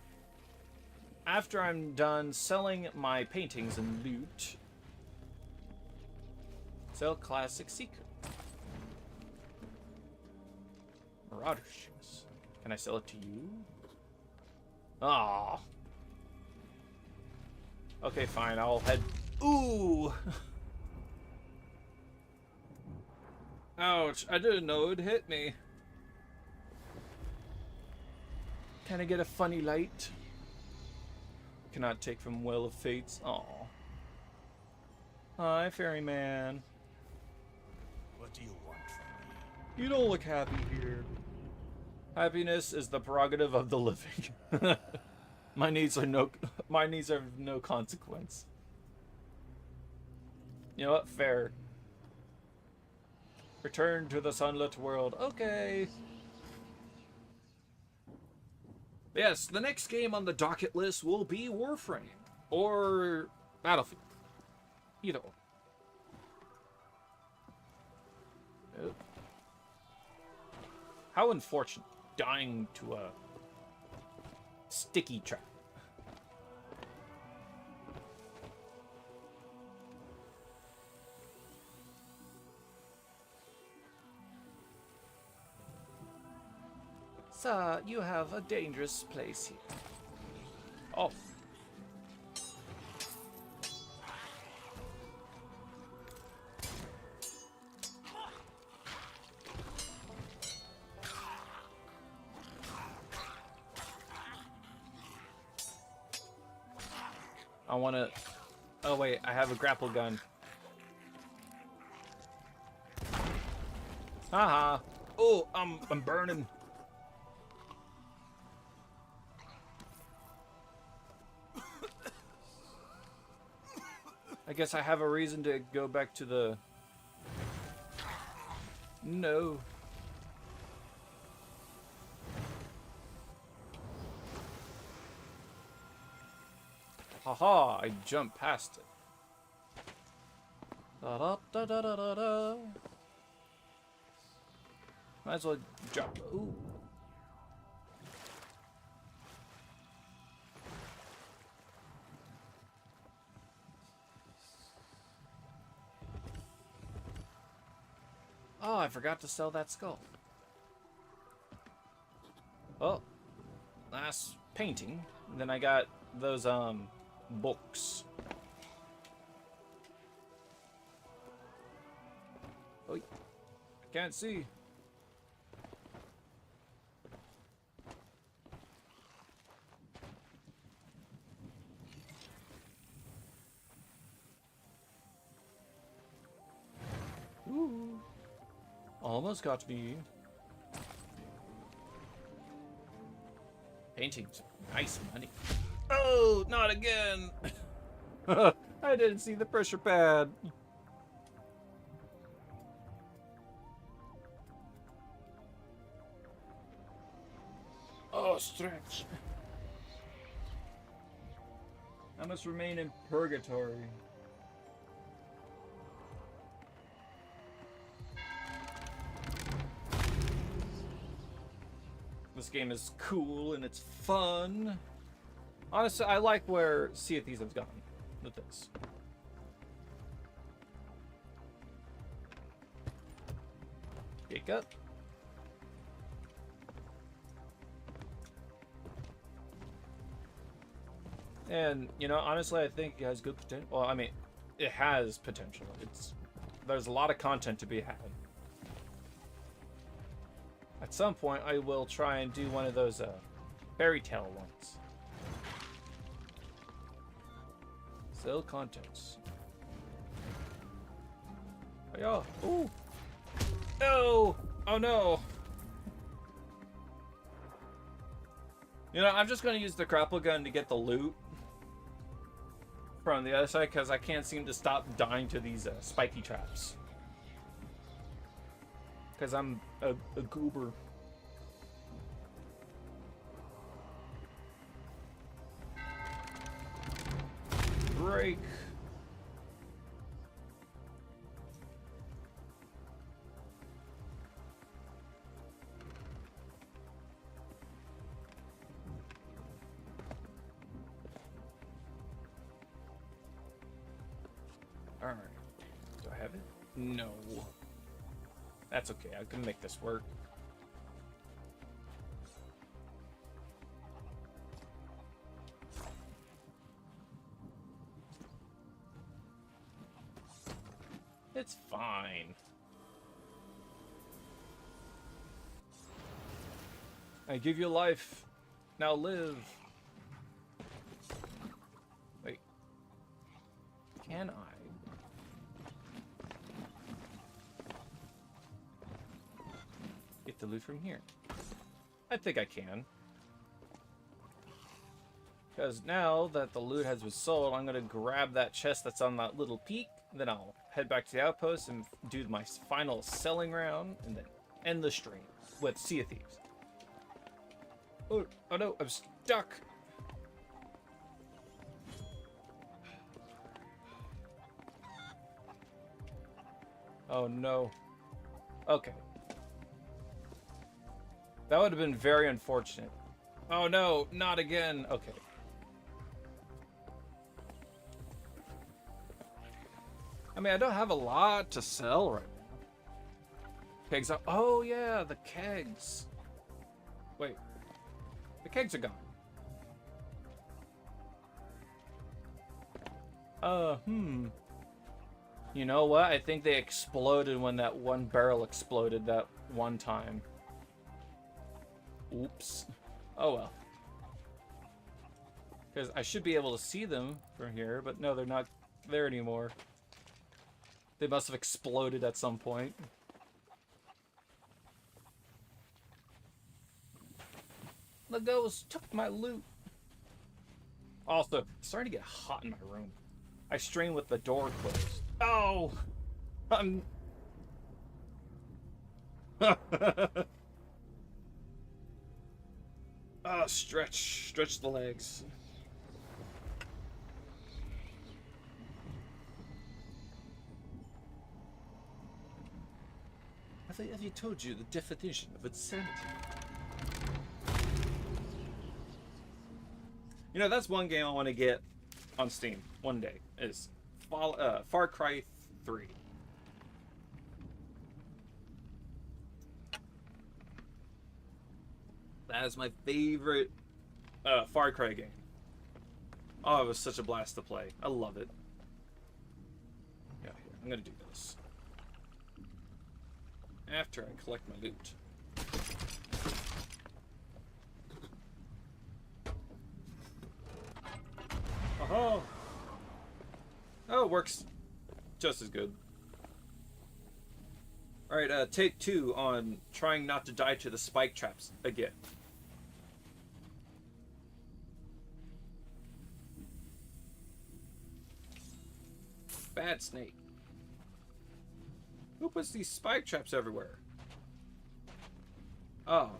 after I'm done selling my paintings and loot, sell classic secret. Marauder shoes. Can I sell it to you? Ah. Okay, fine. I'll head. Ooh. Ouch! I didn't know it'd hit me. Can I get a funny light? Cannot take from Well of Fates. Aw. Hi, Ferryman. What do you want from me? You don't look happy here. Happiness is the prerogative of the living. My needs are of no consequence. You know what? Fair. Return to the sunlit world. Okay. Yes, the next game on the docket list will be Warframe. Or Battlefield. Either one. Oh. How unfortunate. Dying to a sticky trap. Sir, you have a dangerous place here. Oh. I wanna... Oh wait, I have a grapple gun. Haha. Oh, I'm burning. I guess I have a reason to go back to the... No. Haha, I jumped past it. Da da da da da da da. Might as well drop. Ooh. Oh, I forgot to sell that skull. Oh, last painting. Then I got those books. Oh, I can't see. Ooh. Almost got me. Paintings. Nice money. Oh, not again. I didn't see the pressure pad. Oh, stretch. I must remain in purgatory. This game is cool and it's fun. Honestly, I like where Sea of Thieves has gone with this. Pick up. And, you know, honestly, I think it has good potential. Well, I mean, it has potential. There's a lot of content to be had. At some point, I will try and do one of those fairy tale ones. Sell contents. Oh, yeah. Ooh. No! Oh, no! You know, I'm just going to use the grapple gun to get the loot from the other side, because I can't seem to stop dying to these spiky traps. Because I'm a goober. Break. Alright. Do I have it? No. That's okay. I can make this work. It's fine. I give you life. Now live. Wait. Can I? Get the loot from here. I think I can. Because now that the loot has been sold, I'm going to grab that chest that's on that little peak. Then I'll head back to the outpost and do my final selling round. And then end the stream with Sea of Thieves. Oh no, I'm stuck. Oh no. Okay. That would have been very unfortunate. Oh no, not again. Okay. I mean, I don't have a lot to sell right now. Kegs are... Oh yeah, the kegs. Wait. The kegs are gone. You know what? I think they exploded when that one barrel exploded that one time. Oops. Oh well. Because I should be able to see them from here, but no, they're not there anymore. They must have exploded at some point. The ghost took my loot. Also, it's starting to get hot in my room. I strain with the door closed. Oh! Oh, stretch the legs. Have you told you the definition of insanity? You know, that's one game I want to get on Steam one day, is Far Cry 3. That is my favorite Far Cry game. Oh, it was such a blast to play. I love it. Yeah, here, I'm gonna do this. After I collect my loot. Oh, it works just as good. Alright, take 2 on trying not to die to the spike traps again. Bad snake. Who puts these spike traps everywhere? Oh.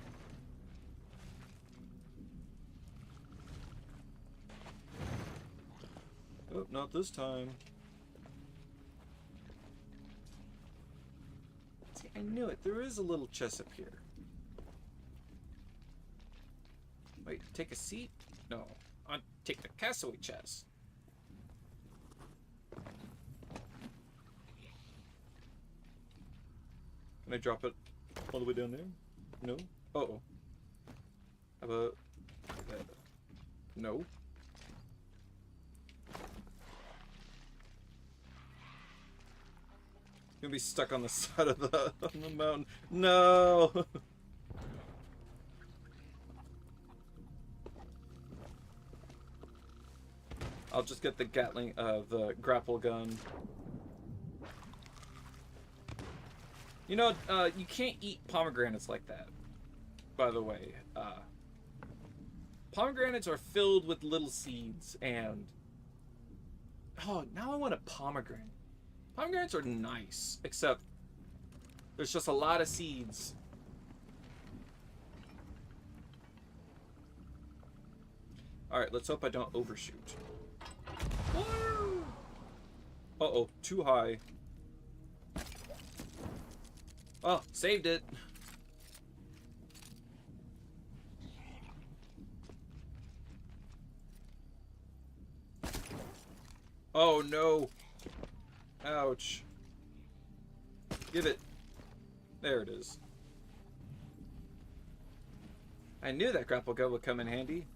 Oh, not this time. See, I knew it. There is a little chest up here. Wait, take a seat? No. I'll take the castaway chest. Can I drop it all the way down there? No? Uh-oh. How about... no. Gonna be stuck on the side of the mountain. No! I'll just get the the grapple gun. You know, you can't eat pomegranates like that, by the way. Pomegranates are filled with little seeds, and... oh, now I want a pomegranate. Pomegranates are nice, except there's just a lot of seeds. Alright, let's hope I don't overshoot. Uh-oh, too high. Oh, saved it. Oh no. Ouch. Give it. There it is. I knew that grapple gun would come in handy.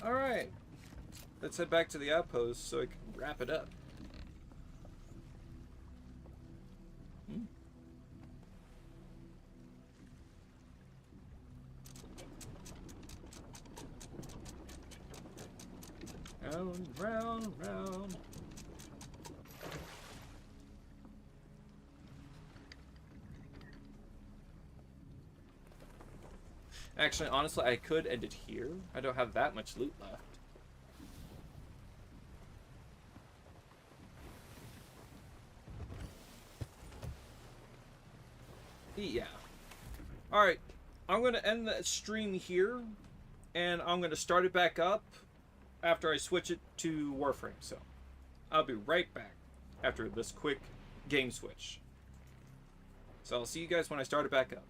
Alright. Let's head back to the outpost so I can wrap it up. Round, round, round. Actually, honestly, I could end it here. I don't have that much loot left. Yeah. Alright. I'm going to end the stream here. And I'm going to start it back up after I switch it to Warframe. So, I'll be right back after this quick game switch. So, I'll see you guys when I start it back up.